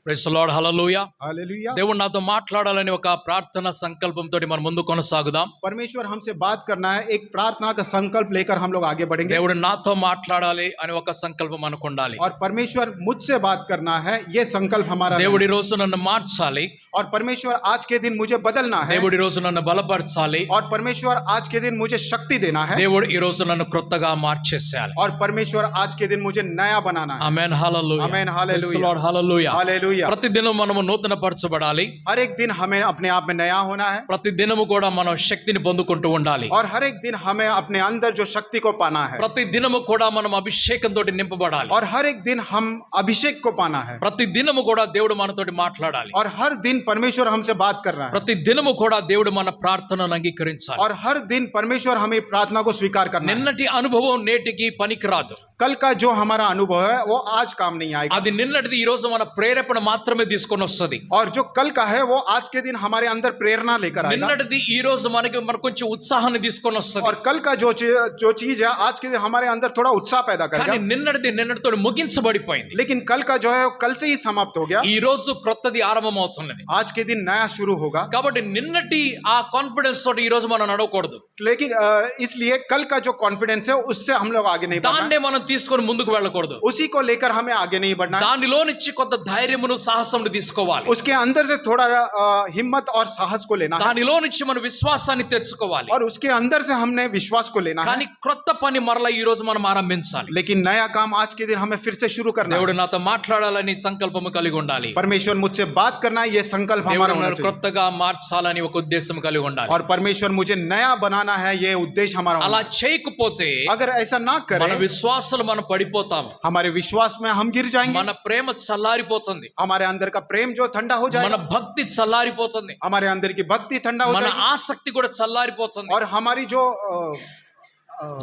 Praise the Lord, hallelujah. Hallelujah. దేవుడు నాతో మాట్లాడాలని ఒక ప్రార్థన సంకల్పంతో మనం ముందు కొనసాగుదాం. परमेश्वर हमसे बात करना है, एक प्रार्थना का संकल्प लेकर हम लोग आगे बढ़ेंगे। దేవుడు నాతో మాట్లాడాలి అని ఒక సంకల్పం మనకు ఉండాలి. और परमेश्वर मुझसे बात करना है, ये संकल्प हमारा దేవుడి రోజు నన్ను మార్చాలి. और परमेश्वर आज के दिन मुझे बदलना है। దేవుడి రోజు నన్ను బలపరచాలి. और परमेश्वर आज के दिन मुझे शक्ति देना है। దేవుడు ఈ రోజు నన్ను క్రొత్తగా మార్చేసేయాలి. और परमेश्वर आज के दिन मुझे नया बनाना है। Amen, hallelujah. Amen, praise the hallelujah. Lord, hallelujah. Hallelujah. ప్రతి దినం మనము నూతన పరచబడాలి. हर एक दिन हमें अपने आप में नया होना है। ప్రతి దినము కూడా మనం శక్తిని పొందుకుంటూ ఉండాలి. और हर एक दिन हमें अपने अंदर जो शक्ति को पाना है। ప్రతి దినము కూడా మనం అభిషేకంతో నింపబడాలి. और हर एक दिन हम अभिषेक को पाना है। ప్రతి దినము కూడా దేవుడు మనతోటి మాట్లాడాలి. और हर दिन परमेश्वर हमसे बात कर रहा है। ప్రతి దినము కూడా దేవుడు మన ప్రార్థనను అంగీకరించాలి. और हर दिन परमेश्वर हमें प्रार्थना को स्वीकार करना है। నిన్నటి అనుభవం నేటికి పనికిరాదు. कल का जो हमारा अनुभव है वो आज काम नहीं आएगा। అది నిన్నటిది ఈ రోజు మన ప్రేరేపణ మాత్రమే తీసుకొని వస్తది. और जो कल का है वो आज के दिन हमारे अंदर प्रेरणा लेकर आएगा। నిన్నటిది ఈ రోజు మనకు కొంచెం ఉత్సాహాన్ని తీసుకొని వస్తది. और कल का जो चीज है आज के दिन हमारे अंदर थोड़ा उत्साह पैदा కానీ करेगा। నిన్నటిది నిన్నటితో ముగించబడిపోయింది. लेकिन कल का जो है वो कल से ही समाप्त हो गया। ఈ రోజు క్రొత్తది ఆరంభమవుతున్నది. आज के दिन नया शुरू होगा। కాబట్టి నిన్నటి ఆ కాన్ఫిడెన్స్ తోటి ఈ రోజు మనం నడవకూడదు. लेकिन इसलिए कल का जो कॉन्फिडेंस है उससे हम लोग आगे नहीं बढ़ना దాన్నే మనం తీసుకొని ముందుకు వెళ్ళకూడదు. है। उसी को लेकर हमें आगे नहीं बढ़ना है। దానిలో నుంచి కొంత ధైర్యమును సాహసమును తీసుకోవాలి. उसके अंदर से थोड़ा हिम्मत और साहस को लेना है। దానిలో నుంచి మన విశ్వాసాన్ని తెచ్చుకోవాలి. और उसके अंदर से हमने विश्वास को लेना है। కానీ క్రొత్త పని మరలా ఈ రోజు మనం ఆరంభించాలి. लेकिन नया काम आज के दिन हमें फिर से शुरू करना है। దేవుడు నాతో మాట్లాడాలని సంకల్పము కలిగి ఉండాలి. परमेश्वर मुझसे बात करना है, ये संकल्प हमारा దేవుడు होना నన్ను चाहिए। క్రొత్తగా మార్చాలని ఒక ఉద్దేశం కలిగి ఉండాలి. और परमेश्वर मुझे नया बनाना है, ये उद्देश्य हमारा होना అలా है। చేయకపోతే अगर ऐसा ना మన करें విశ్వాసాలు మనం పడిపోతాము. हमारे विश्वास में हम गिर जाएंगे। మన ప్రేమ చల్లారిపోతుంది. हमारे अंदर का प्रेम जो ठंडा हो మన जाएगा। భక్తి చల్లారిపోతుంది. हमारे अंदर की भक्ति ठंडा हो మన जाएगी। ఆసక్తి కూడా చల్లారిపోతుంది. और हमारी जो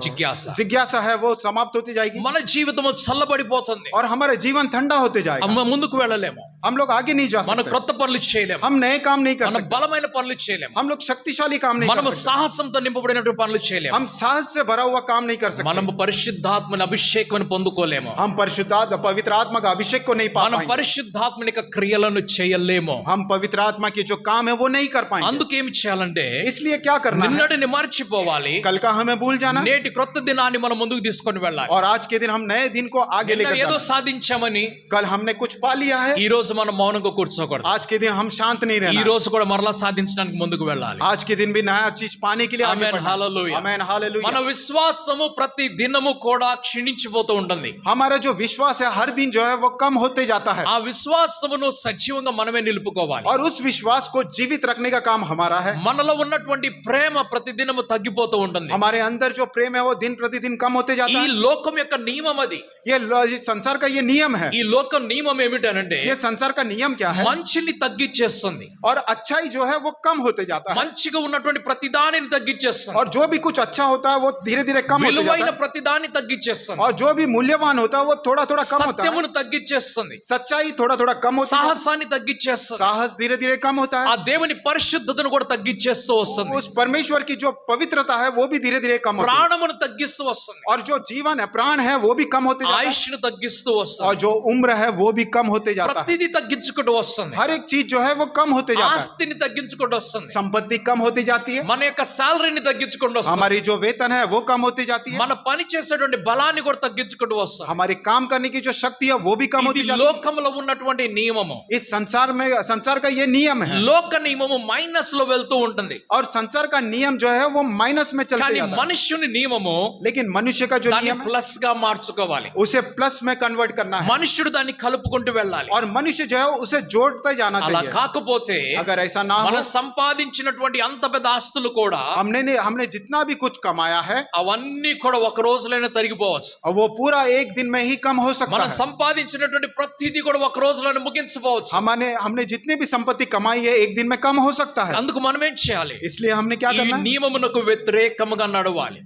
జిజ్ఞాస जिज्ञासा है वो समाप्त होती जाएगी। మన జీవితము చల్లబడిపోతుంది. और हमारा जीवन ठंडा होते जाएगा। అమ్మ ముందుకు వెళ్ళలేము. हम लोग आगे नहीं जा మన सकते। క్రొత్త పనులు చేయలేము. हम नए काम नहीं कर మన सकते। బలమైన పనులు చేయలేము. हम लोग शक्तिशाली काम नहीं మనము कर सकते। సాహసంతో నింపబడినటువంటి పనులు చేయలేము. हम साहस से भरा हुआ काम नहीं कर सकते। మనము పరిశుద్ధాత్మని అభిషేకం పొందుకోలేము. हम पवित्र आत्मा का अभिषेक को नहीं पा మనం पाएंगे। పరిశుద్ధాత్మని యొక్క క్రియలను చేయలేము. हम पवित्र आत्मा की जो काम है वो नहीं कर पाएंगे। అందుకేమి చేయాలంటే इसलिए क्या करना है, నిన్నటిని మర్చిపోవాలి. कल का हमें भूल जाना है। నేటి క్రొత్త దినాన్ని మనం ముందుకు తీసుకొని వెళ్ళాలి. और आज के दिन हम नए दिन को आगे నిన్న लेकर ఏదో जाना है। సాధించామని कल हमने कुछ पा लिया है, ఈ రోజు మనం మౌనంగా కూర్చోకూడదు. आज के दिन हम शांत नहीं ఈ रहना। రోజు కూడా మరలా సాధించడానికి ముందుకు వెళ్ళాలి. आज के दिन भी नया चीज पाने के लिए आगे ఆమేన్, बढ़ना। హల్లెలూయా. आमेन, हालेलुया। మన విశ్వాసము ప్రతి దినము కూడా క్షీణించిపోతూ ఉంటుంది. हमारा जो विश्वास है हर दिन जो है वो कम होते जाता है। ఆ విశ్వాసమును సజీవంగా మనమే నిలుపుకోవాలి. और उस विश्वास को जीवित रखने का काम हमारा है। మనలో ఉన్నటువంటి ప్రేమ ప్రతి దినము తగ్గిపోతూ ఉంటుంది. हमारे अंदर जो प्रेम है वो दिन प्रतिदिन कम होते जाता ఈ है। లోకం యొక్క నియమం అది. ये संसार का ये नियम है। ఈ లోకం నియమం ఏమిటనంటే ये संसार का नियम क्या है, మంచిని తగ్గించేస్తుంది. और अच्छाई जो है वो कम होते जाता है। మంచిగా ఉన్నటువంటి ప్రతిదానిని తగ్గించేస్తుంది. और जो भी कुछ अच्छा होता है वो धीरे धीरे कम होते విలువైన जाता है। ప్రతిదాన్ని తగ్గించేస్తుంది. और जो भी मूल्यवान होता है वो थोड़ा थोड़ा कम होता है। సత్యమును తగ్గించేస్తుంది. सच्चाई थोड़ा थोड़ा कम होता है। సాహసాన్ని తగ్గించేస్తుంది. साहस धीरे धीरे कम होता ఆ है। దేవుని పరిశుద్ధతను కూడా తగ్గించేస్తూ వస్తుంది. उस परमेश्वर की जो पवित्रता है वो भी धीरे धीरे कम होती है। ప్రాణమును తగ్గిస్తూ వస్తుంది. और जो जीवन है, प्राण है, वो भी कम होते जाता है। ఆయుష్ను తగ్గిస్తూ और వస్తుంది. जो उम्र है वो भी कम होते जाता है। ప్రతిదీ తగ్గించుకుంటూ వస్తుంది. हर एक चीज जो है वो कम होते जाता है। ఆస్తిని తగ్గించుకుంటూ వస్తుంది. संपत्ति कम होती जाती है। మన యొక్క సాలరీని తగ్గించుకుంటూ వస్తుంది. हमारी जो वेतन है वो कम होती जाती है। మన పని చేసేటువంటి బలాన్ని కూడా తగ్గించుకుంటూ వస్తుంది. हमारे काम करने की जो शक्ति है वो भी कम ఇది होती जाती है। లోకంలో ఉన్నటువంటి నియమము. इस संसार का ये नियम है। లోక నియమము మైనస్ లో వెళ్తూ ఉంటుంది. और संसार का नियम जो है वो माइनस में चलते కానీ जाता है। మనుష్యుని నియమము लेकिन मनुष्य का जो దాన్ని नियम है ప్లస్ గా మార్చుకోవాలి. उसे प्लस में कन्वर्ट करना है। మనుష్యుడు దాన్ని కలుపుకుంటూ వెళ్ళాలి. और मनुष्य जो है उसे जोड़ते जाना అలా चाहिए। కాకపోతే अगर ऐसा ना हो, మనం సంపాదించినటువంటి అంత పెద్ద ఆస్తులు కూడా हमने जितना भी कुछ कमाया है అవన్నీ కూడా ఒక రోజులైనా తరిగిపోవచ్చు. वो पूरा एक दिन में ही कम हो सकता మనం है। సంపాదించినటువంటి ప్రతిదీ కూడా ఒక రోజులోనే ముగించవచ్చు. हमने जितने भी संपत्ति कमाई है एक दिन में कम हो सकता है। అందుకు మనం ఏం చేయాలి? इसलिए हमने क्या ఈ करना है, నియమమునకు వ్యతిరేకముగా నడవాలి.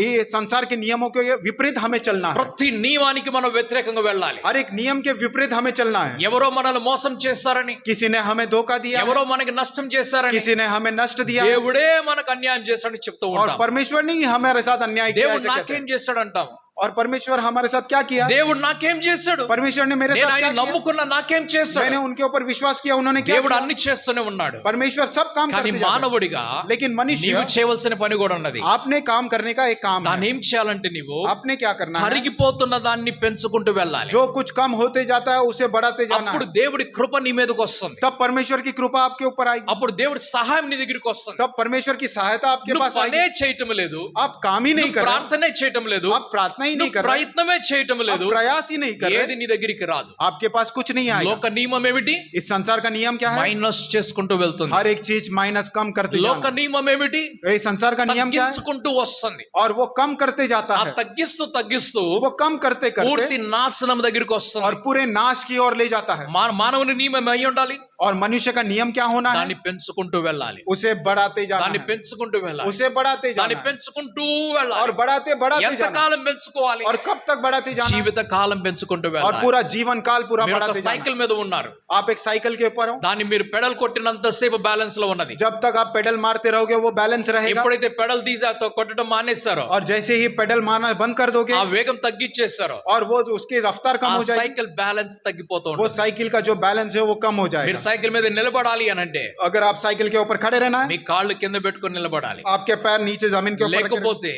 ये संसार के नियमों के विपरीत हमें चलना है। ప్రతి నియమానికి మనం వ్యతిరేకంగా వెళ్ళాలి. हर एक नियम के विपरीत हमें चलना है। ఎవరో మనల్ని మోసం చేస్తారని, किसी ने हमें धोखा दिया, ఎవరో మనకి నష్టం చేశారని, किसी ने हमें नष्ट दिया है, దేవుడే మనకు అన్యాయం చేశాడని చెప్తూ और ఉంటాం. परमेश्वर ने ही हमारे साथ अन्याय किया దేవుడు ऐसे कहते నాకేం हैं। చేశాడు అంటాం. और परमेश्वर हमारे साथ क्या किया? దేవుడు నాకేం చేశాడు? परमेश्वर ने मेरे నేను साथ ఆయన क्या किया? నమ్ముకున్నా, నాకేం చేశాడు? मैंने उनके ऊपर विश्वास किया, उन्होंने क्या దేవుడు किया? అన్ని చేస్తూనే ఉన్నాడు. परमेश्वर सब काम కానీ करते जाते हैं। మానవుడిగా लेकिन मनुष्य, నీవు చేయవలసిన పని కూడా ఉన్నది. आपने काम करने का एक काम దాన్ని है। ఏం చేయాలంటే నీవు आपने क्या करना है? కరిగిపోతున్న దాన్ని పెంచుకుంటూ వెళ్ళాలి. जो कुछ कम होते जाता है उसे बढ़ाते जाना అప్పుడు है। దేవుడి కృప నీ మీదకి వస్తుంది. तब परमेश्वर की कृपा आपके ऊपर आएगी। అప్పుడు దేవుడి సహాయం నీ దగ్గరికి వస్తుంది. तब परमेश्वर की सहायता आपके నువ్వు पास పనే आएगी। చేయటం లేదు, आप काम ही नहीं నువ్వు कर रहे, ప్రార్థనే చేయటం లేదు, आप प्रार्थना ही नहीं నువ్వు कर रहे, ప్రయత్నమే చేయటం आप లేదు, प्रयास ही नहीं कर ఏది रहे, నీ దగ్గరికి రాదు. आपके पास कुछ नहीं आएगा। లోక నియమం ఏమిటి? इस संसार का नियम क्या है? మైనస్ చేసుకుంటూ వెళ్తుంది. हर एक चीज माइनस कम करते లోక जाना। నియమం ఏమిటి? ये संसार का नियम क्या है? తగ్గించుకుంటూ వస్తుంది. और वो कम करते जाता ఆ है, తగ్గిస్తూ తగ్గిస్తూ वो कम करते పూర్తి करते నాశనం దగ్గరికి और వస్తుంది. पूरे नाश की ओर ले जाता है। మానవుని నియమం అయి ఉండాలి, और मनुष्य का नियम क्या होना है? దాన్ని పెంచుకుంటూ వెళ్ళాలి, उसे बढ़ाते जाना దాన్ని है, పెంచుకుంటూ వెళ్ళాలి, उसे बढ़ाते దాన్ని जाना है, పెంచుకుంటూ और వెళ్ళాలి. बढ़ाते बढ़ाते ఎంత जाना है। కాలం పెంచుకోవాలి? और कब तक बढ़ाते जाना है? జీవిత కాలం పెంచుకుంటూ और వెళ్ళాలి. पूरा जीवन काल पूरा మీరు ఒక बढ़ाते जाना సైకిల్ है। మీద ఉన్నారు, आप एक साइकिल के ऊपर हो, దాన్ని మీరు పెడల్ కొట్టినంత సేపు బ్యాలెన్స్ లో ఉన్నది. जब तक आप पेडल मारते रहोगे वो बैलेंस रहेगा। ఎప్పుడైతే పెడల్ తీసాతో కొట్టడం మానేస్తారో, और जैसे ही पेडल मारना बंद कर दोगे ఆ వేగం తగ్గించేస్తారో, और वो उसकी रफ्तार ఆ कम हो जाएगी, సైకిల్ బ్యాలెన్స్ తగ్గిపోతూ वो ఉంటుంది. साइकिल का जो बैलेंस है वो कम हो మీరు जाएगा। సైకిల్ మీద నిలబడాలి అని అంటే अगर आप साइकिल के ऊपर खड़े रहना है, మీ కాళ్ళు కింద పెట్టుకొని నిలబడాలి, आपके पैर नीचे जमीन के ऊपर रखे रहना। లేకపోతే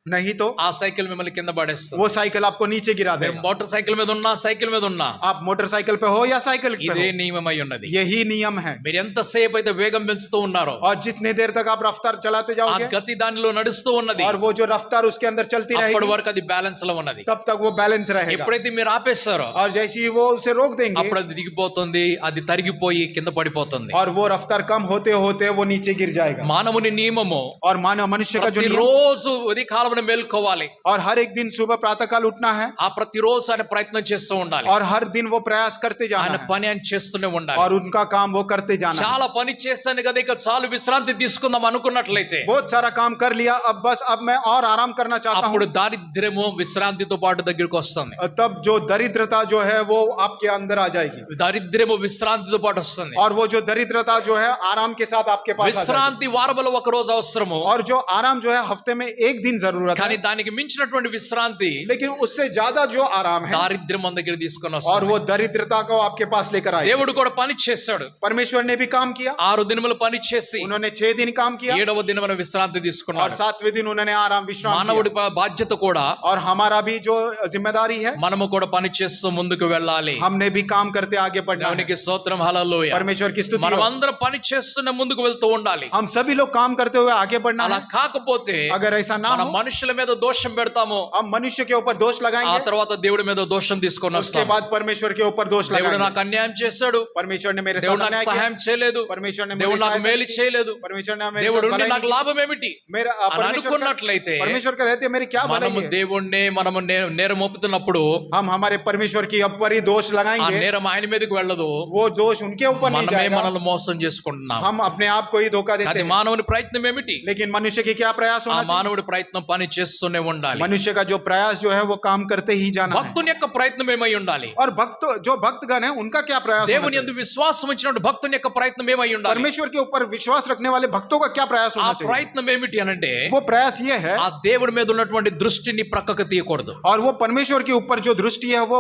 नहीं तो ఆ సైకిల్ మిమ్మల్ని కింద పడేస్తుంది. वो साइकिल आपको नीचे गिरा మీరు देगा। మోటార్ సైకిల్ మీద ఉన్నా, సైకిల్ మీద ఉన్నా, आप मोटरसाइकिल पे हो या साइकिल पे ఇదే हो, నియమమై ఉన్నది. यही नियम है। మీరు ఎంతసేపు అయితే వేగం పెంచుతూ ఉన్నారో, और जितने देर तक आप रफ्तार चलाते ఆ जाओगे గతి దానిలో నడుస్తూ ఉన్నది, और वो जो रफ्तार उसके अंदर चलती అప్పటి रहेगी, వరకు అది బ్యాలెన్స్ లో ఉన్నది. तब तक वो बैलेंस रहेगा। ఎప్పుడైతే మీరు ఆపేస్తారో, और जैसे ही वो उसे रोक देंगे అప్పుడు అది దిగిపోతుంది, అది తరిగిపోయి కింద పడిపోతుంది. और वो रफ्तार कम होते होते वो नीचे गिर जाएगा। మానవుని నియమము और मानव मनुष्य का जो नियम, ప్రతిరోజు ఉదయ కాలమున మేల్కోవాలి. और हर एक दिन सुबह प्रातः काल उठना है, ఆ ప్రతిరోజు ఆయన ప్రయత్నం చేస్తూ ఉండాలి. और हर दिन वो प्रयास करते ఆయన जाना है, పని ఆయన చేస్తూనే ఉండాలి. और उनका काम वो करते जाना है। చాలా పని చేశాను కదా, ఇక చాలు విశ్రాంతి తీసుకుందాం అనుకున్నట్లయితే, बहुत सारा काम कर लिया, अब बस अब मैं और आराम करना चाहता అప్పుడు हूँ, దారిద్ర్యము విశ్రాంతితో పాటు దగ్గరికి వస్తుంది. तब जो दरिद्रता जो है वो आपके अंदर आ जाएगी। దారిద్ర్యము విశ్రాంతితో పాటు వస్తుంది. और वो जो दरिद्रता जो है आराम के साथ आपके पास आ जाएगी। విశ్రాంతి వారములో ఒక రోజు అవసరము, और जो आराम जो है हफ्ते में एक दिन जरूरत కానీ है, దానికి మించినటువంటి విశ్రాంతి लेकिन उससे ज्यादा जो आराम है దారిద్ర్యం మన దగ్గర తీసుకొని और వస్తుంది. वो दरिद्रता को आपके पास लेकर आए। దేవుడు కూడా పని చేశాడు. परमेश्वर ने भी काम किया, 6 దినములు పని చేసి उन्होंने 6 दिन काम किया, 7వ దినమున విశ్రాంతి और తీసుకున్నాడు. 7वें दिन उन्होंने आराम विश्राम మానవుడి किया। బాధ్యత కూడా और हमारा भी जो जिम्मेदारी है, మనము కూడా పని చేస్తూ ముందుకు వెళ్ళాలి. हमने भी काम करते आगे बढ़ना है। దేవునికి స్తోత్రం, హల్లెలూయా. परमेश्वर की स्तुति हो। మనమందరం పని చేస్తూనే ముందుకు వెళ్తూ ఉండాలి. हम सभी लोग काम करते हुए आगे बढ़ना అలా है। కాకపోతే अगर ऐसा ना మన हो, మనుషుల మీద దోషం పెడతాము, हम मनुष्य के ऊपर दोष ఆ लगाएंगे, తర్వాత దేవుడి మీద దోషం తీసుకొని उसके వస్తాం. बाद परमेश्वर के ऊपर दोष దేవుడు लगाएंगे। నాకు అన్యాయం చేశాడు, परमेश्वर ने मेरे దేవుడు साथ నాకు अन्याय किया, సహాయం చేయలేదు, परमेश्वर ने मेरी దేవుడు నాకు सहायता మేలు की, చేయలేదు, परमेश्वर ने मेरे దేవుడు साथ ఉండి भलाई నాకు नहीं की। లాభం ఏమిటి मेरा అని परमेश्वर అనుకున్నట్లయితే, परमेश्वर का रहते मेरी क्या भलाई మనము है? దేవుణ్ణి మనము నేరం మోపుతున్నప్పుడు हम हमारे परमेश्वर की ऊपर ही दोष ఆ लगाएंगे, నేరం ఆయన మీదకి వెళ్ళదు, वो दोष उनके ऊपर नहीं మనమే जाएगा, మనల్ని మోసం చేసుకుంటున్నాం. हम अपने आप को ही धोखा देते అది हैं। మానవుని ప్రయత్నం ఏమిటి? लेकिन मनुष्य की क्या प्रयास ఆ होना चाहिए? మానవుడి ప్రయత్నం పని చేస్తూనే ఉండాలి. मनुष्य का जो प्रयास जो है वो काम करते ही जाना है। భక్తుని యొక్క ప్రయత్నం ఏమై ఉండాలి? और भक्त जो भक्तगण है उनका क्या प्रयास होना దేవుని चाहिए? యందు విశ్వాసం ఉంచినటువంటి భక్తుని యొక్క ప్రయత్నం ఏమై ఉండాలి? परमेश्वर के ऊपर विश्वास रखने वाले भक्तों का क्या प्रयास ఆ होना चाहिए? ప్రయత్నం ఏమిటి అనంటే, वो प्रयास ये है, ఆ దేవుడి మీద ఉన్నటువంటి దృష్టిని ప్రక్కకు తీయకూడదు. और वो परमेश्वर के ऊपर जो दृष्टि है वो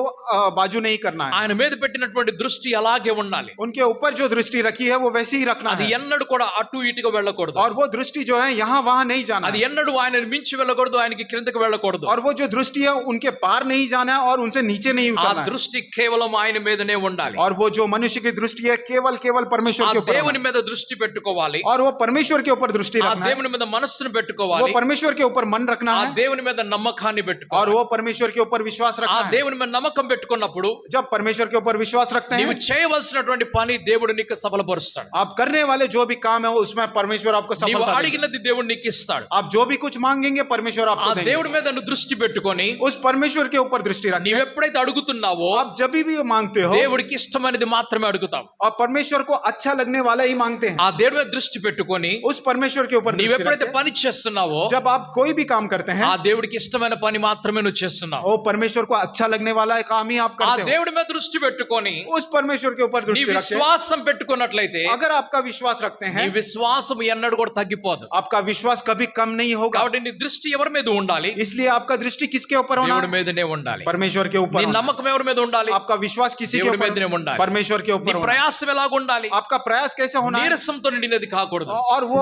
बाजू नहीं करना है। ఆయన మీద పెట్టినటువంటి దృష్టి అలాగే ఉండాలి. उनके ऊपर जो दृष्टि रखी है वो वैसे ही रखना అది है। ఎన్నడూ కూడా అటు ఇటుగా వెళ్ళకూడదు. और वो दृष्टि जो है यहाँ वहां नहीं जाना అది है। ఎన్నడూ ఆయనను మించి వెళ్ళకూడదు, ఆయనకి క్రిందకి వెళ్ళకూడదు. और वो जो दृष्टि है उनके पार नहीं जाना है और उनसे नीचे नहीं ఆ उतरना है। దృష్టి కేవలం ఆయన మీదనే ఉండాలి. और वो जो मनुष्य की दृष्टि है केवल ఆ परमेश्वर के ऊपर దేవుని होना है। మీద దృష్టి పెట్టుకోవాలి, और वो परमेश्वर के ऊपर दृष्टि ఆ रखना है। దేవుని మీద మనస్సును वो పెట్టుకోవాలి, परमेश्वर के ऊपर मन रखना ఆ है, దేవుని మీద నమ్మకాన్ని और పెట్టుకోవాలి. वो परमेश्वर के ऊपर विश्वास ఆ रखना है। దేవుని మీద నమ్మకం పెట్టుకున్నప్పుడు जब परमेश्वर के ऊपर विश्वास रखते నీవు हैं, చేయవలసినటువంటి పని దేవుడు నీకు సఫలపరుస్తాడు. आप करने वाले जो भी काम है उसमें परमेश्वर आपको నీవు सफलता देगा। అడిగినది దేవుడు నీకు ఇస్తాడు. आप जो भी कुछ मांगेंगे परमेश्वर ఆ आपको देंगे। దేవుడి మీద నువ్వు దృష్టి పెట్టుకొని उस परमेश्वर के ऊपर दृष्टि रखिए। నీవు ఎప్పుడైతే అడుగుతున్నావో आप जब भी मांगते हो దేవుడికి ఇష్టమైనది మాత్రమే అడుగుతావు. और परमेश्वर को अच्छा लगने वाला ही मांगते हैं। ఆ దేవుడి మీద దృష్టి పెట్టుకొని उस परमेश्वर के ऊपर నీవు दृष्टि ఎప్పుడైతే रखिए। పని చేస్తున్నావో जब आप कोई भी काम करते हैं ఆ దేవుడికి ఇష్టమైన పని మాత్రమే నువ్వు చేస్తున్నావు. वो परमेश्वर को अच्छा लगने वाला काम ही आप ఆ करते हो। దేవుడి మీద దృష్టి పెట్టుకొని उस परमेश्वर के ऊपर నీ दृष्टि रखिए। విశ్వాసం పెట్టుకున్నట్లయితే अगर आपका विश्वास रखते నీ हैं, విశ్వాసం ఎన్నడూ కూడా తగ్గిపోదు. आपका विश्वास कभी कम नहीं होगा। కాబట్టి నీ దృష్టి దృష్టి ఎవరి మీద ఉండాలి? इसलिए आपका दृष्टि किसके ऊपर होना దేవుడి है? మీదనే ఉండాలి. परमेश्वर के ऊपर నీ होना है। నమ్మకం ఎవరి మీద ఉండాలి? आपका विश्वास किसी के దేవుడి ऊपर మీదనే ఉండాలి. परमेश्वर के నీ ऊपर होना है। ప్రయాసం ఎలాగ ఉండాలి? आपका प्रयास कैसे होना है? నీరసంతో నిండినది కాకూడదు. और वो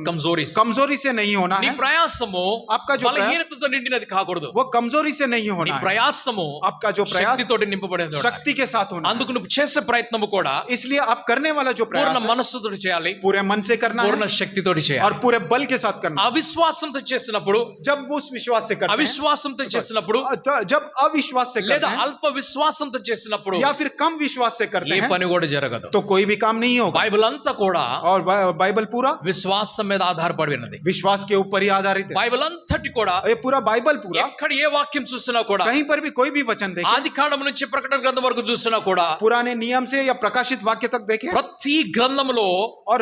కమ్జోరీ कमजोरी से नहीं होना నీ है। ప్రయాసము आपका जो బలహీనతతో నిండినది కాకూడదు. वो कमजोरी से नहीं నీ होना है। ప్రయాసము आपका जो प्रयास శక్తితోటి నింపబడేది ఉండాలి. शक्ति के साथ होना है। అందుకు నువ్వు చేసే ప్రయత్నము కూడా इसलिए आप करने वाला जो प्रयास పూర్ణ है, మనస్సుతో చేయాలి, पूरे मन से करना పూర్ణ है శక్తితోటి చేయాలి. और पूरे बल के साथ करना है। అవిశ్వాసంతో చేసినప్పుడు, जब वो उस विश्वास से करते हैं, అవిశ్వాసంతో చేసినప్పుడు जब अविश्वास से करते లేదా हैं అల్ప విశ్వాసంతో చేసినప్పుడు या फिर कम विश्वास से करते ఏ हैं పని కూడా జరగదు. तो कोई भी काम नहीं होगा। బైబిల్ అంతా కూడా और बाइबल पूरा విశ్వాసం మీద ఆధారపడి ఉన్నది. विश्वास के ऊपर ही आधारित है। బైబిల్ అంతటి కూడా ये पूरा बाइबल पूरा ఎక్కడ ఏ వాక్యం చూసినా కూడా, कहीं पर भी कोई भी वचन देखें, ఆది కాండం నుంచి ప్రకటన గ్రంథం వరకు చూసినా కూడా पुराने नियम से या प्रकाशित वाक्य तक देखें, ప్రతి గ్రంథంలో और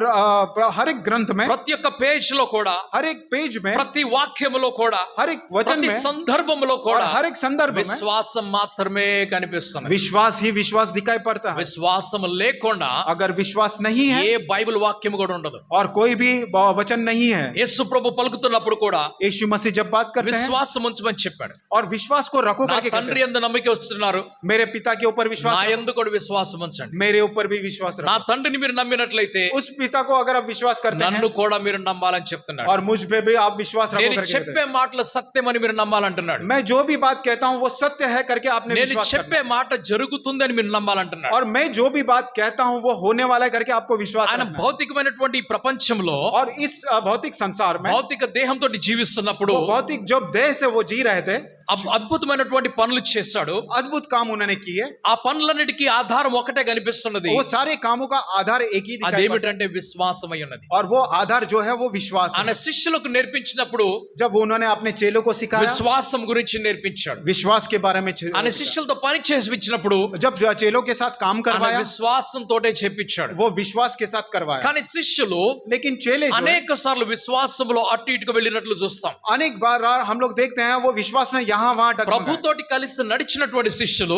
हर एक ग्रंथ में, ప్రతి ఒక్క పేజ్ లో కూడా, हर एक पेज में, ప్రతి వాక్యములో కూడా, हर एक वचन ప్రతి में సందర్భంలో और కూడా हर एक संदर्भ में విశ్వాసం మాత్రమే కనిపిస్తుంది. विश्वास ही विश्वास दिखाई पड़ता है। విశ్వాసం లేకుండా अगर विश्वास नहीं है ఏ బైబిల్ వాక్యం కూడా ఉండదు. और कोई भी वचन नहीं है, యేసు ప్రభు పలుకుతున్నప్పుడు కూడా यीशु मसीह जब बात करते हैं విశ్వాసం ఉంచమని చెప్పాడు. और विश्वास को रखो నా करके कहते తండ్రి యందు నమ్మిక వస్తున్నారు, हैं, मेरे पिता के ऊपर నా विश्वास, యందు కూడా విశ్వాసం ఉంచండి. मेरे ऊपर भी विश्वास నా रखो। తండ్రిని మీరు నమ్మినట్లయితే उस पिता को अगर आप विश्वास करते నన్ను हैं కూడా మీరు నమ్మాలని చెప్తున్నాడు. और मुझ पे भी आप विश्वास रखो నేను करके कहते చెప్పే మాటలు సత్యమని మీరు నమ్మాలంటున్నాడు. हैं। मैं जो भी बात कहता हूँ वो सत्य है करके आपने నేను विश्वास చెప్పే करना మాట జరుగుతుందని మీరు నమ్మాలంటున్నాడు. है। और मैं जो भी बात कहता हूँ वो होने वाला है करके आपको विश्वास ఆయన रखना है। భౌతికమైనటువంటి ఈ ప్రపంచంలో और इस भौतिक संसार में, భౌతిక దేహంతో జీవిస్తున్నప్పుడు वो भौतिक जो देह से वो जी रहे थे, అద్భుతమైనటువంటి పనులు చేశాడు. अद्भुत काम उन्होंने किए। ఆ పనులన్నిటికీ ఆధారం ఒకటే కనిపిస్తున్నది. वो सारे कामों का आधार एक ही दिखाई पड़ता అదేమిటంటే విశ్వాసమై ఉన్నది. है। और वो आधार जो है वो विश्वास ఆయన है। శిష్యులకు నేర్పించినప్పుడు जब उन्होंने अपने चेलों को सिखाया విశ్వాసం గురించి నేర్పించాడు. विश्वास के बारे में, ఆయన శిష్యులతో పని చేయించినప్పుడు जब चेलों के साथ काम ఆయన करवाया విశ్వాసంతోటే చేపించాడు. वो विश्वास के साथ करवाया। కానీ శిష్యులు लेकिन चेले जो है, అనేక సార్లు విశ్వాసంలో అటు ఇటుకు వెళ్ళినట్లు చూస్తాం. अनेक बार हम लोग देखते हैं वो विश्वास में यहाँ वहां डगमगाए। ప్రభుతోటి కలిసి నడిచినటువంటి శిష్యులు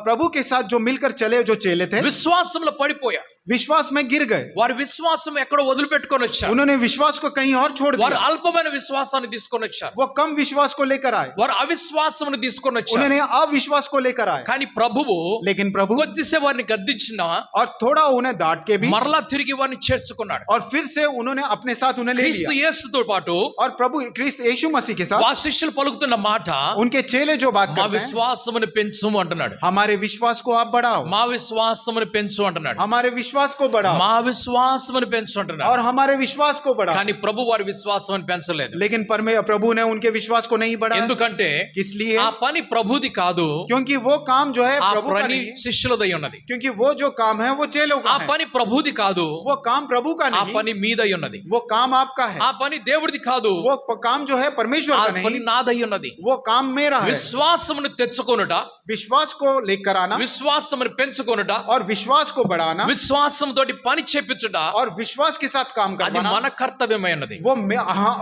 प्रभु के साथ जो मिलकर चले जो चेले थे విశ్వాసంలో పడిపోయారు. विश्वास में गिर गए। వారి విశ్వాసం ఎక్కడో వదిలిపెట్టుకొని వచ్చారు. उन्होंने विश्वास को कहीं और छोड़ వారు दिया। అల్పమైన విశ్వాసాన్ని తీసుకొని వచ్చారు. वो कम विश्वास को लेकर आए, వారు అవిశ్వాసమును తీసుకొని వచ్చారు. उन्होंने अविश्वास को लेकर आए। కానీ ప్రభువు लेकिन प्रभु కొద్దిసేపు వారిని గద్దించినా और थोड़ा उन्हें डांट के भी మరలా తిరిగి వారిని చేర్చుకున్నాడు. और फिर से उन्होंने अपने साथ उन्हें ले క్రీస్తు लिया। యేసుతో పాటు और प्रभु क्रिस्त यीशु मसीह के साथ వా శిష్యులు పలుకుతున్న మాట उनके चेले जो बात మా करते हैं, విశ్వాసమును పెంచుము అంటున్నాడు. हमारे विश्वास को आप बढ़ाओ, మా విశ్వాసమును పెంచు అంటున్నాడు. हमारे विश्वास को बढ़ाओ మా విశ్వాసమును పెంచు అంటున్నాడు. और हमारे विश्वास को बढ़ाओ। కానీ ప్రభు వారి విశ్వాసమును పెంచలేదు. लेकिन प्रभु ने उनके विश्वास को नहीं बढ़ाया। ఎందుకంటే इसलिए ఆ పని ప్రభుది కాదు, क्योंकि वो काम जो है ఆ प्रभु का పని नहीं है। శిష్యులదై ఉన్నది. क्योंकि वो जो काम है वो चेलों ఆ का है। పని ప్రభుది కాదు, वो काम प्रभु का ఆ नहीं, పని మీదై ఉన్నది. वो काम आपका है। ఆ పని దేవుడిది కాదు, वो काम जो है परमेश्वर ఆ का పని नहीं, నాదై ఉన్నది. वो काम मेरा है। విశ్వాసమును తెచ్చుకొనుట, विश्वास को लेकर आना విశ్వాసమును పెంచుకొనుట, और विश्वास को बढ़ाना విశ్వాసంతోటి పని చేపించుట, और विश्वास के साथ काम అది करवाना, మన కర్తవ్యమై ఉన్నది.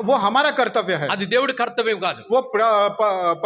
वो हमारा कर्तव्य है। అది దేవుడి కర్తవ్యం కాదు, वो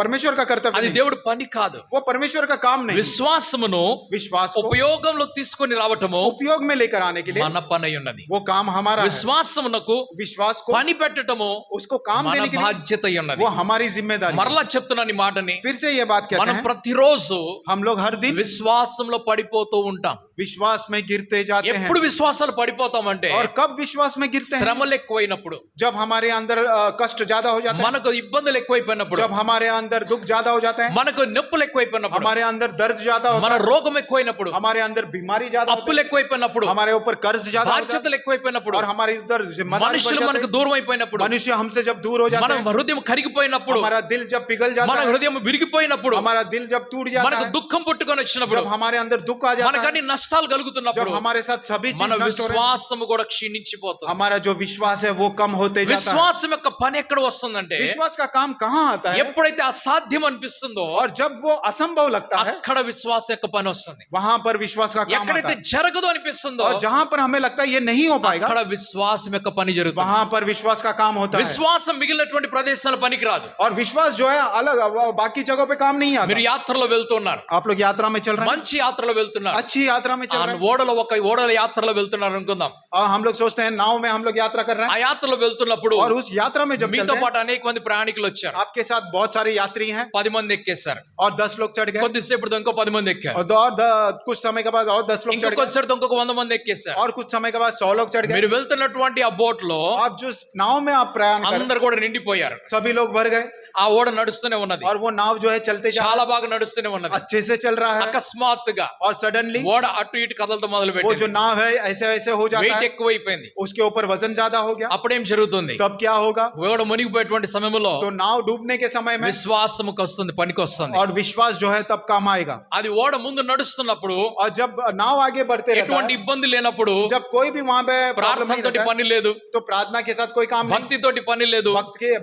परमेश्वर का कर्तव्य అది नहीं, దేవుడి పని కాదు. वो परमेश्वर का काम नहीं। విశ్వాసమును विश्वास को ఉపయోగంలో తీసుకొని రావటము उपयोग में लेकर आने के लिए మన పని ఉన్నది. वो काम हमारा है। విశ్వాసమునకు विश्वास को పని పెట్టటము उसको काम మన देने के लिए బాధ్యత ఉన్నది. वो हमारी जिम्मेदारी है। మరలా చెప్తున్నాను ఈ మాటని, फिर से ये बात कहते మనం हैं, ప్రతిరోజు हम लोग हर दिन విశ్వాసంలో పడిపోతూ ఉంటాం. विश्वास में गिरते जाते हैं। ఎప్పుడు విశ్వాసాలు పడిపోతామంటే और कब विश्वास में गिरते हैं? శ్రమలు ఎక్కువైనప్పుడు, जब हमारे अंदर कष्ट ज्यादा हो जाता है, మనకు ఇబ్బందులు ఎక్కువైపోయినప్పుడు, जब हमारे अंदर दुख ज्यादा हो जाता है, మనకు నొప్పులు ఎక్కువైపోయినప్పుడు, हमारे अंदर दर्द ज्यादा होता మన है, రోగం ఎక్కువైనప్పుడు, हमारे अंदर बीमारी ज्यादा होती అప్పులు ఎక్కువైపోయినప్పుడు, है, हमारे ऊपर कर्ज ज्यादा होता బాధ్యతలు ఎక్కువైపోయినప్పుడు, है, और हमारे इधर जिम्मेदारी बढ़ మనుషులు जाते మనకు हैं, దూరం అయిపోయినప్పుడు, मनुष्य हमसे जब दूर हो మన जाता है, హృదయం కరిగిపోయినప్పుడు, हमारा दिल जब पिघल మన जाता है, హృదయం విరిగిపోయినప్పుడు, हमारा दिल जब टूट जाता మనకు है, దుఃఖం పుట్టుకొని వచ్చినప్పుడు, जब हमारे अंदर दुख आ जाता మనకు है, అన్ని నష్టాలు కలుగుతున్నప్పుడు जब हमारे साथ सभी चीज మన नष्ट हो रहे हैं, విశ్వాసము కూడా క్షీణించిపోతుంది. हमारा जो विश्वास है वो कम होते जाता है। విశ్వాసం యొక్క పని ఎక్కడ వస్తుందంటే, विश्वास का काम कहाँ आता है? ఎప్పుడైతే అసాధ్యం అనిపిస్తుందో और जब वो असंभव लगता है అక్కడ విశ్వాసం యొక్క పని వస్తుంది. वहां पर विश्वास का काम आता ఎక్కడైతే है। జరగదు అనిపిస్తుందో और जहां पर हमें लगता है ये नहीं हो पाएगा, అక్కడ విశ్వాసం యొక్క పని జరుగుతుంది. वहां पर विश्वास का काम होता है। విశ్వాసం మిగిలినటువంటి ప్రదేశాల పనికి రాదు. और विश्वास जो है अलग बाकी जगहों पे काम नहीं आता। మీరు యాత్రలో వెళ్తున్నారు, आप लोग यात्रा में चल रहे हैं, మంచి యాత్రలో వెళ్తున్నారు, अच्छी यात्रा में चल रहा है। ఓడల యాత్రలో వెళ్తున్నారు అనుకుందాం. और हम लोग सोचते हैं नाव में हम लोग यात्रा कर रहे ఆ हैं, యాత్రలో వెళ్తున్నప్పుడు और उस यात्रा में जब మీతో चलते हैं పాటు అనేక మంది ప్రయాణికులు వచ్చారు. आपके साथ बहुत सारे यात्री हैं 10 మంది ఎక్కేశారు. और 10 लोग चढ़ गए, కొద్దిసేపటితో ఇంకో 10 మంది ఎక్కారు. कुछ समय के बाद और 10 लोग ఇంకో चढ़ गए, కొద్దిసేపటితో ఇంకొక 100 మంది ఎక్కేశారు. और कुछ समय के बाद 100 लोग चढ़ गए। మీరు వెళ్తున్నటువంటి ఆ బోట్ లో आप जो नाव में आप प्रयाण कर అందరు కూడా నిండిపోయారు. सभी लोग भर गए, ఆ ఓడ నడుస్తూనే ఉన్నది. और वो नाव जो है चलते जा చాలా బాగా నడుస్తూనే ఉన్నది. अच्छे से चल रहा है, అకస్మాత్తుగా और सडनली ఓడ అటు ఇటు కదలటం మొదలు वो जो పెట్టింది. नाव है ऐसे ऐसे हो जाता వెయిట్ है, ఎక్కువైపోయింది. उसके ऊपर वजन ज्यादा हो गया। అప్పుడేం జరుగుతుంది? तब क्या होगा? ఓడ మునిగిపోయేటువంటి సమయంలో तो नाव डूबने के समय में విశ్వాసముకు వస్తుంది, పనికి వస్తుంది. और विश्वास जो है तब काम आएगा। అది ఓడ ముందు నడుస్తున్నప్పుడు और जब नाव आगे बढ़ते रहता ఎటువంటి है, ఇబ్బంది లేనప్పుడు जब कोई भी वहां पे प्रॉब्लम नहीं ప్రార్థనతోటి रहता है, పని లేదు, तो प्रार्थना के साथ कोई काम नहीं, భక్తితోటి పని లేదు,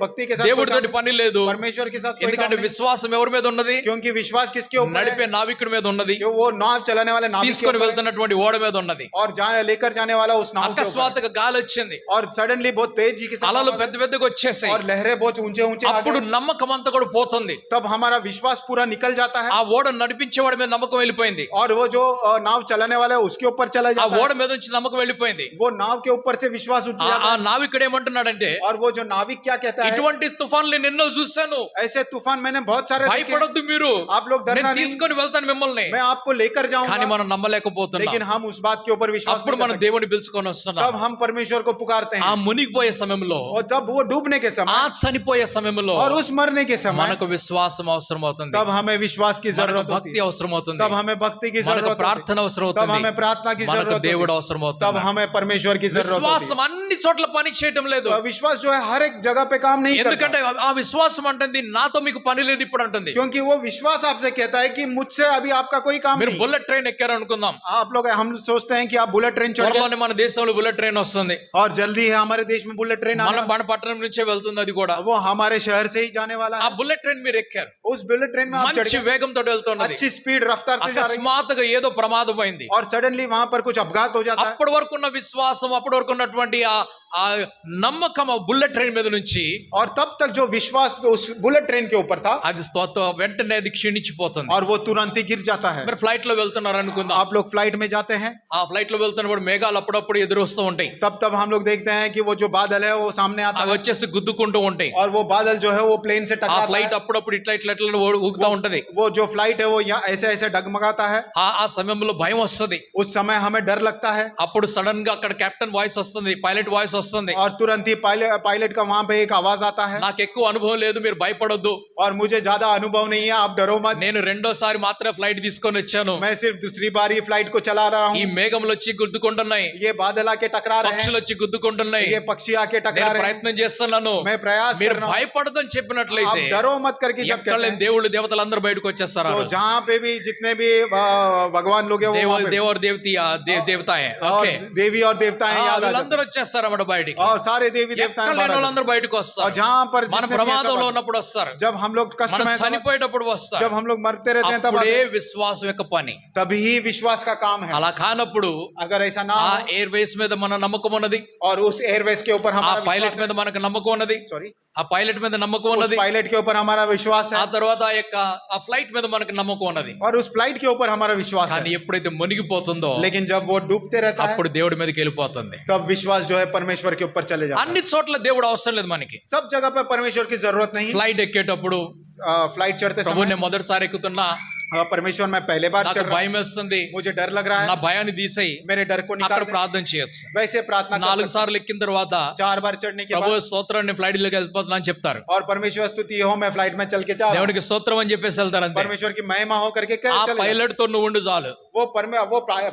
भक्ति के साथ कोई దేవుడితోటి काम పని లేదు. नहीं, परमेश्वर के साथ कोई काम ఎందుకంటే नहीं, విశ్వాసం ఎవరి మీద ఉన్నది? क्योंकि विश्वास किसके ऊपर నడిపే है? నావికుడి మీద ఉన్నది, जो वो नाव चलाने वाले नाविक के తీసుకొని ऊपर है, వెళ్తున్నటువంటి ఓడ మీద ఉన్నది. और लेकर जाने वाला उस नाव के ऊपर है। అకస్మాత్తుగా గాలి వచ్చింది, और సడన్లీ बहुत तेजी के साथ అలలు పెద్ద పెద్దగా వచ్చేసాయి. और लहरें बहुत ऊंचे ऊंचे आ అప్పుడు गए, నమ్మకం అంతా కూడా పోతుంది. तब हमारा विश्वास पूरा निकल जाता है, ఆ ఓడ నడిపించేవాడి మీద నమ్మకం వెళ్ళిపోయింది. और वो जो नाव चलाने वाला है उसके ऊपर चला ఆ जाता ఓడ है, మీద నుంచి నమ్మకం వెళ్ళిపోయింది. वो नाव के ऊपर से विश्वास उठ ఆ जाता है। నావికుడు ఏమంటున్నాడంటే, और वो जो नाविक क्या कहता है, ఇటువంటి తుఫాన్లు నేను ఎన్నో చూశాను, ऐसे तूफान मैंने बहुत सारे देखे, భయపడొద్దు మీరు, आप लोग डरना నేను नहीं, తీసుకొని వెళ్తాను మిమ్మల్ని. मैं आपको लेकर కానీ जाऊंगा, మనం నమ్మలేకపోతున్నాం. लेकिन हम उस बात के ऊपर विश्वास అప్పుడు नहीं कर మనం सकते। దేవుని పిలుచుకొని వస్తున్నాం. तब हम परमेश्वर को पुकारते ఆ हैं, మునిగిపోయే సమయంలో, और तब वो डूबने के ఆ समय చనిపోయే సమయంలో और उस मरने के समय మనకు విశ్వాసం అవసరం అవుతుంది, तब हमें विश्वास की మనకు जरूरत होती భక్తి है, అవసరం అవుతుంది, तब हमें भक्ति की మనకు जरूरत ప్రార్థన होती అవసరం है, तब అవుతుంది, हमें प्रार्थना की మనకు जरूरत దేవుడు होती అవసరం है, तब అవుతుంది. हमें परमेश्वर की जरूरत होती విశ్వాసం అన్ని చోట్ల పని చేయటం లేదు. है। विश्वास जो है हर एक जगह पे काम नहीं ఎందుకంటే करता, ఆ విశ్వాసం అంటుంది నాతో మీకు పని లేదు ఇప్పుడు అంటుంది. क्योंकि वो विश्वास आपसे कहता है कि मुझसे अभी आपका कोई काम మీరు नहीं। బుల్లెట్ ట్రైన్ ఎక్కారు అనుకుందాం, आप लोग हम सोचते हैं कि आप बुलेट ट्रेन चढ़ गए, త్వరలోనే మన దేశంలో బుల్లెట్ ట్రైన్ వస్తుంది. और जल्दी है हमारे देश में बुलेट ट्रेन మన పట్టణం నుంచే వెళ్తుంది అది కూడా. वो हमारे शहर से ही जाने वाला ఆ है। బుల్లెట్ ట్రైన్ మీరు ఎక్కారు, उस बुलेट ट्रेन में आप चढ़ మంచి गए, వేగంతో వెళ్తున్నది. अच्छी स्पीड रफ्तार से जा रही है, అకస్మాత్తుగా ఏదో ప్రమాదం అయింది. और सडनली वहां पर कुछ अपघात हो जाता है। అప్పటి వరకు ఉన్న విశ్వాసం, అప్పటి వరకు ఉన్నటువంటి ఆ నమ్మకం ఆ బుల్లెట్ ట్రైన్ మీద నుంచి और तब तक जो विश्वास उस बुलेट ट्रेन के ऊपर था, అది వెంటనే అది క్షీణించిపోతుంది. और वो तुरंत ही गिर जाता है। మీరు ఫ్లైట్ లో వెళ్తున్నారు అనుకుందాం, आप लोग फ्लाइट में जाते हैं, ఆ ఫ్లైట్ లో వెళ్తున్నప్పుడు మేఘాలు అప్పుడప్పుడు ఎదురు వస్తూ ఉంటాయి, तब हम लोग देखते हैं कि वो जो बादल है वो सामने आता అవి है, వచ్చేసి గుద్దుకుంటూ ఉంటాయి. और वो बादल जो है वो प्लेन से ఆ टकराता ఫ్లైట్ है। అప్పుడప్పుడు ఇట్లా ఇట్లా ఇట్లా ఊగుతా ఉంటది. वो जो फ्लाइट है वो यहाँ ऐसे ऐसे डगमगाता है, ఆ సమయంలో భయం వస్తుంది. उस समय हमें डर लगता है, అప్పుడు సడన్ గా అక్కడ కెప్టెన్ వాయిస్ వస్తుంది, పైలట్ వాయిస్ వస్తుంది, और तुरंत ही पायलट का वहां पे एक आवाज आता है, నాకు ఎక్కువ అనుభవం లేదు మీరు భయపడొద్దు, और मुझे ज्यादा अनुभव नहीं है, आप डरो मत, నేను రెండోసారి మాత్రమే ఫ్లైట్ తీసుకొని వచ్చాను, मैं सिर्फ दूसरी बार ही फ्लाइट को चला रहा ఈ हूँ, మేఘములు వచ్చి గుద్దుకుంటున్నాయి, ये बादल आके टकरा रहे పక్షులు हैं, వచ్చి గుద్దుకుంటున్నాయి, ये पक्षी आके टकरा నేను रहे हैं, ప్రయత్నం చేస్తున్నాను, मैं प्रयास మీరు कर रहा हूँ, భయపడదని आप చెప్పినట్లయితే डरो मत करके जब ఎక్కడ कहते లేని हैं, దేవుళ్ళు దేవతలు అందరూ బయటకు వచ్చేస్తారు. ఆ तो రోజు जहाँ पे भी जितने भी भगवान लोग हैं वो वहाँ पे- దేవర్ దేవతి దేవతాయే और ఓకే, देवी और देवताएं याद आ जाते వీళ్ళందరూ వచ్చేస్తారు అన్నమాట బయటికి. हैं, और सारे देवी देवताएं ఎక్కడ बाहर లేని आ వాళ్ళందరూ బయటకు जाते हैं। వస్తారు. और जहाँ पर మన जितने भी ऐसा ప్రమాదంలో बात- ఉన్నప్పుడు వస్తారు, जब हम लोग कष्ट మనం में ऐसा बात- చనిపోయేటప్పుడు వస్తారు. जब हम लोग मरते रहते हैं तब అప్పుడే आते हैं। విశ్వాసం యొక్క పని. तभी विश्वास का काम है। అలా కానప్పుడు अगर ऐसा ना ఆ हो ఎయిర్ వేస్ మీద మన నమ్మకం ఉన్నది, और उस एयरवेज के ऊपर ఆ हमारा పైలట్ विश्वास మీద మనకు నమ్మకం ఉన్నది, है, सॉरी ఆ పైలట్ మీద నమ్మకం उस ఉన్నది, पायलट के ऊपर हमारा विश्वास ఆ है, తర్వాత ఆ ఫ్లైట్ మీద మనకు నమ్మకం ఉన్నది. और उस फ्लाइट के ऊपर हमारा विश्वास కానీ है, ఎప్పుడైతే మునిగిపోతుందో लेकिन जब वो डूबते रहता है అప్పుడు దేవుడి మీదకి వెళ్ళిపోతుంది. तब विश्वास जो है परमेश्वर के ऊपर चले जाता है। అన్ని చోట్ల దేవుడు అవసరం లేదు మనకి. सब जगह पे परमेश्वर की जरूरत नहीं। ఫ్లైట్ ఎక్కేటప్పుడు फ्लाइट चढ़ते ప్రభు समय నేను మొదటిసారి ఎక్కుతున్నా, परमेश्वर मैं पहले बार నాకు चढ़ रहा భయం వేస్తుంది, हूं, मुझे डर लग रहा నా है, భయాన్ని తీసేయి, मेरे डर को అక్కడ निकाल दे। ప్రార్థన చేయొచ్చు. वैसे प्रार्थना कर 4 सकते సార్లు ఎక్కిన తర్వాత हैं। 4 बार चढ़ने के ప్రభు बाद స్తోత్రం నేను ఫ్లైట్ లోకి వెళ్ళిపోతున్నా అని చెప్తారు. और परमेश्वर स्तुति हो मैं फ्लाइट में चल के जा रहा हूं। దేవుడికి స్తోత్రం అని చెప్పేసి వెళ్తారు అంతే. परमेश्वर की महिमा हो करके ఆ चले పైలట్ తో నువ్వు ఉండు చాలు. वो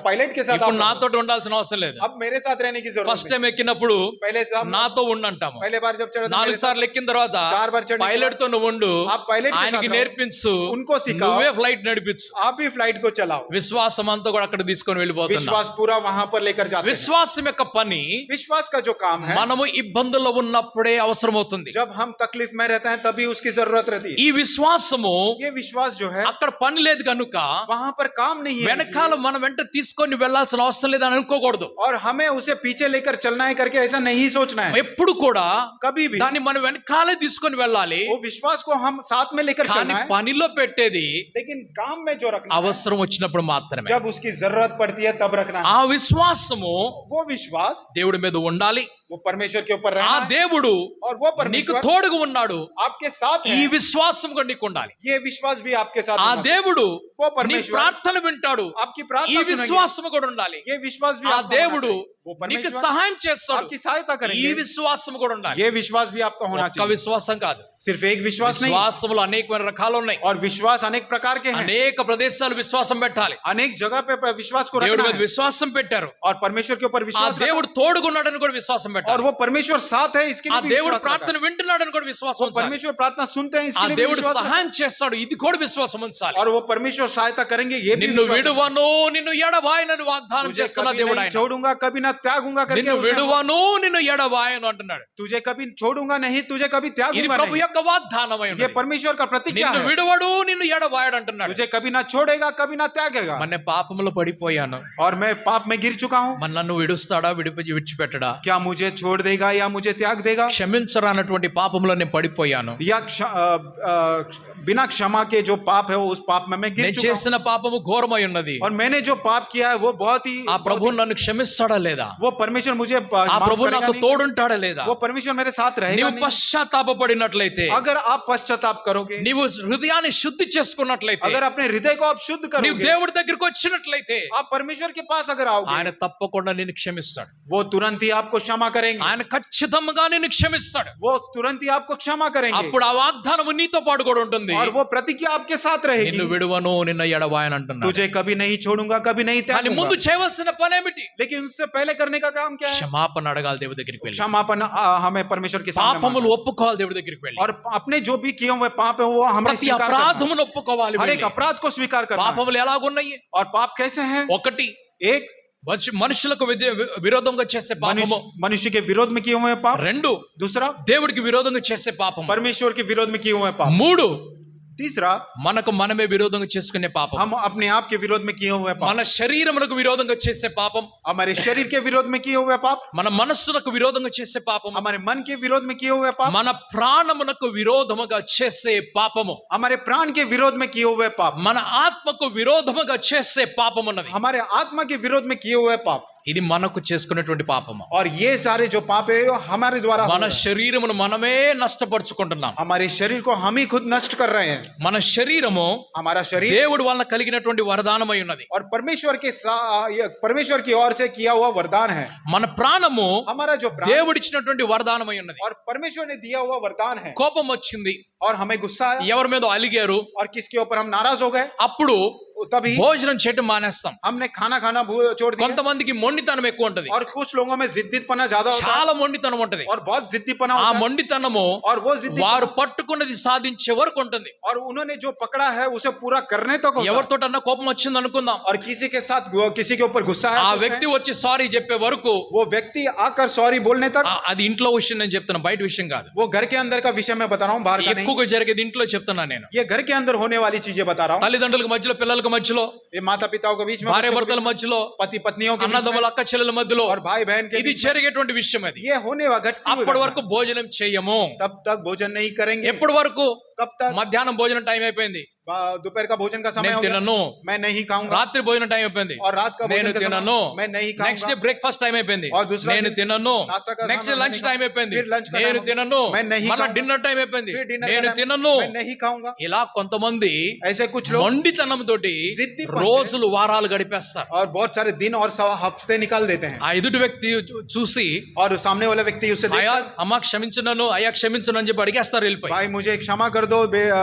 पायलट के साथ ఇప్పుడు आप నాతో ఉండాల్సిన అవసరం లేదు. अब मेरे साथ रहने की जरूरत ఫస్ట్ नहीं। టైం ఎక్కినప్పుడు पहले से हम నాతో ఉండంటాము. पहले बार जब चढ़े 4 సార్లు ఎక్కిన తర్వాత 4 बार चढ़ने के పైలట్ తో నువ్వు ఉండు, आप पायलट के ఆయనకి साथ रहो, నేర్పించు, उनको सिखाओ, నువ్వే ఫ్లైట్ నడిపించు. आप भी फ्लाइट को चलाओ। విశ్వాసం అంతా కూడా అక్కడ తీసుకొని వెళ్ళిపోతున్నా. विश्वास पूरा वहां पर लेकर जाते हैं। విశ్వాసం యొక్క పని विश्वास का जो काम है మనము ఇబ్బందుల్లో ఉన్నప్పుడే అవసరం అవుతుంది. जब हम तकलीफ में रहते हैं तभी उसकी जरूरत रहती है। ఈ విశ్వాసము ये विश्वास जो है అక్కడ పని లేదు కనుక वहां पर काम नहीं है, వెనక వెనకాల మనం వెంట తీసుకొని వెళ్ళాల్సిన అవసరం లేదని అనుకోకూడదు. और हमें उसे पीछे लेकर चलना है करके ऐसा नहीं सोचना है. ఎప్పుడు కూడా कभी भी దాన్ని మనం వెనకాలే తీసుకొని వెళ్ళాలి. वो विश्वास को हम साथ में लेकर కానీ चलना है, పనిలో పెట్టేది लेकिन काम में जो रखना है, అవసరం వచ్చినప్పుడు మాత్రమే. जब उसकी जरूरत पड़ती है तब रखना है. ఆ విశ్వాసము वो विश्वास దేవుడి మీద ఉండాలి. वो परमेश्वर के ऊपर ఆ रहना है, దేవుడు और वो నీకు परमेश्वर తోడుగా ఉన్నాడు. आपके साथ ఈ है. విశ్వాసం కూడా నీకు ఉండాలి. ये विश्वास भी आपके साथ ఆ होना चाहिए. దేవుడు वो నీ परमेश्वर ప్రార్థన వింటాడు. आपकी ఈ प्रार्थना सुनेंगे. విశ్వాసం కూడా ఉండాలి. ये विश्वास भी ఆ आपका होना దేవుడు चाहिए. वो నీకు परमेश्वर సహాయం చేస్తాడు. आपकी सहायता ఈ करेंगे. విశ్వాసం కూడా ఉండాలి. ये विश्वास भी आपका होना ఒక్క चाहिए. విశ్వాసం కాదు. सिर्फ एक विश्वास नहीं, విశ్వాసములు అనేకమైన రకాలు ఉన్నాయి. और विश्वास अनेक प्रकार के हैं. అనేక ప్రదేశాలు విశ్వాసం పెట్టాలి. अनेक जगह पे विश्वास को దేవుడి रखना మీద है, విశ్వాసం పెట్టారు. और परमेश्वर के ऊपर ఆ विश्वास रखना, దేవుడు తోడుగున్నాడని కూడా విశ్వాసం और పెట్టాలి. वो परमेश्वर साथ है इसके ఆ लिए भी దేవుడు विश्वास ప్రార్థన रखना, వింటున్నాడని కూడా విశ్వాసం वो ఉంచాలి. परमेश्वर प्रार्थना सुनते हैं ఆ इसके लिए भी దేవుడు विश्वास रखना, సహాయం చేస్తాడు, ఇది కూడా విశ్వాసం ఉంచాలి. और वो परमेश्वर सहायता करेंगे ये भी నిన్ను विश्वास रखना. విడువను నిన్ను ఎడబాయనని వాగ్దానం तुझे చేస్తున్న कभी దేవుడు नहीं ఆయన. छोड़ूंगा, कभी ना त्यागूंगा करके నిన్ను उसने, విడువను నిన్ను ఎడబాయను అంటున్నాడు. तुझे कभी छोड़ूंगा नहीं, तुझे कभी ఇది त्यागूंगा ప్రభు नहीं. యొక్క వాగ్దానమై ये ఉన్నది. परमेश्वर का प्रतिज्ञा నిన్ను है. విడువడు నిన్ను ఎడబాయడు అంటున్నాడు. तुझे कभी ना छोड़ेगा, कभी ना त्यागेगा. మొన్న పాపములో పడిపోయాను, और मैं पाप में गिर चुका हूँ, మన నన్ను విడుస్తాడా విడిచిపెట్టడా? क्या मुझे छोड़ देगा या मुझे त्याग देगा? క్షమించరానటువంటి పాపంలో నేను పడిపోయాను. या बिना क्षमा के जो पाप है वो उस पाप में मैं गिर నేను चुका हूँ. చేసిన పాపము ఘోరమై ఉన్నది. और मैंने जो पाप किया है वो बहुत ही ఆ ప్రభు నన్ను క్షమిస్తాడా లేదా? वो परमेश्वर मुझे ఆ माफ ప్రభు करेगा నాకు नहीं? తోడుంటాడా లేదా? वो परमेश्वर मेरे साथ रहेगा నీవు नहीं? పశ్చాత్తాపపడినట్లయితే, अगर आप पश्चाताप करोगे, నీవు హృదయాన్ని శుద్ధి చేసుకున్నట్లయితే, अगर अपने हृदय को आप शुद्ध నీవు करोगे, దేవుడి దగ్గరికి వచ్చినట్లయితే आप परमेश्वर के पास अगर आओगे, ఆయన తప్పకుండా నిన్ను క్షమిస్తాడు. वो तुरंत ही आपको क्षमा करेंगे. ఆయన ఖచ్చితంగా నిన్ను క్షమిస్తాడు. वो तुरंत ही आपको क्षमा करेंगे, అప్పుడు ఆ వాగ్దానము నీతో పాటు కూడా ఉంటుంది. और वो प्रतिज्ञा आपके साथ रहेगी. నిన్ను విడువను నిన్ను ఎడబాయను అంటున్నాడు. तुझे कभी नहीं छोड़ूंगा, कभी नहीं కానీ ముందు त्यागूंगा. చేయవలసిన పని ఏమిటి? लेकिन उससे पहले करने का काम क्या है? క్షమాపణ అడగాలి దేవుడి దగ్గరికి వెళ్ళి. क्षमापन हमें परमेश्वर के सामने పాపములు मांगना। ఒప్పుకోవాలి దేవుడి దగ్గరికి వెళ్ళి. और अपने जो भी किए हुए पाप है वो हमें ప్రతి स्वीकार करना है। అపరాధమును ఒప్పుకోవాలి हर एक వెళ్ళి. अपराध को स्वीकार करना है। పాపములు ఎలాగున్నాయి? और पाप कैसे हैं? ఒకటి, एक, మనుషులకు విరోధంగా చేసే పాపము. मनुष्य के विरोध में किए हुए पाप। రెండు, दूसरा, దేవుడికి విరోధంగా చేసే పాపం. परमेश्वर के विरोध में किए हुए पाप। మూడు, तीसरा, మనకు మనమే విరోధంగా చేసుకునే పాపం. हम अपने आप के विरोध में किए हुए पाप। మన శరీరములకు విరోధంగా చేసే పాపం. हमारे शरीर के विरोध में किए हुए पाप। మన మనస్సులకు విరోధంగా చేసే పాపం. हमारे मन के विरोध में किए हुए पाप। మన ప్రాణమునకు విరోధముగా చేసే పాపము. हमारे प्राण के विरोध में किए हुए पाप। మన ఆత్మకు విరోధముగా చేసే పాపం ఉన్నది. हमारे आत्मा के विरोध में किए हुए पाप। ఇది మనకు చేసుకునేటువంటి పాపము. और ये सारे जो पाप है वो हमारे द्वारा हो మన रहे हैं। శరీరమును మనమే నష్టపరుచుకుంటున్నాం. हमारे शरीर को हम ही खुद नष्ट कर रहे हैं। మన శరీరము हमारा शरीर దేవుడి వలన కలిగినటువంటి వరదానమై ఉన్నది. और परमेश्वर की ओर से किया हुआ वरदान है। మన ప్రాణము हमारा जो प्राण దేవుడిచ్చినటువంటి వరదానమై ఉన్నది. और परमेश्वर ने दिया हुआ वरदान है। కోపం వచ్చింది, और हमें गुस्सा आया, ఎవరి మీద అలిగారు, और किसके ऊपर हम नाराज हो गए, అప్పుడు तभी భోజనం చేయటం మానేస్తాం. हमने खाना खाना छोड़ दिया। కొంతమందికి మొండితనం ఎక్కువ ఉంటది, और कुछ लोगों में जिद्दीपना ज्यादा होता है, చాలా మొండితనం ఉంటది. और बहुत जिद्दीपना ఆ होता है। మొండితనము और वो जिद्दी వారు పట్టుకున్నది సాధించే వరకు ఉంటుంది. और उन्होंने जो पकड़ा है उसे पूरा करने तक होता है। ఎవరితోటన్నా కోపం వచ్చింది అనుకుందాం, और किसी के साथ किसी के ऊपर गुस्सा है ఆ तो उसने- వ్యక్తి వచ్చి సారీ చెప్పే వరకు, वो व्यक्ति आकर सॉरी बोलने तक, అది ఇంట్లో విషయం నేను చెప్తున్నా, బయట విషయం కాదు. वो घर के अंदर का विषय मैं बता रहा हूँ, बाहर का नहीं। ఎక్కువగా జరిగేది ఇంట్లో చెప్తున్నా నేను. ये घर के अंदर होने वाली चीजें बता रहा हूँ। తల్లిదండ్రులకు మధ్యలో, పిల్లలకు మధ్యలో, ये माता पिताओं के बीच में, భార్య बच्चों के భర్తల మధ్యలో, पति पत्नियों के बीच में, అన్నదమ్ముల అక్క చెల్లెల మధ్యలో, और भाई बहन के ఇది बीच में, జరిగేటువంటి విషయం. అది ये होने वाला घटती हुई అప్పటి घटना। వరకు భోజనం చేయము. तब तक भोजन नहीं करेंगे। ఎప్పటి వరకు? कब तक? మధ్యాహ్నం భోజనం టైం అయిపోయింది, दोपहर का भोजन का समय నేను हो गया, తినను. मैं नहीं खाऊंगा। రాత్రి భోజనం టైం అయిపోయింది, और रात का నేను भोजन का తినను. समय मैं नहीं నెక్స్ట్ డే खाऊंगा। బ్రేక్ఫాస్ట్ టైం అయిపోయింది, और दूसरा నేను दिन తినను. नाश्ता का నెక్స్ట్ డే समय లంచ్ मैं టైం नहीं అయిపోయింది, फिर लंच का నేను टाइम తినను. मैं नहीं మళ్ళా खाऊंगा। డిన్నర్ టైం అయిపోయింది, फिर डिनर నేను का टाइम తినను. मैं नहीं खाऊंगा। ఇలా కొంతమంది ऐसे कुछ लोग మొండితనం తోటి जिद्दीपन से రోజులు వారాలు గడిపేస్తారు. और बहुत सारे दिन और हफ्ते निकाल देते हैं। ఆ ఎదుటి వ్యక్తి చూసి, और सामने वाला व्यक्ति उसे అయ్యా देखकर, అమ్మా క్షమించున్నాను, అయ్యా క్షమించను అని చెప్పి అడిగేస్తారు వెళ్ళిపోయి. भाई मुझे क्षमा कर दो,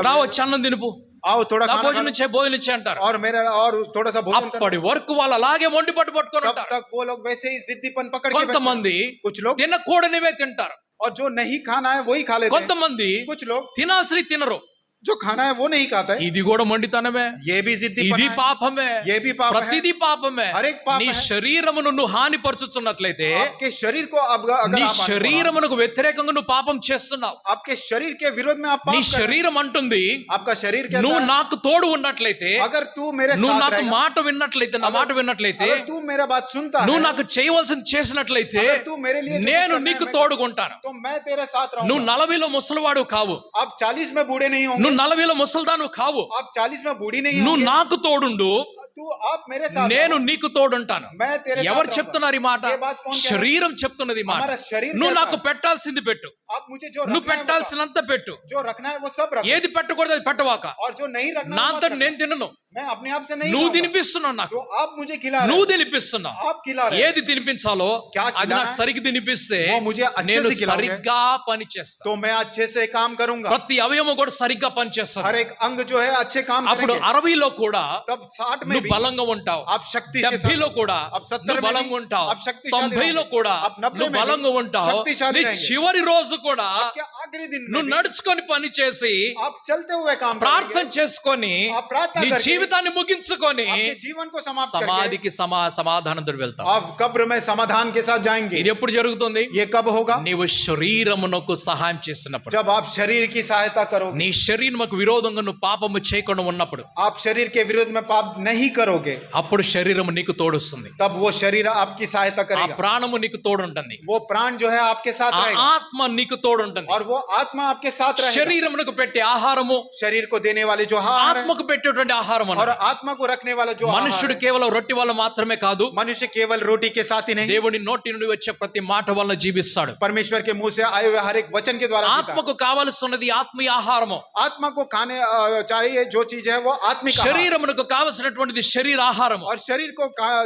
రా వచ్చి అన్నం తినుపు, आओ थोड़ा నా खाना భోజనం खा చేయి, భోజనం చేయి అంటారు. और मेरा और थोड़ा सा भोजन कर। అప్పటి వరకు వాళ్ళు అలాగే మొండి పట్టుకొని तब ఉంటారు. तक वो लोग वैसे ही जिद्दीपन पकड़ के बैठे हैं। కొంతమంది कुछ लोग తినకూడనివే తింటారు, और जो नहीं खाना है वही खा लेते हैं। కొంతమంది कुछ लोग తినాల్సి తినరు. जो खाना है वो नहीं खाता है, ఇది కూడా మొండితనమే, ये भी जिद्दीपना ఇది है, పాపమే, ये भी पाप है। ప్రతిదీ పాపమే. हर एक पाप నీ है। శరీరమును నువ్వు హానిపరచుచున్నట్లయితే आपके शरीर को अगर నీ आप శరీరమునకు వ్యతిరేకంగా నువ్వు పాపం చేస్తున్నావు. आपके शरीर के विरोध में आप నీ पाप कर रहे శరీరం అంటుంది, हैं। आपका शरीर कहता నువ్వు है, నాకు తోడు ఉన్నట్లయితే, अगर तू मेरे నువ్వు साथ నాకు रहेगा, మాట విన్నట్లయితే, నా మాట విన్నట్లయితే, अगर तू मेरा बात सुनता నువ్వు है, నాకు చేయవలసింది చేసినట్లయితే अगर तू मेरे लिए जो कुछ నేను करना है, నీకు मैं- తోడుగుంటాను. तो मैं तेरे साथ నువ్వు रहूंगा। 40లో ముసలివాడు కావు, आप 40 में बूढ़े नहीं होंगे, నువ్వు 40లో ముసల్దాను కావు, आप 40 में बूढ़ी नहीं నువ్వు होंगे, నాకు తోడుండు, तू आप मेरे साथ నేను रहो, నీకు తోడుంటాను. मैं तेरे साथ ఎవరు रहूंगा। చెప్తున్నారు ఈ మాట? ये बात कौन कह रहा है? శరీరం చెప్తున్నది ఈ మాట. हमारा शरीर నువ్వు कहता నాకు है, పెట్టాల్సింది పెట్టు, आप मुझे जो నువ్వు रखना है वो పెట్టాల్సినంత పెట్టు, करो, जो रखना है वो सब रखो, ఏది పెట్టకూడదు అది పెట్టవాక. और जो नहीं रखना నా है मत అంతట रखो। నేను తినను, मैं अपने आप से नहीं నువ్వు खाऊंगा। తినిపిస్తున్నావు నాకు, तो आप मुझे खिला रहे నువ్వు हो, తినిపిస్తున్నావు. आप खिला रहे हो, ఏది తినిపించాలో क्या అది खिलाना నాకు है? సరిగ్గా తినిపిస్తే वो मुझे अच्छे నేను से खिलाओगे, సరిగ్గా పని చేస్తా. तो मैं अच्छे से काम करूंगा, ప్రతి అవయవం కూడా సరిగ్గా పనిచేస్తుంది. हर एक अंग जो है अच्छे काम అప్పుడు करेंगे। 60లో కూడా तब 60 में నువ్వు भी బలంగా ఉంటావు, आप शक्ति के साथ, 70లో కూడా आप 70 నువ్వు में బలంగా भी ఉంటావు, आप शक्तिशाली 90లో रहोगे, కూడా आप 90 నువ్వు में भी బలంగా ఉంటావు. शक्तिशाली నీ रहेंगे। చివరి రోజు కూడా आपके आखिरी दिन में నువ్వు भी నడుచుకొని పని చేసి आप चलते हुए काम ప్రార్థన करेंगे, చేసుకొని आप प्रार्थना నీ करके జీవితాన్ని ముగించుకొని आपके जीवन को समाप्त करके సమాధికి సమాధానంతో వెళ్తావు. आप कब्र में समाधान के साथ जाएंगे। ఇది ఎప్పుడు జరుగుతుంది? ये कब होगा? నీవు శరీరమునకు సహాయం చేసినప్పుడు, जब आप शरीर की सहायता करोगे, నీ శరీరముకు విరోధంగా నువ్వు పాపము చేయకుండా ఉన్నప్పుడు, आप शरीर के विरोध में पाप नहीं करोगे, అప్పుడు శరీరము నీకు తోడుస్తుంది, तब वो शरीर आपकी सहायता ఆ करेगा। ప్రాణము నీకు తోడుంటుంది, वो प्राण जो है आपके साथ ఆ रहेगा, ఆత్మ నీకు తోడుంటుంది. और वो आत्मा आपके साथ रहेगा। శరీరమునకు పెట్టే ఆహారము, शरीर को देने वाले जो आहार है, ఆత్మకు పెట్టేటువంటి ఆహారం और आत्मा को रखने वाला जो आहार మనుషుడు है, కేవలం రొట్టె వల్ల మాత్రమే కాదు, मनुष्य केवल रोटी के साथ ही नहीं, దేవుని నోటి నుండి వచ్చే ప్రతి మాట వల్ల జీవిస్తాడు. परमेश्वर के मुंह से आए हुए हर एक वचन के द्वारा जीता है। ఆత్మకు కావలసినది ఆత్మీయ ఆహారము, आत्मा को खाने चाहिए जो चीज है वो आत्मिक आहार, శరీరమునకు కావలసినటువంటిది శరీర ఆహారము. और शरीर को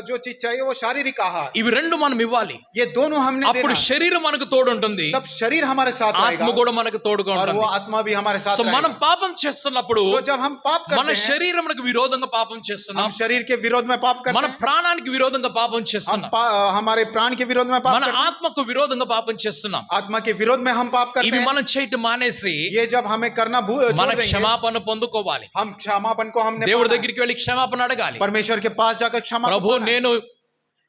जो चीज चाहिए वो शारीरिक आहार। ఇవి రెండు మనం ఇవ్వాలి, ये दोनों हमने అప్పుడు देना है। శరీరం మనకు తోడుంటుంది, तब शरीर हमारे साथ रहेगा, ఆత్మ కూడా మనకు తోడుగా और वो ఉంటుంది. आत्मा भी हमारे साथ సో మనం रहेगा। పాపం చేస్తున్నప్పుడు तो जब हम पाप మన करते हैं, శరీరమునకు విరోధంగా పాపం చేస్తున్నాం, हम शरीर के विरोध में पाप करते మన हैं, ప్రాణానికి విరోధంగా పాపం हम చేస్తున్నాం, हमारे प्राण के विरोध में पाप మన करते हैं, ఆత్మకు విరోధంగా పాపం చేస్తున్నాం. आत्मा के विरोध में हम पाप करते ఇవి हैं। మనం చేయటం మానేసి ये जब हमें करना छोड़ మన देंगे, క్షమాపణ పొందుకోవాలి, हम क्षमापन को हमने దేవుడి पाना है। దగ్గరికి వెళ్ళి క్షమాపణ అడగాలి. परमेश्वर के पास जाकर क्षमा ప్రభు, पाना है।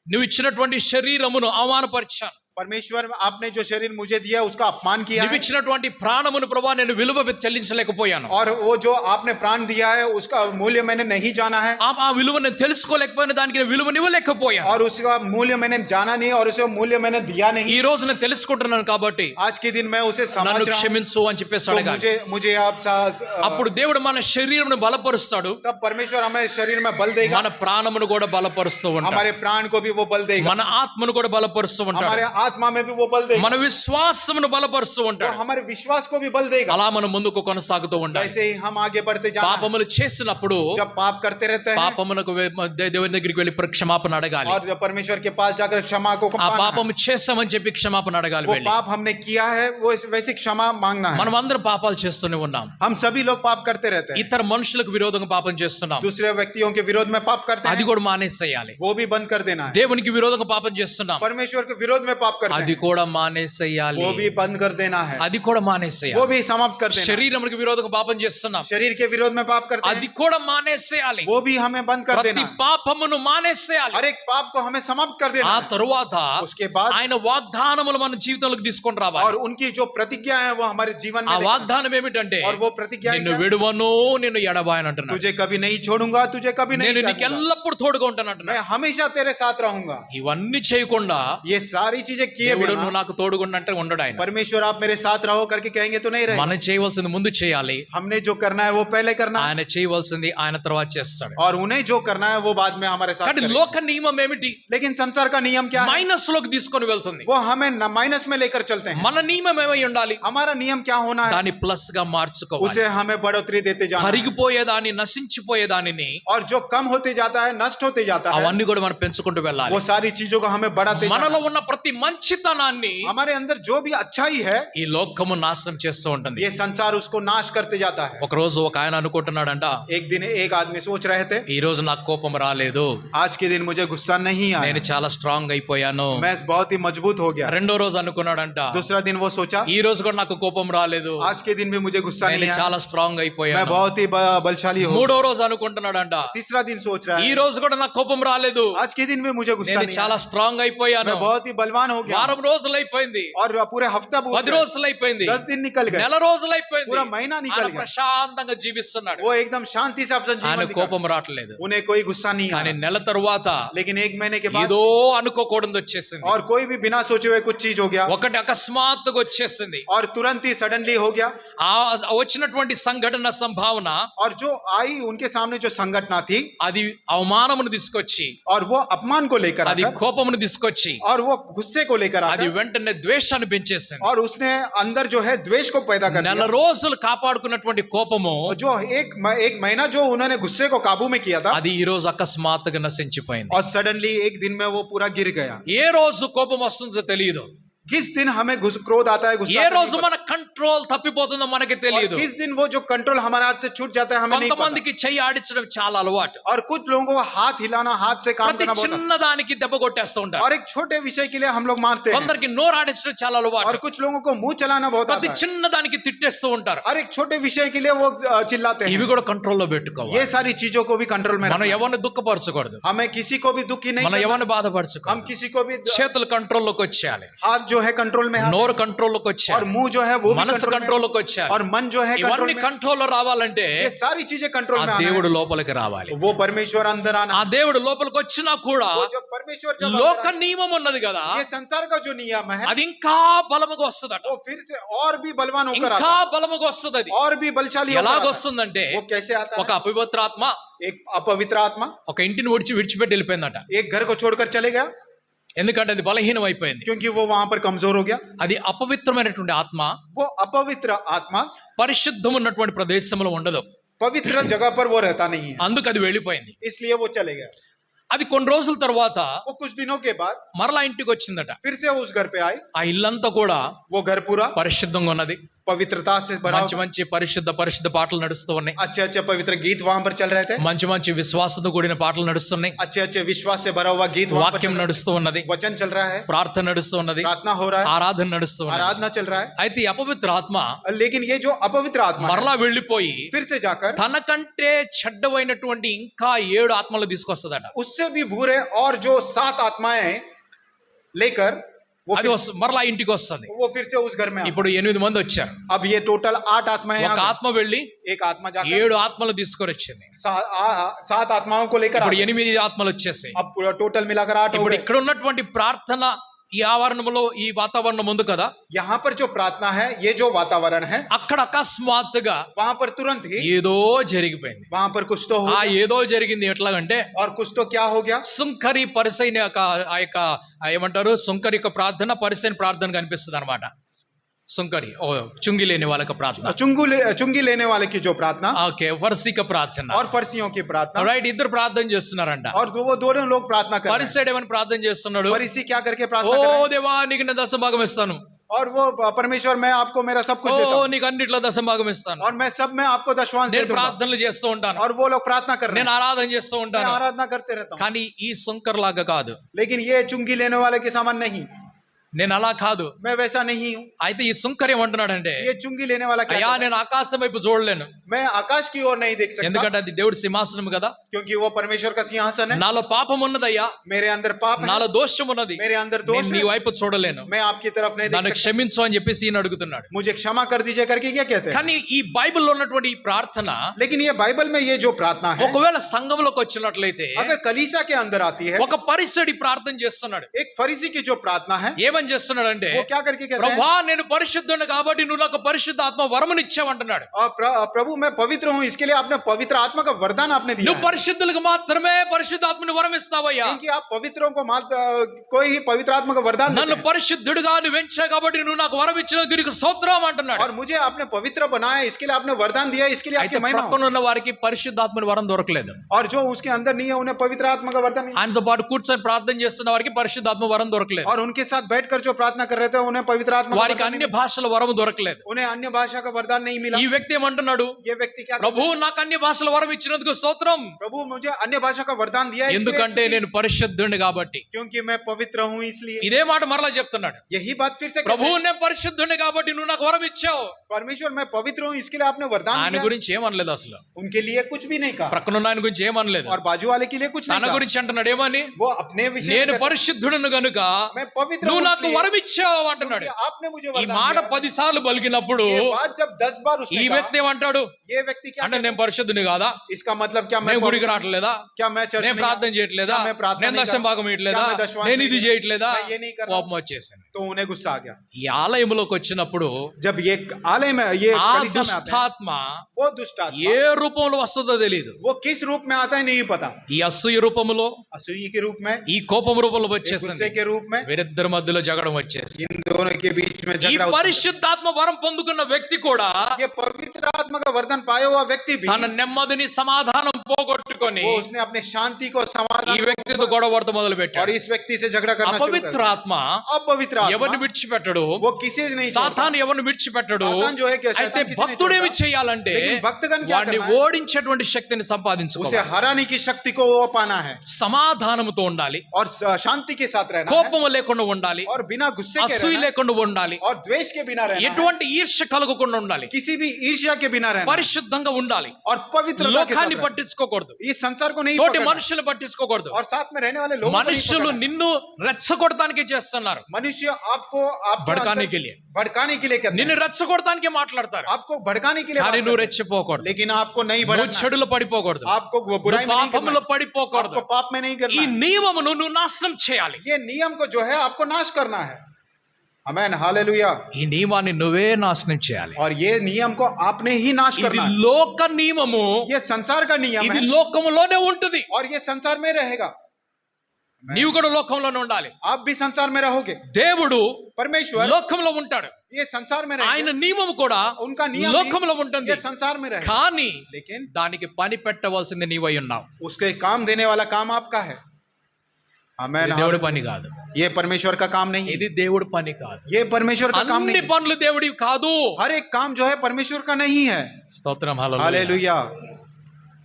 నువ్వు ఇచ్చినటువంటి శరీరమును అవమానపరిచాను, परमेश्वर आपने जो शरीर मुझे दिया उसका अपमान किया నువ్వు है, ఇచ్చినటువంటి ప్రాణమును ప్రభు నేను విలువ చెల్లించలేకపోయాను, और वो जो आपने प्राण दिया है उसका मूल्य मैंने नहीं जाना है, ఆ విలువను తెలుసుకోలేకపోయిన దానికి నేను విలువనివ్వలేకపోయాను. और उसका मूल्य मैंने जाना नहीं, और उसे मूल्य मैंने दिया नहीं। ఈ రోజు నేను తెలుసుకుంటున్నాను కాబట్టి आज के दिन मैं उसे समझ నన్ను रहा हूं, క్షమించు అని చెప్పేసి तो అడగాలి. मुझे आप అప్పుడు దేవుడు మన శరీరమును బలపరుస్తాడు, तब परमेश्वर हमें शरीर में बल देगा, మన ప్రాణమును కూడా బలపరుస్తూ ఉంటాడు, हमारे प्राण को भी वो बल देगा, మన ఆత్మను కూడా బలపరుస్తూ ఉంటాడు, हमारे आत्मा में भी वो बल देगा, మన విశ్వాసమును బలపరుస్తూ वो ఉంటాడు. हमारे विश्वास को भी बल देगा। అలా మనం ముందుకు కొనసాగుతూ ఉండాలి. वैसे ही हम आगे बढ़ते जाना है। పాపములు చేసినప్పుడు जब पाप करते रहते हैं, పాపమునకు దేవుని దగ్గరికి వెళ్ళి క్షమాపణ అడగాలి. और जब परमेश्वर के पास जाकर क्षमा को ఆ पाना है, పాపము చేస్తామని చెప్పి క్షమాపణ అడగాలి. वो వెళ్ళి पाप हमने किया है वो वैसे क्षमा मांगना है। మనం అందరం పాపాలు చేస్తూనే ఉన్నాం, हम सभी लोग पाप करते रहते हैं, ఇతర మనుషులకు విరోధంగా పాపం చేస్తున్నాం, दूसरे व्यक्तियों के विरोध में पाप करते అది हैं, కూడా మానేసేయాలి. वो भी बंद कर देना है। దేవునికి విరోధంగా పాపం చేస్తున్నాం, परमेश्वर के विरोध में पाप करते అది हैं, కూడా మానేసేయాలి. वो भी बंद कर देना है, అది కూడా वो మానేసేయాలి. भी समाप्त कर देना है। శరీరమునికి విరోధంగా పాపం చేస్తున్నాం, शरीर के विरोध में पाप करते అది हैं, కూడా మానేసేయాలి. वो भी हमें बंद कर ప్రతి देना है। పాపమును మానేసేయాలి. हर एक पाप को हमें समाप्त कर ఆ देना है। తరువాత उसके बाद ఆయన వాగ్దానములు మన జీవితంలోకి తీసుకొని రావాలి. और उनकी जो प्रतिज्ञा है वो हमारे जीवन ఆ में लेकर- వాగ్దానం ఏమిటంటే और वो प्रतिज्ञा है నిన్ను क्या? విడువను నిన్ను ఎడబాయను అంటున్నాడు. तुझे कभी नहीं छोड़ूंगा, तुझे कभी नहीं నేను నీకు त्यागूंगा, ఎల్లప్పుడు తోడుగా ఉంటాను అంటున్నాడు. मैं हमेशा तेरे साथ रहूंगा। ఇవన్నీ చేయకుండా ये सारी चीजें किए దేవుడు बिना నువ్వు నాకు తోడుగా అంటే ఉండడు ఆయన. परमेश्वर आप मेरे साथ रहो करके कहेंगे तो नहीं रहे। మనం చేయవలసింది ముందు చేయాలి, हमने जो करना है वो पहले करना है, ఆయన చేయవలసింది ఆయన తర్వాత చేస్తాడు. और उन्हें जो करना है वो बाद में हमारे साथ కానీ करेंगे। లోక నియమం ఏమిటి? लेकिन संसार का नियम क्या है? మైనస్ లోకి తీసుకొని వెళ్తుంది. वो हमें माइनस में लेकर चलते हैं। మన నియమం ఏమై ఉండాలి? हमारा नियम क्या होना है? దాన్ని ప్లస్ గా మార్చుకోవాలి. उसे हमें बढ़ोतरी देते जाना है। కరిగిపోయేదాన్ని నశించిపోయేదానిని और जो कम होते जाता है, नष्ट होते जाता है, అవన్నీ కూడా మనం పెంచుకుంటూ వెళ్ళాలి. वो सारी चीजों को हमें बढ़ाते जाना మనలో है। ఉన్న ప్రతి మంచి మంచితనాన్ని हमारे अंदर जो भी अच्छाई है ఈ లోకము నాశనం చేస్తూ ఉంటుంది. ये संसार उसको नाश करते जाता है. ఒక రోజు ఒక ఆయన అనుకుంటున్నాడంట, एक दिन एक आदमी सोच रहे थे, ఈ రోజు నాకు కోపం రాలేదు, आज के दिन मुझे गुस्सा नहीं आया, నేను చాలా స్ట్రాంగ్ అయిపోయాను. मैं बहुत ही मजबूत हो गया. రెండో రోజు అనుకున్నాడంట, दूसरा दिन वो सोचा, ఈ రోజు కూడా నాకు కోపం రాలేదు, आज के दिन भी मुझे गुस्सा నేను नहीं आया, చాలా స్ట్రాంగ్ मैं అయిపోయాను. बहुत ही बलशाली हूँ. మూడో రోజు అనుకుంటున్నాడంట, तीसरा दिन सोच रहा ఈ है, రోజు కూడా నాకు కోపం రాలేదు, आज के दिन में मुझे गुस्सा నేను नहीं చాలా आया, స్ట్రాంగ్ అయిపోయాను. मैं बहुत ही बलवान हो गया. వారం రోజులు అయిపోయింది, और पूरे हफ्ता 10 రోజులు అయిపోయింది, 10 दिन निकल गए, నెల రోజులు అయిపోయింది, पूरा महीना निकल ఆయన गया. ప్రశాంతంగా జీవిస్తున్నాడు. वो एकदम शांति से अपना ఆయన जीवन दिखा. కోపం రావట్లేదు. उन्हें कोई गुस्सा नहीं కానీ आया. నెల తరువాత लेकिन एक महीने के बाद ఏదో అనుకోకూడదు వచ్చేసింది. और कोई भी बिना सोचे हुए कुछ चीज हो गया, ఒకటి అకస్మాత్తుగా వచ్చేసింది. और तुरंत ही सडनली हो गया. ఆ వచ్చినటువంటి సంఘటన సంభావన और जो आई उनके सामने जो संगठना थी, అది అవమానమును తీసుకొచ్చి, और वो अपमान को लेकर అది आकर, కోపమును తీసుకొచ్చి, और वो गुस्से को लेकर అది आकर, వెంటనే ద్వేషాన్ని పెంచేసింది. और उसने अंदर जो है द्वेष को पैदा कर నెల दिया. రోజులు కాపాడుకున్నటువంటి కోపము और जो एक महीना जो उन्होंने गुस्से को काबू में किया था, అది ఈ రోజు అకస్మాత్తుగా నశించిపోయింది. और सडनली एक दिन में वो पूरा गिर गया. ఏ రోజు కోపం వస్తుందో తెలియదు, किस दिन हमें क्रोध आता है, गुस्सा ఏ आता है, రోజు नहीं మన కంట్రోల్ తప్పిపోతుందో మనకి पता. తెలియదు. और किस दिन वो जो कंट्रोल हमारे हाथ से छूट जाता है हमें नहीं पता. కొంతమందికి చెయ్యి ఆడించడం చాలా అలవాటు, और कुछ लोगों को हाथ हिलाना, हाथ से काम ప్రతి करना बहुत, చిన్న దానికి దెబ్బ కొట్టేస్తూ ఉంటారు. और एक छोटे विषय के लिए हम लोग मारते हैं. కొందరికి నోరు ఆడించడం చాలా और అలవాటు, कुछ लोगों को मुंह चलाना बहुत ప్రతి आता है. చిన్న దానికి తిట్టేస్తూ ఉంటారు. और एक छोटे विषय के लिए वो चिल्लाते ఇవి हैं. కూడా కంట్రోల్లో పెట్టుకోవాలి. ये सारी चीजों को भी कंट्रोल में మనం रखना. ఎవరిని దుఃఖపరచకూడదు, हमें किसी को भी दुखी नहीं మనం करना. ఎవరిని हम బాధపరచకూడదు. किसी को भी చేతులు కంట్రోల్లోకి వచ్చేయాలి, हाथ जो है कंट्रोल में, నోరు కంట్రోల్లోకి और వచ్చేయాలి, मुंह जो है वो भी మనసు कंट्रोल में, కంట్రోల్లోకి వచ్చేయాలి. और मन जो है कंट्रोल ఇవన్నీ में. కంట్రోల్లో రావాలంటే ये सारी चीजें ఆ कंट्रोल में आना దేవుడు है. లోపలికి రావాలి. वो परमेश्वर अंदर आना. ఆ దేవుడు లోపలికి వచ్చినా కూడా वो जब परमेश्वर जब లోక अंदर నియమం ఉన్నది కదా, आए, ये संसार का जो नियम है అది ఇంకా బలముగా వస్తుందట, वो फिर से और भी बलवान होकर ఇంకా आता బలముగా వస్తుంది. అది है, और भी बलशाली होकर आता है. ఎలాగొస్తుందంటే, वो कैसे आता ఒక है? అపవిత్ర ఆత్మ एक अपवित्र आत्मा ఒక ఇంటిని విడిచిపెట్టి వెళ్ళిపోయిందట. एक घर को छोड़कर चले गया, ఎందుకంటే అది బలహీనం అయిపోయింది. क्योंकि वो वहां पर कमजोर हो गया. అది అపవిత్రమైనటువంటి ఆత్మ वो अपवित्र आत्मा పరిశుద్ధం ఉన్నటువంటి ప్రదేశంలో ఉండదు, पवित्र जगह पर वो रहता नहीं है, అందుకు అది వెళ్ళిపోయింది. इसलिए वो चले गया. అది కొన్ని రోజుల తర్వాత वो कुछ दिनों के बाद మరలా ఇంటికి వచ్చిందట. फिर से उस घर पे आए. ఆ ఇల్లంతా కూడా वो घर पूरा పరిశుద్ధంగా ఉన్నది, पवित्रता से भरा మంచి हुआ. మంచి పరిశుద్ధ పాటలు నడుస్తూ ఉన్నాయి, अच्छे अच्छे पवित्र गीत वहां पर चल रहे थे. మంచి మంచి విశ్వాసంతో కూడిన పాటలు నడుస్తున్నాయి, अच्छे अच्छे विश्वास से भरा हुआ गीत वहां पर వాక్యం चल रहा నడుస్తూ ఉన్నది, है. वचन चल रहा है, ప్రార్థన నడుస్తూ ఉన్నది, प्रार्थना हो रहा है, ఆరాధన నడుస్తూ ఉన్నది. आराधना चल रहा है. అయితే ఈ అపవిత్ర ఆత్మ लेकिन ये जो अपवित्र आत्मा है, మరలా వెళ్ళిపోయి फिर से जाकर తనకంటే చెడ్డమైనటువంటి ఇంకా 7 ఆత్మలు తీసుకొస్తుందట. उससे भी बुरे और जो 7 आत्माएं लेकर అది మరలా ఇంటికి వస్తుంది. वो फिर से उस घर में आए. ఇప్పుడు 8 మంది వచ్చారు. अब ये टोटल 8 आत्माएं ఒక आ गई. ఆత్మ వెళ్ళి एक आत्मा जाकर 7 ఆత్మలు తీసుకొని వచ్చింది. 7 आत्माओं को लेकर आ ఇప్పుడు गई. 8 ఆత్మలు వచ్చేసాయి. अब पूरा टोटल मिलाकर 8 हो ఇప్పుడు गए. ఇక్కడ ఉన్నటువంటి ప్రార్థన ఈ ఆవరణంలో ఈ వాతావరణం ఉంది కదా, यहाँ पर जो प्रार्थना है, ये जो वातावरण है, అక్కడ అకస్మాత్తుగా वहां पर तुरंत ही ఏదో జరిగిపోయింది. वहां पर कुछ तो हो ఆ गया. ఏదో జరిగింది ఎట్లాగంటే, और कुछ तो क्या हो गया, సుంకరి పరిసైన ఆ యొక్క ఏమంటారు, సుంకరి యొక్క ప్రార్థన పరిసైన ప్రార్థన కనిపిస్తుంది అనమాట. సుంకరి చుంగి లేని వాళ్ళకి ప్రార్థన, चुंगी लेने वाले की जो प्रार्थना, ఓకే, ఫర్సిక ప్రార్థన, और फर्सियों की प्रार्थना, రైట్. ఇద్దరు ప్రార్థన చేస్తున్నారంట. और वो दोनों लोग प्रार्थना कर रहे हैं. పరిసైడ్ ఏమని ప్రార్థన చేస్తున్నాడు, फरीसी क्या करके ఓ प्रार्थना कर रहे हैं? దేవా నీకు నేను దశభాగం ఇస్తాను, और वो परमेश्वर मैं आपको मेरा सब कुछ ఓ देता हूं, నీకు అన్నిట్లో దశభాగం ఇస్తాను, और मैं सब में आपको दशवांश दे నేను दूंगा. ప్రార్థనలు చేస్తూ ఉంటాను, और वो लोग प्रार्थना कर रहे నేను हैं, ఆరాధన చేస్తూ मैं ఉంటాను. आराधना करते रहता हूँ. కానీ ఈ సుంకర్ లాగా కాదు, लेकिन ये चुंगी लेने वाले के समान नहीं, నేను అలా కాదు. मैं वैसा नहीं हूँ. అయితే ఈ సుంకర్ ఏమంటున్నాడంటే, ये चुंगी लेने वाला क्या అయ్యా कहता है? నేను ఆకాశం వైపు చూడలేను, मैं आकाश की ओर नहीं देख सकता, ఎందుకంటే అది దేవుడి సింహాసనం కదా, क्योंकि वो परमेश्वर का सिंहासन है. నాలో పాపం ఉన్నదయ్యా, मेरे अंदर पाप है, నాలో దోషం ఉన్నది, मेरे अंदर నేను दोष నీ है, వైపు చూడలేను, मैं आपकी तरफ नहीं देख నన్ను सकता. క్షమించు అని చెప్పేసి ఈయన అడుగుతున్నాడు. मुझे क्षमा कर दीजिए करके क्या कहते हैं? కానీ ఈ బైబిల్లో ఉన్నటువంటి ఈ ప్రార్థన लेकिन ये बाइबल में ये जो प्रार्थना है, ఒకవేళ సంఘంలోకి వచ్చినట్లయితే अगर कलीसिया के अंदर आती है, ఒక పరిసడి ప్రార్థన చేస్తున్నాడు. एक फरीसी की जो प्रार्थना है, ఏమని చేస్తున్నాడంటే, वो क्या करके कहते हैं? ప్రభా నేను పరిశుద్ధుని కాబట్టి నువ్వు నాకు పరిశుద్ధ ఆత్మ వరమునిచ్చావు అంటున్నాడు. प्रभु मैं पवित्र हूँ, इसके लिए आपने पवित्र आत्मा का वरदान आपने दिया నువ్వు है. పరిశుద్ధులకు మాత్రమే పరిశుద్ధాత్మని వరం ఇస్తావయ్యా, क्योंकि आप पवित्रों को कोई ही पवित्र आत्मा का वरदान देते నన్ను हैं. పరిశుద్ధుడిగా నువ్వు ఎంచావు కాబట్టి నువ్వు నాకు వరం ఇచ్చినందుకు నీకు స్తోత్రం అంటున్నాడు. और मुझे आपने पवित्र बनाया, इसके लिए आपने वरदान दिया, इसके लिए అయితే आपकी महिमा हो. పక్కన ఉన్న వారికి పరిశుద్ధాత్మని వరం దొరకలేదు. और जो उसके अंदर नहीं है, उन्हें पवित्र आत्मा का वरदान नहीं. ఆయనతో పాటు కూర్చొని ప్రార్థన చేస్తున్న వారికి పరిశుద్ధాత్మ వరం దొరకలేదు. और उनके साथ बैठकर बैठकर जो प्रार्थना कर रहे थे उन्हें पवित्र आत्मा का వారికి वरदान అన్య नहीं భాషల వరము దొరకలేదు. मिला। उन्हें अन्य भाषा का वरदान नहीं मिला। ఈ వ్యక్తి ఏమంటున్నాడు, ये व्यक्ति क्या ప్రభు నాకు అన్య భాషల వరం ఇచ్చినందుకు స్తోత్రం, प्रभु मुझे अन्य भाषा का वरदान दिया है इसके लिए ఎందుకంటే स्तुति, నేను పరిశుద్ధుడిని కాబట్టి. क्योंकि मैं पवित्र हूँ इसलिए। ఇదే మాట మరలా చెప్తున్నాడు, यही बात फिर से कहते ప్రభు हैं, నేను పరిశుద్ధుడిని కాబట్టి నువ్వు నాకు వరం ఇచ్చావు. परमेश्वर मैं पवित्र हूँ इसके लिए आपने वरदान ఆయన दिया। గురించి ఏమనలేదు అసలు, उनके लिए कुछ भी नहीं कहा ప్రక్కనున్న ఆయన గురించి ఏమనలేదు. और बाजू वाले के लिए कुछ తన नहीं कहा। గురించి అంటున్నాడు ఏమని, वो अपने विषय में నేను कहते हैं, పరిశుద్ధుడను గనుక मैं पवित्र నువ్వు हूँ నాకు इसलिए వరం ఇచ్చావు అంటున్నాడు. क्योंकि आपने मुझे ఈ वरदान మాట दिया। 10 సార్లు పలికినప్పుడు ये बात जब 10 बार ఈ उसने వ్యక్తి कहा, ఏమంటాడు, ये व्यक्ति क्या అంటే कहता నేను పరిశుద్ధుని కాదా, है? इसका मतलब क्या मैं నేను గుడికి पवित्र- రావట్లేదా, क्या मैं चर्च నేను नहीं ప్రార్థన आता? చేయట్లేదా, क्या मैं प्रार्थना నేను नहीं దశమ करता? భాగం ఇయట్లేదా, क्या मैं दशवांश నేను ఇది नहीं చేయట్లేదా, मैं ये नहीं कर रहा? కోపం వచ్చేసింది. तो उन्हें गुस्सा आ गया। ఈ ఆలయంలోకి వచ్చినప్పుడు जब ये आलय में ये ఆ कलीसिया में आते हैं, దుష్టాత్మ वो दुष्ट आत्मा ఏ రూపంలో వస్తుందో తెలియదు. वो किस रूप में आता है नहीं पता। ఈ అసూయ రూపంలో, असूयी के रूप में, ఈ కోపం రూపంలో एक వచ్చేసింది. गुस्से के रूप में, వీరిద్దరి మధ్యలో జగడం వచ్చేసింది. इन दोनों के बीच में ఈ झगड़ा होता है। పరిశుద్ధాత్మ వరం పొందుకున్న వ్యక్తి కూడా ये पवित्र आत्मा का वरदान पाया हुआ व्यक्ति भी తన నెమ్మదిని సమాధానం పోగొట్టుకొని वो उसने अपने शांति को ఈ समाधान వ్యక్తితో గొడవ పడతా మొదలు और పెట్టాడు. इस व्यक्ति से झगड़ा करना शुरू అపవిత్ర कर ఆత్మ अपवित्र ఎవరిని आत्मा విడిచిపెట్టడు, वो किसी से नहीं छोड़ता। సాతాను ఎవరిని విడిచిపెట్టడు. सातान जो है कि అయితే शैतान किसी नहीं భక్తుడేమి छोड़ता। చేయాలంటే लेकिन भक्तगण क्या వాడిని करना है? ఓడించేటువంటి శక్తిని उसे సంపాదించుకోవాలి. हराने की शक्ति को वो पाना है సమాధానముతో ఉండాలి, और शांति के साथ रहना है కోపము లేకుండా ఉండాలి, और बिना गुस्से के అసూయ रहना है లేకుండా ఉండాలి, और द्वेष के बिना रहना है, ఎటువంటి ఈర్ష్య కలగకుండా ఉండాలి, किसी भी ईर्ष्या के बिना रहना है పరిశుద్ధంగా ఉండాలి, और पवित्रता के साथ లోకాన్ని रहना పట్టించుకోకూడదు, है। इस संसार को नहीं తోటి पकड़ना మనుషులు పట్టించుకోకూడదు. और साथ में रहने वाले लोगों को नहीं మనుషులు पकड़ना। నిన్ను రెచ్చగొడటానికి చేస్తున్నారు, मनुष्य आपको आपके भड़काने अंदर के लिए। भड़काने के लिए कहते నిన్ను हैं, రెచ్చగొడటానికే మాట్లాడతారు. आपको भड़काने के लिए కానీ बात నువ్వు करते हैं। రెచ్చిపోకూడదు, लेकिन आपको नहीं నువ్వు भड़कना, చెడులో పడిపోకూడదు, आपको वो बुराई నువ్వు में नहीं करना పాపములో है, పడిపోకూడదు. आपको पाप में नहीं ఈ करना है। నియమమును నువ్వు నాశనం చేయాలి. ये नियम को जो है आपको नाश करना है। आमेन, हालेलुया। ఈ నియమాన్ని నువ్వే నాశనం చేయాలి. और ये नियम को आपने ही नाश ఇది करना है। లోక నియమము, ये संसार का नियम ఇది है లోకములోనే ఉంటుంది. और ये संसार में रहेगा। నీవు కూడా లోకంలోనే ఉండాలి. आप भी संसार में रहोगे। దేవుడు परमेश्वर లోకంలో ఉంటాడు, ये संसार में ఆయన रहेगा, నియమము కూడా उनका नियम లోకంలో भी ఉంటుంది. ये संसार में रहेगा, కానీ लेकिन దానికి పని పెట్టవలసింది నీవై ఉన్నావు. उसके काम देने वाला काम आपका है। आमेन, ఇది దేవుడి పని కాదు, ये परमेश्वर का काम नहीं है, ఇది దేవుడి పని కాదు. ये परमेश्वर का काम అన్ని नहीं है। పనులు దేవుడివి కాదు. हर एक काम जो है परमेश्वर का नहीं है। స్తోత్రం, హల్లెలూయా. हालेलुया।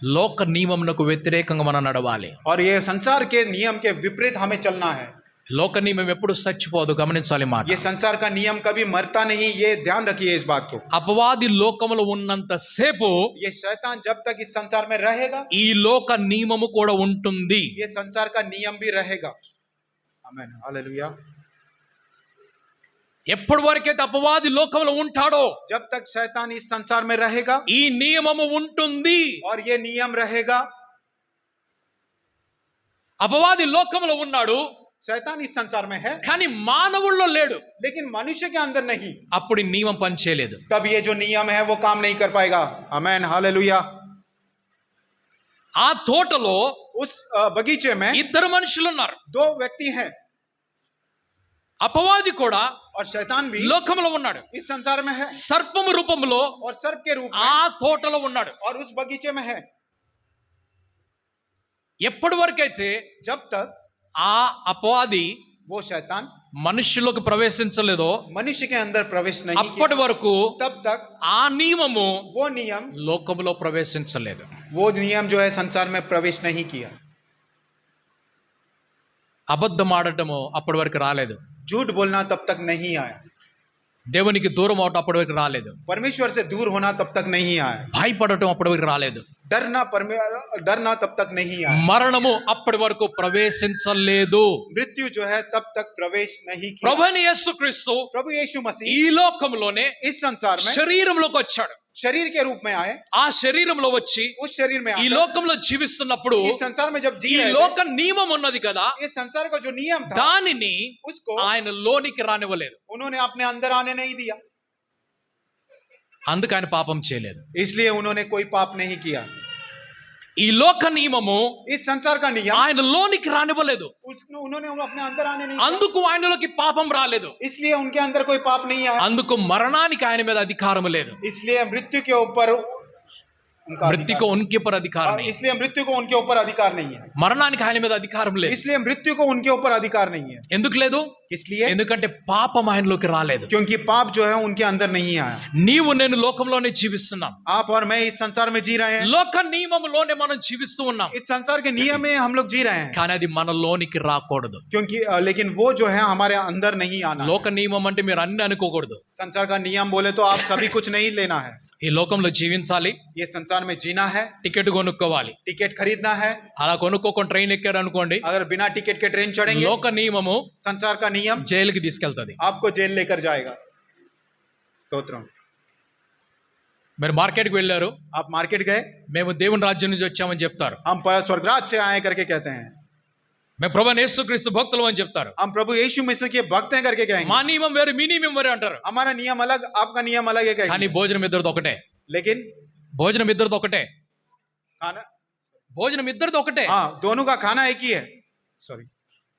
లోక నియమమునకు వ్యతిరేకంగా మనం నడవాలి. और ये संसार के नियम के विपरीत हमें चलना है। లోక నియమం ఎప్పుడు చచ్చిపోదు, గమనించాలి మాట. ये संसार का नियम कभी मरता नहीं, ये ध्यान रखिए इस बात को। అపవాది లోకములో ఉన్నంత సేపు ये शैतान जब तक इस संसार में रहेगा, ఈ లోక నియమము కూడా ఉంటుంది. ये संसार का नियम भी रहेगा। आमेन, हालेलुया। ఎప్పటి వరకైతే అపవాది లోకంలో ఉంటాడో जब तक शैतान इस संसार में रहेगा ఈ నియమము ఉంటుంది. और ये नियम रहेगा। అపవాది లోకంలో ఉన్నాడు, शैतान इस संसार में है కానీ మానవుల్లో లేడు. लेकिन मनुष्य के अंदर नहीं, అప్పుడు ఈ నియమం పని చేయలేదు. तब ये जो नियम है वो काम नहीं कर पाएगा। आमेन, हालेलुया। ఆ తోటలో उस बगीचे में ఇద్దరు మనుషులు ఉన్నారు. दो व्यक्ति हैं అపవాది కూడా और शैतान भी లోకంలో ఉన్నాడు, इस संसार में है సర్పము రూపంలో और सर्प के रूप ఆ में తోటలో ఉన్నాడు. और उस बगीचे में है। ఎప్పటి వరకైతే जब तक ఆ అపవాది वो शैतान మనుష్యులకు ప్రవేశించలేదో मनुष्य के अंदर प्रवेश नहीं అప్పటి किया, వరకు तब तक ఆ నియమము वो नियम లోకములో ప్రవేశించలేదు. जो है संसार में प्रवेश नहीं किया। అబద్ధం ఆడటము అప్పటి వరకు రాలేదు. झूठ बोलना तब तक नहीं आया। దేవునికి దూరం అవటం అప్పటి వరకు రాలేదు. परमेश्वर से दूर होना तब तक नहीं आया। భయపడటం అప్పటి వరకు రాలేదు. डरना तब तक नहीं आया। మరణము అప్పటి వరకు ప్రవేశించలేదు. मृत्यु जो है तब तक प्रवेश नहीं किया। ప్రభువైన యేసుక్రీస్తు प्रभु यीशु मसीह ఈ లోకంలోనే इस संसार में శరీరంలోకి వచ్చాడు. शरीर के रूप में आए, ఆ శరీరంలో వచ్చి उस शरीर में ఈ आकर లోకంలో జీవిస్తున్నప్పుడు इस संसार में जब जी ఈ रहे थे, లోక నియమం ఉన్నది కదా, इस संसार का जो नियम था దానిని उसको ఆయన లోనికి రానివ్వలేదు. उन्होंने अपने अंदर आने नहीं दिया, అందుకు ఆయన పాపం చేయలేదు. इसलिए उन्होंने कोई पाप नहीं किया। ఈ లోక నియమము इस संसार का नियम ఆయన లోనికి రానివ్వలేదు. उन्होंने अपने अंदर आने नहीं दिया, అందుకు ఆయనలోకి పాపం రాలేదు. इसलिए उनके अंदर कोई पाप नहीं आया। అందుకు మరణానికి ఆయన మీద అధికారం లేదు. इसलिए मृत्यु के ऊपर उनका మృత్యుకు ఉనికి పర్ అధికారం और नहीं. इसलिए मृत्यु को उनके ऊपर अधिकार नहीं है। మరణానికి ఆయన మీద అధికారం లేదు. इसलिए मृत्यु को उनके ऊपर अधिकार नहीं है। ఎందుకు లేదు? किस लिए? ఎందుకంటే పాపం ఆయనలోకి రాలేదు. क्योंकि पाप जो है उनके अंदर नहीं आया. నీవు నేను లోకంలోనే జీవిస్తున్నాం. आप और मैं इस संसार में जी रहे हैं. లోక నియమములోనే మనం జీవిస్తూ ఉన్నాం. इस संसार के नियम में हम लोग जी रहे हैं. కానీ అది మనలోనికి రాకూడదు. क्योंकि लेकिन वो जो है हमारे अंदर नहीं आना. లోక నియమం అంటే మీరు అన్ని అనుకోకూడదు. संसार का नियम बोले तो आप सभी कुछ नहीं लेना है. ఈ లోకంలో జీవించాలి, ये संसार में जीना है, టికెట్ కొనుక్కోవాలి. टिकट खरीदना है. అలా కొనుక్కోకుండా ట్రైన్ ఎక్కారు అనుకోండి, अगर बिना टिकट के ट्रेन चढ़ेंगे, లోక నియమము संसार का नियम జైలుకి తీసుకెళ్తది. आपको जेल लेकर जाएगा. స్తోత్రం. మీరు మార్కెట్కి వెళ్ళారు, आप मार्केट गए, మేము దేవుని రాజ్యం నుంచి వచ్చామని చెప్తారు. हम स्वर्गराज से आए करके कहते हैं. మేము ప్రభువైన యేసుక్రీస్తు భక్తులు అని చెప్తారు. हम प्रभु यीशु मसीह के भक्त हैं करके कहेंगे. మా నియమం వేరు, మీ నియమం వేరు అంటారు. हमारा नियम अलग, आपका नियम अलग है కానీ कहेंगे. భోజనం ఇద్దరిది ఒకటే. लेकिन భోజనం ఇద్దరిది ఒకటే. खाना, భోజనం ఇద్దరిది ఒకటే. हाँ दोनों का खाना एक ही है. सॉरी,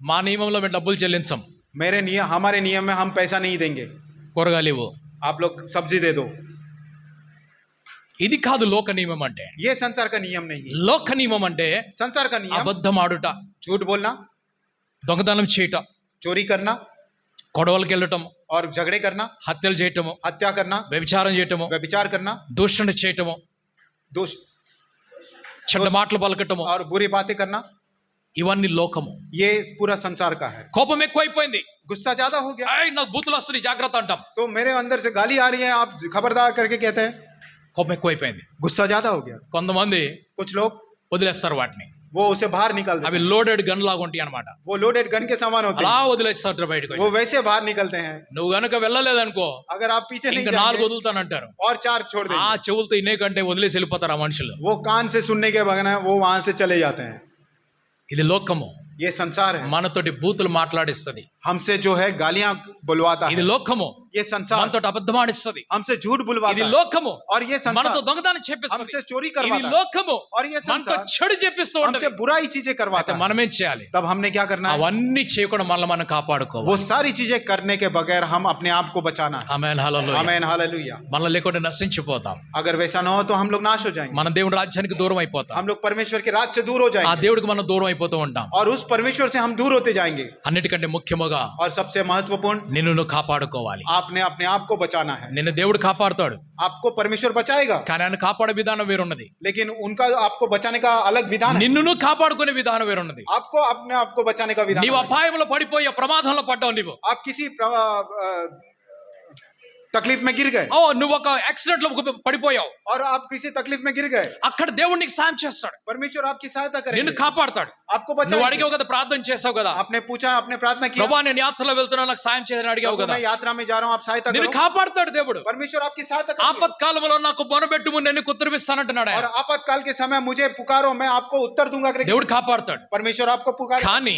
మా నియమంలో మేము డబ్బులు చెల్లించం. मेरे नियम, हमारे नियम में हम पैसा नहीं देंगे. కూరగాయలు ఇవ్వు. आप लोग सब्जी दे दो. ఇది కాదు లోక నియమం అంటే. ये संसार का नियम नहीं. లోక నియమం అంటే संसार का नियम అబద్ధం ఆడుట, झूठ बोलना, దొంగతనం చేయటం, चोरी करना గొడవలకు వెళ్ళటము, और झगड़े करना, హత్యలు చేయటము, हत्या करना, వ్యభిచారం చేయటము, व्यभिचार करना, దూషణ చేయటము, दोष చెడ్డ మాటలు పలకటము, और बुरी बातें करना, ఇవన్నీ లోకము. ये पूरा संसार का है. కోపం ఎక్కువైపోయింది, गुस्सा ज्यादा हो गया ఏయ్ నాకు బూతులు వస్తున్నాయి జాగ్రత్త అంటాం. तो मेरे अंदर से गाली आ रही है, आप खबरदार करके कहते हैं. కోపం ఎక్కువైపోయింది. गुस्सा ज्यादा हो गया. కొంతమంది कुछ लोग వదిలేస్తారు వాటిని. वो उसे बाहर निकाल देते అవి हैं. లోడెడ్ గన్ లాగా ఉంటాయి అనమాట. वो लोडेड गन के समान होते అలా हैं, వదిలేస్తారు బయటకు. वो वैसे बाहर निकलते हैं. నువ్వు గనక వెళ్ళలేదనుకో अगर आप पीछे नहीं ఇంకా 4 जाएंगे వదులుతానంటారు. और 4 छोड़ ఆ देंगे. చెవులతో ఇనే కంటే వదిలేసి వెళ్ళిపోతారు ఆ మనుషులు. वो कान से सुनने के बगैर वो वहां से चले जाते हैं. ఇది లోకము. ये संसार है. మనతోటి బూతులు మాట్లాడిస్తది. हमसे जो है गालियां बुलवाता ఇది है. లోకము. ये संसार మనతోటి అబద్ధం ఆడిస్తది. हमसे झूठ ఇది बुलवाता है. లోకము. और ये మనతో संसार దొంగతనం చేపిస్తది. हमसे चोरी ఇది करवाता है. లోకము. और ये మనతో संसार చెడు చేపిస్తూ हमसे ఉంటది. बुराई चीजें करवाता అయితే है. మనం ఏం చేయాలి? तब हमने क्या करना है? అవన్నీ చేయకుండా మనల్ని మనం वो కాపాడుకోవాలి. सारी चीजें करने के बगैर हम अपने आप को बचाना है. ఆమేన్ హల్లెలూయా. आमीन हालेलुया. మనల్ని లేకుండా నశించిపోతాం. अगर वैसा ना हो तो हम लोग नाश हो जाएंगे. మన దేవుడి రాజ్యానికి దూరం అయిపోతాం. हम लोग परमेश्वर के राज से दूर हो ఆ जाएंगे దేవుడికి మనం దూరం అయిపోతూ ఉంటాం. और उस परमेश्वर से हम दूर होते जाएंगे. అన్నిటికంటే ముఖ్యముగా और सबसे महत्वपूर्ण, నిన్ను నువ్వు కాపాడుకోవాలి. आपने अपने आप को बचाना है. నిన్ను దేవుడు కాపాడుతాడు, आपको परमेश्वर बचाएगा, కానీ ఆయన కాపాడే విధానం వేరున్నది. लेकिन उनका आपको बचाने का अलग विधान है. నిన్ను నువ్వు కాపాడుకునే విధానం వేరున్నది. आपको अपने आप को बचाने का विधान నీవు अलग है. అపాయంలో పడిపోయే ప్రమాదంలో పడ్డావు. నీవు आप किसी तकलीफ में गिर गए నువ్వు ఒక యాక్సిడెంట్ లో పడిపోయావు. और आप किसी तकलीफ में गिर गए, అక్కడ దేవుడు నీకు సాయం చేస్తాడు, परमेश्वर आपकी सहायता నిన్ను करेंगे, కాపాడుతాడు. आपको నువ్వు बचाएंगे. అడిగావు కదా, ప్రార్థన చేసావు కదా, आपने पूछा, आपने प्रार्थना किया, ప్రభా నేను యాత్రలో వెళ్తున్నాను నాకు సాయం చేయని అడిగావు प्रभु, కదా. मैं यात्रा में जा रहा हूँ, आप सहायता నిన్ను करो. కాపాడుతాడు దేవుడు. परमेश्वर आपकी सहायता करेंगे. ఆపత్కాలంలో నాకు మొరబెట్టుము నేను కుత్తరవిస్తానంటున్నాడు और ఆయన. आपातकाल के समय मुझे पुकारो, मैं आपको उत्तर दूंगा करके దేవుడు కాపాడుతాడు. परमेश्वर आपको पुकारे. కానీ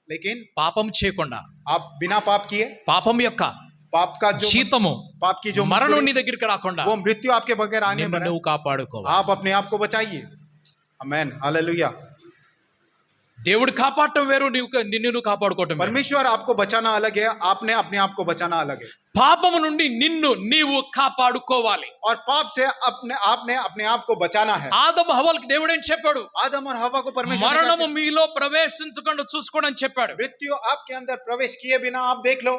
लेकिन పాపం చేయకుండా, आप बिना पाप किए, పాపం యొక్క पाप का जो జీతము पाप की जो మరణం मजदूरी, నీ దగ్గరికి రాకుండా वो मृत्यु आपके बगैर आने నిన్ను पर నువ్వు కాపాడుకోవాలి. आप अपने आप को बचाइए. आमीन हालेलुया. దేవుడు కాపాడటం వేరు, నిన్ను నువ్వు కాపాడుకోవటం వేరు. परमेश्वर आपको बचाना अलग है, आपने अपने आप को बचाना अलग है. పాపము నుండి నిన్ను నీవు కాపాడుకోవాలి. और पाप से आपने अपने आप को बचाना है. ఆదము హవ్వలకు దేవుడు ఏం చెప్పాడు? आदम और हवा को परमेश्वर ने क्या మరణము किया? మీలో ప్రవేశించకుండా చూసుకోండి అని చెప్పాడు. मृत्यु आपके अंदर प्रवेश किए बिना आप देख लो.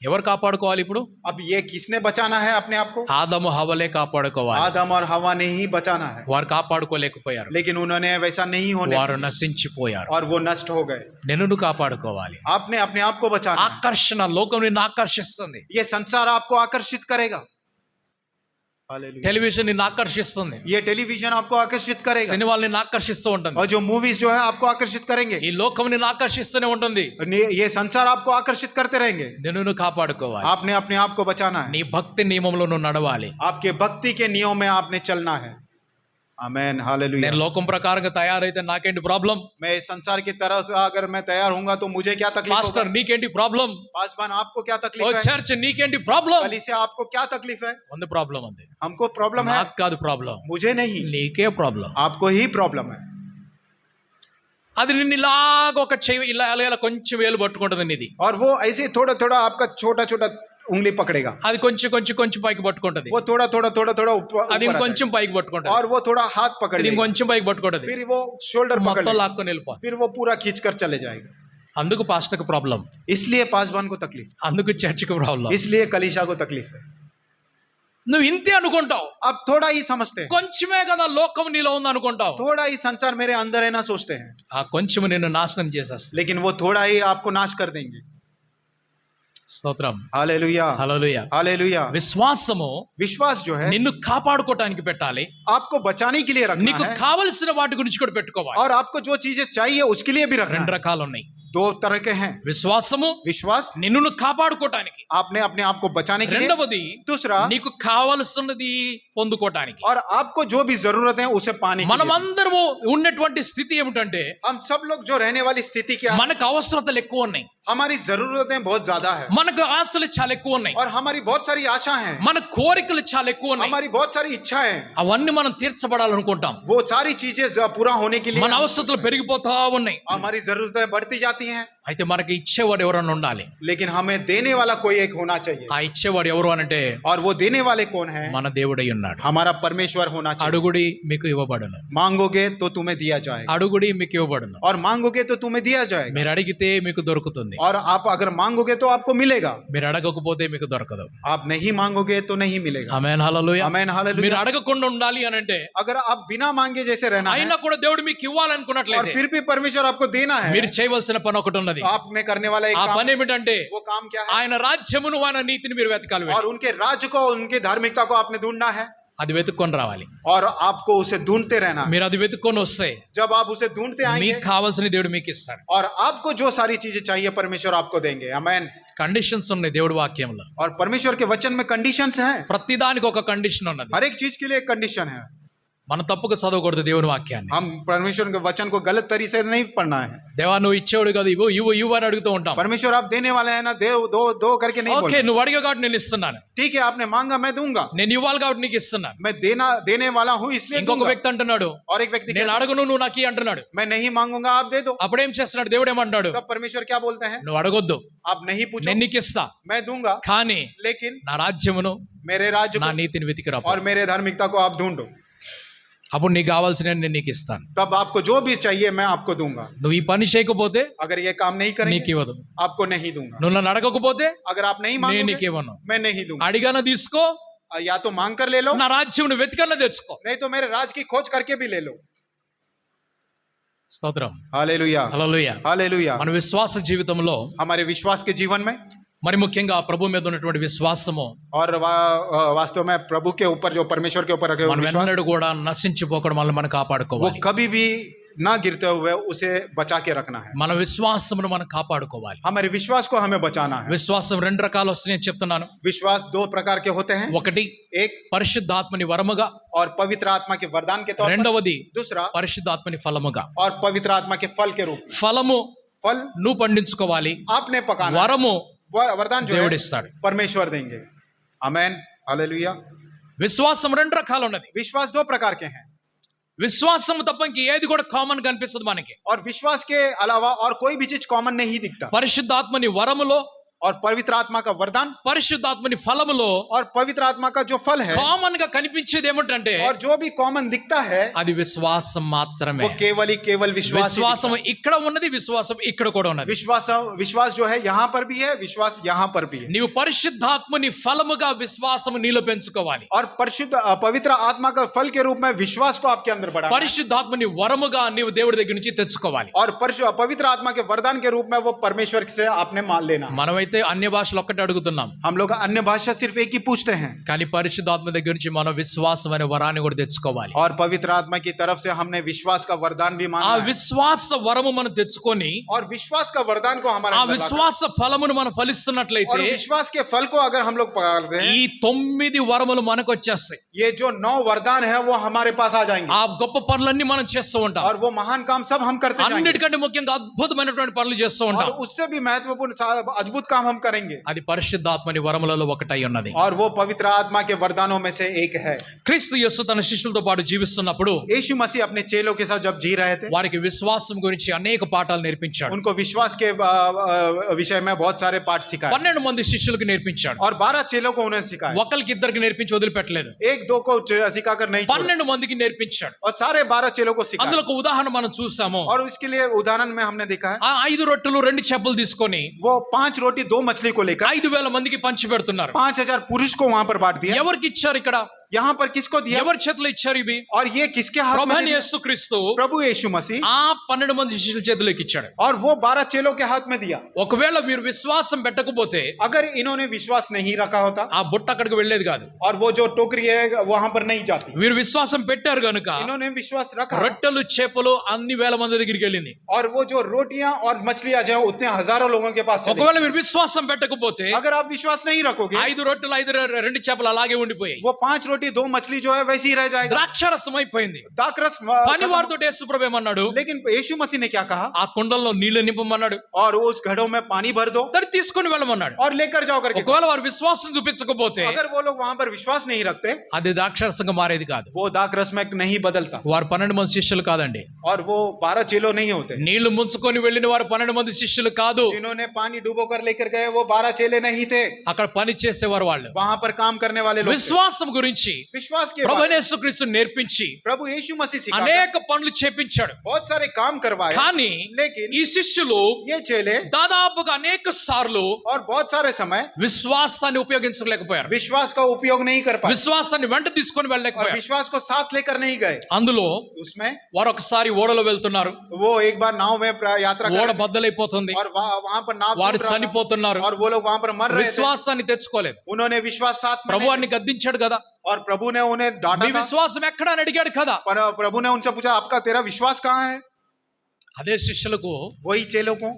ఎవరు కాపాడుకోవాలి ఇప్పుడు? अब ये किसने बचाना है अपने आप को? ఆదము హవ్వలే కాపాడుకోవాలి. आदम और हवा ने ही बचाना है, వారు కాపాడుకోలేకపోయారు, लेकिन उन्होंने वैसा नहीं होने వారు నశించిపోయారు. और वो नष्ट हो गए. నిన్ను నువ్వు కాపాడుకోవాలి. आपने अपने आप को बचाना है. ఆకర్షణ, లోకం నిన్ను ఆకర్షిస్తుంది. ये संसार आपको आकर्षित करेगा. हालेलुया. టెలివిజన్ నిన్ను ఆకర్షిస్తుంది, ये टेलीविजन आपको आकर्षित करेगा, సినిమాలు నిన్ను ఆకర్షిస్తూ ఉంటుంది, और जो मूवीज जो है आपको आकर्षित करेंगे. ఈ లోకం నిన్ను ఆకర్షిస్తూనే ఉంటుంది. ये संसार आपको आकर्षित करते रहेंगे. నిన్ను నువ్వు కాపాడుకోవాలి. आपने अपने आप को बचाना है. నీ భక్తి నియమంలో నువ్వు నడవాలి. आपके भक्ति के नियम में आपने चलना है. आमीन हालेलुया. నేను లోకం ప్రకారంగా తయారైతే నాకేంటి ప్రాబ్లం? मैं इस संसार की तरह से अगर मैं तैयार होऊंगा तो मुझे क्या तकलीफ होगा? పాస్టర్ నీకేంటి ప్రాబ్లం? पासवान आपको क्या ఓ तकलीफ है? చర్చ్ నీకేంటి ప్రాబ్లం? कलीसिया आपको क्या तकलीफ है? ఉంది ప్రాబ్లం ఉంది. हमको प्रॉब्लम है, నాకు కాదు ప్రాబ్లం, मुझे नहीं, నీకే ప్రాబ్లం. आपको ही प्रॉब्लम है. అది నిన్ను ఇలాగ ఒక చెయ్యి ఇలా ఇలా కొంచెం వేలు పట్టుకుంటుంది నీది. और वो ऐसे थोड़ा थोड़ा आपका छोटा छोटा उंगली पकड़ेगा, అది కొంచెం కొంచెం కొంచెం పైకి పట్టుకుంటది. वो थोड़ा थोड़ा थोड़ा थोड़ा ऊपर అది ऊपर आता ఇంకొంచెం పైకి है. పట్టుకుంటది. और वो थोड़ा हाथ पकड़ ఇది लेगा, ఇంకొంచెం పైకి పట్టుకుంటది. फिर वो शोल्डर पकड़ మొత్తం लेगा, లాక్కొని వెళ్ళిపో. फिर वो पूरा खींच कर चले जाएगा. అందుకు పాస్టర్కి ప్రాబ్లం, इसलिए पासवान को तकलीफ, అందుకు చర్చికి ప్రాబ్లం. इसलिए कलीसिया को तकलीफ है. నువ్వు ఇంతే అనుకుంటావు, अब थोड़ा ही समझते हैं, కొంచెమే కదా లోకం నీలో ఉంది అనుకుంటావు. थोड़ा ही संसार मेरे अंदर है ना सोचते हैं, ఆ కొంచెం నిన్ను నాశనం చేసేస్తుంది. लेकिन वो थोड़ा ही आपको नाश कर देंगे. స్తోత్రం, हालेलुया, హల్లెలూయా. हालेलुया. విశ్వాసము विश्वास जो है నిన్ను కాపాడుకోవటానికి పెట్టాలి, आपको बचाने के लिए रखना నీకు है, కావలసిన వాటి గురించి కూడా పెట్టుకోవాలి. और आपको जो चीजें चाहिए उसके लिए भी रखना రెండు है. రకాలు ఉన్నాయి. दो तरह के हैं. విశ్వాసము विश्वास నిన్ను కాపాడుకోవటానికి, आपने अपने आप को बचाने के लिए, రెండవది दूसरा నీకు కావలసినది పొందుకోవటానికి. और आपको जो भी जरूरत है उसे पाने के लिए. మనమందరము ఉన్నటువంటి స్థితి ఏమిటంటే हम सब लोग जो रहने वाली स्थिति क्या है, మనకు అవసరతలు ఎక్కువ ఉన్నాయి, हमारी जरूरतें बहुत ज्यादा है, మనకు ఆశలు చాలా ఎక్కువ ఉన్నాయి, और हमारी बहुत सारी आशा है, మన కోరికలు చాలా ఎక్కువ ఉన్నాయి. हमारी बहुत सारी इच्छाएं, అవన్నీ మనం తీర్చబడాలనుకుంటాం. वो सारी चीजें पूरा होने के लिए మన అవసరతలు పెరిగిపోతా ఉన్నాయి. हमारी जरूरतें बढ़ती जाती हैं, అయితే మనకి ఇచ్చేవాడు ఎవరన్నా ఉండాలి. लेकिन हमें देने वाला कोई एक होना चाहिए. ఆ ఇచ్చేవాడు ఎవరు అనంటే और वो देने वाले कौन है? మన దేవుడై ఉన్నాడు. हमारा परमेश्वर होना चाहिए. అడుగుడి మీకు ఇవ్వబడును, मांगोगे तो तुम्हें दिया जाएगा, అడుగుడి మీకు ఇవ్వబడును, और मांगोगे तो तुम्हें दिया जाएगा, మీరు అడిగితే మీకు దొరుకుతుంది, और आप अगर मांगोगे तो आपको मिलेगा, మీరు అడగకపోతే మీకు దొరకదు. आप नहीं मांगोगे तो नहीं मिलेगा. ఆమేన్, హల్లెలూయా. आमेन, మీరు हालेलुया. అడగకుండా ఉండాలి అనంటే, अगर आप बिना मांगे जैसे रहना है, అయినా కూడా దేవుడు మీకు और ఇవ్వాలనుకున్నట్లయితే फिर भी परमेश्वर आपको देना है, మీరు చేయవలసిన పని ఒకటి ఉన్నది. आपने करने वाला एक ఆ काम, పని ఏమిటంటే वो काम क्या है? ఆయన రాజ్యమును ఆయన నీతిని మీరు వెతకాలి. और उनके राज्य को, उनके धार्मिकता को आपने ढूंढना है, అది వెతుక్కొని రావాలి. और आपको उसे ढूंढते रहना है. మీరు అది వెతుక్కొని వస్తే जब आप उसे ढूंढते आएंगे, మీకు కావాల్సిన దేవుడు మీకు ఇస్తాడు. और आपको जो सारी चीजें चाहिए परमेश्वर आपको देंगे. आमेन. కండిషన్స్ ఉన్నాయి దేవుడి వాక్యంలో. और परमेश्वर के वचन में कंडीशंस हैं, ప్రతిదానికి ఒక కండిషన్ ఉన్నది. हर एक चीज के लिए एक कंडीशन है. మనం తప్పుగా చదవకూడదు దేవుని వాక్యాన్ని. हम परमेश्वर के वचन को गलत तरीके से नहीं पढ़ना है. దేవా నువ్వు ఇచ్చేవాడు కదా, ఇవ్వు ఇవ్వు ఇవ్వు అని అడుగుతూ ఉంటాం. परमेश्वर आप देने वाले हैं ना, दे दो दो करके नहीं ఓకే, बोलते. నువ్వు అడిగే కాబట్టి నేను ఇస్తున్నాను, ठीक है, आपने मांगा मैं दूंगा, నేను ఇవ్వాలి కాబట్టి నీకు ఇస్తున్నాను. मैं देने वाला हूँ इसलिए ఇంకొక दूंगा. వ్యక్తి అంటున్నాడు, और एक व्यक्ति నేను कहता है, అడగను నువ్వు నాకు ఇయ్యి అంటున్నాడు. मैं नहीं मांगूंगा आप दे दो. అప్పుడేం చేస్తున్నాడు దేవుడు, ఏమంటాడు, तब परमेश्वर क्या बोलते हैं? నువ్వు అడగొద్దు, आप नहीं पूछो, నేను నీకు ఇస్తా, मैं दूंगा, కానీ लेकिन నా రాజ్యమును मेरे राज्य నా को నీతిని వెతికిరా. और मेरे धार्मिकता को आप ढूंढो, అప్పుడు నీకు కావాల్సిన నేను నీకు ఇస్తాను. तब आपको जो भी चाहिए मैं आपको दूंगा. నువ్వు ఈ పని చేయకపోతే अगर ये काम नहीं నీకు करेंगे ఇవ్వదు. आपको नहीं दूंगा. నువ్వు నన్ను అడగకపోతే अगर आप नहीं నేను मांगोगे నీకు ఇవ్వను. मैं नहीं दूंगा. అడిగాన తీసుకో, या तो मांग कर ले लो, నా రాజ్యమును వెతికన్నా తెచ్చుకో. नहीं तो मेरे राज की खोज करके भी ले लो. స్తోత్రం, हालेलुया, హల్లెలూయా. हालेलुया. మన విశ్వాస జీవితంలో हमारे विश्वास के जीवन में, మరి ముఖ్యంగా ప్రభు మీద ఉన్నటువంటి విశ్వాసము और वास्तव में प्रभु के ऊपर, जो परमेश्वर के ऊपर रखे हुए మనం विश्वास, ఎన్నడూ కూడా నశించిపోకుండా మనల్ని మనం वो కాపాడుకోవాలి. कभी भी ना गिरते हुए उसे बचा के रखना है. మన విశ్వాసమును మనం కాపాడుకోవాలి. हमारे विश्वास को हमें बचाना है. విశ్వాసం రెండు రకాలు వస్తాయి నేను చెప్తున్నాను. विश्वास दो प्रकार के होते हैं, ఒకటి एक పరిశుద్ధాత్మని వరముగా, और पवित्र आत्मा के वरदान के तौर पर, రెండవది दूसरा పరిశుద్ధాత్మని ఫలముగా. और पवित्र आत्मा के फल के रूप में. ఫలము फल నువ్వు పండించుకోవాలి, आपने पकाना, వరము वरदान जो దేవుడు है ఇస్తాడు. परमेश्वर देंगे. आमेन, हालेलुया. విశ్వాసం రెండు రకాలు ఉన్నది. विश्वास दो प्रकार के हैं, విశ్వాసం తప్ప ఇంక ఏది కూడా కామన్ కనిపిస్తుంది మనకి. और विश्वास के अलावा और कोई भी चीज कॉमन नहीं दिखता. పరిశుద్ధాత్మని వరములో, और पवित्र आत्मा का वरदान, పరిశుద్ధాత్మని ఫలములో और पवित्र आत्मा का जो फल है, కామన్ గా కనిపించేది ఏమిటంటే और जो भी कॉमन दिखता है అది విశ్వాసం మాత్రమే. वो केवल विश्वास ही విశ్వాసం दिखता है. ఇక్కడ ఉన్నది, విశ్వాసం ఇక్కడ కూడా ఉన్నది. विश्वास जो है यहाँ पर भी है, विश्वास यहाँ पर भी है. నీవు పరిశుద్ధాత్మని ఫలముగా విశ్వాసం నీలో పెంచుకోవాలి. और परिशुद्ध पवित्र आत्मा का फल के रूप में विश्वास को आपके अंदर बढ़ाना है. పరిశుద్ధాత్మని వరముగా నీవు దేవుడి దగ్గర నుంచి తెచ్చుకోవాలి. और पवित्र आत्मा के वरदान के रूप में वो परमेश्वर से आपने मान लेना. మనమైతే అన్య భాషలు ఒక్కటే అడుగుతున్నాం, हम लोग अन्य भाषा सिर्फ एक ही पूछते हैं, కానీ పరిశుద్ధాత్మ దగ్గర నుంచి మనం విశ్వాసం అనే వరాన్ని కూడా తెచ్చుకోవాలి. और पवित्र आत्मा की तरफ से हमने विश्वास का वरदान भी ఆ मांगा है. విశ్వాస వరము మనం తెచ్చుకొని और विश्वास का वरदान को हमारे ఆ अंदर लाकर, విశ్వాస ఫలమును మనం और ఫలిస్తున్నట్లయితే विश्वास के फल को अगर हम लोग पकड़ते हैं, ఈ 9 వరములు మనకు వచ్చేస్తాయి. ये जो 9 वरदान है वो हमारे पास आ जाएंगे. ఆ గొప్ప పనులన్నీ మనం చేస్తూ ఉంటాం. और वो महान काम सब हम करते जाएंगे. అన్నిటికంటే ముఖ్యంగా అద్భుతమైనటువంటి పనులు చేస్తూ और ఉంటాం. उससे भी महत्वपूर्ण अद्भुत काम काम हम करेंगे అది పరిశుద్ధాత్మని వరములలో ఒకటై ఉన్నది. और वो पवित्र आत्मा के वरदानों में से एक है। క్రీస్తు యేసు తన శిష్యులతో పాటు జీవిస్తున్నప్పుడు यीशु मसीह अपने चेलों के साथ जब जी रहे थे, వారికి విశ్వాసం గురించి అనేక పాఠాలు నేర్పించాడు. उनको विश्वास के विषय में बहुत सारे पाठ सिखाए 12 మంది శిష్యులకు నేర్పించాడు. और 12 चेलों को उन्हें सिखाया। ఒకరికి ఇద్దరికి నేర్పించి వదిలిపెట్టలేదు, एक दो को सिखाकर नहीं छोड़ा। 12 మందికి నేర్పించాడు. और सारे 12 चेलों को सिखाया। అందులో ఒక ఉదాహరణ మనం చూసాము. और उसके लिए उदाहरण में हमने देखा है, ఆ 5 రొట్టెలు 2 చేపలు తీసుకొని वो 5 रोटी 2 मछली को लेकर 5,000 మందికి పంచి పెడుతున్నారు. 5,000 पुरुष को वहां पर बांट दिया। ఎవరికి ఇచ్చారు ఇక్కడ? यहाँ पर किसको दिया? ఎవరి చేతిలో ఇచ్చారు ఇవి? और ये किसके हाथ में ప్రభువైన दिया? యేసుక్రీస్తు प्रभु यीशु मसीह ఆ 12 మంది శిష్యుల చేతిలోకి ఇచ్చాడు. और वो 12 चेलों के हाथ में दिया। ఒకవేళ మీరు విశ్వాసం పెట్టకపోతే अगर इन्होंने विश्वास नहीं रखा होता ఆ బుట్ట అక్కడికి వెళ్ళేది కాదు. और वो जो टोकरी है वहां पर नहीं जाती। వీరు విశ్వాసం పెట్టారు గనుక इन्होंने विश्वास रखा రొట్టెలు చేపలు అన్ని వేల మంది దగ్గరికి వెళ్ళింది. और वो जो रोटियां और मछलियां जो उतने हजारों लोगों के पास चली। ఒకవేళ మీరు విశ్వాసం పెట్టకపోతే अगर आप विश्वास नहीं रखोगे 5 రొట్టెలు 2 చేపలు అలాగే ఉండిపోయాయి. वो 5 रोटी 2 मछली जो है वैसे ही रह जाएगा। ద్రాక్షరసం అయిపోయింది. दाखरस పని వారితో యేసుప్రభు ఏమన్నాడు? लेकिन यीशु मसीह ने क्या कहा? ఆ కుండల్లో నీళ్లు నింపమన్నాడు, और उस घड़ों में पानी भर दो దాన్ని తీసుకొని వెళ్ళమన్నాడు. और लेकर जाओ करके। ఒకవేళ వారు విశ్వాసం చూపించకపోతే अगर वो लोग वहां पर विश्वास नहीं रखते అది ద్రాక్షరసంగా మారేది కాదు. वो दाखरस में नहीं बदलता। వారు 12 మంది శిష్యులు కాదండి. और वो 12 चेलों नहीं होते। నీళ్లు ముంచుకొని వెళ్ళిన వారు 12 మంది శిష్యులు కాదు. जिन्होंने पानी डुबो कर लेकर गए वो 12 चेले नहीं थे। అక్కడ పని చేసేవారు వాళ్ళు. वहां पर काम करने वाले लोग थे। విశ్వాసం గురించి विश्वास के ప్రభువైన बारे में యేసుక్రీస్తు నేర్పించి प्रभु यीशु मसीह सिखाकर అనేక పనులు చేపించాడు. बहुत सारे काम करवाए। కానీ लेकिन ఈ శిష్యులు ये चेले దాదాపుగా అనేక సార్లు और बहुत सारे समय విశ్వాసాన్ని ఉపయోగించలేకపోయారు. विश्वास का उपयोग नहीं कर पाए విశ్వాసాన్ని వెంట తీసుకొని और వెళ్ళలేకపోయారు. विश्वास को साथ लेकर नहीं गए। అందులో उसमें వారు ఒకసారి ఓడలో వెళ్తున్నారు, वो एक बार नाव में यात्रा कर ఓడ रहे थे బద్దలైపోతుంది, और वहां पर नाव వారు टूट रहा था చనిపోతున్నారు. और वो लोग वहां पर मर रहे थे। విశ్వాసాన్ని తెచ్చుకోలేదు. उन्होंने विश्वास साथ में ప్రభు नहीं వారిని గద్దించాడు కదా, किया। और प्रभु ने उन्हें మీ डांटा था। విశ్వాసం ఎక్కడ అని అడిగాడు కదా. पर प्रभु ने उनसे पूछा आपका तेरा विश्वास कहाँ है? అదే శిష్యులకు वही चेलों को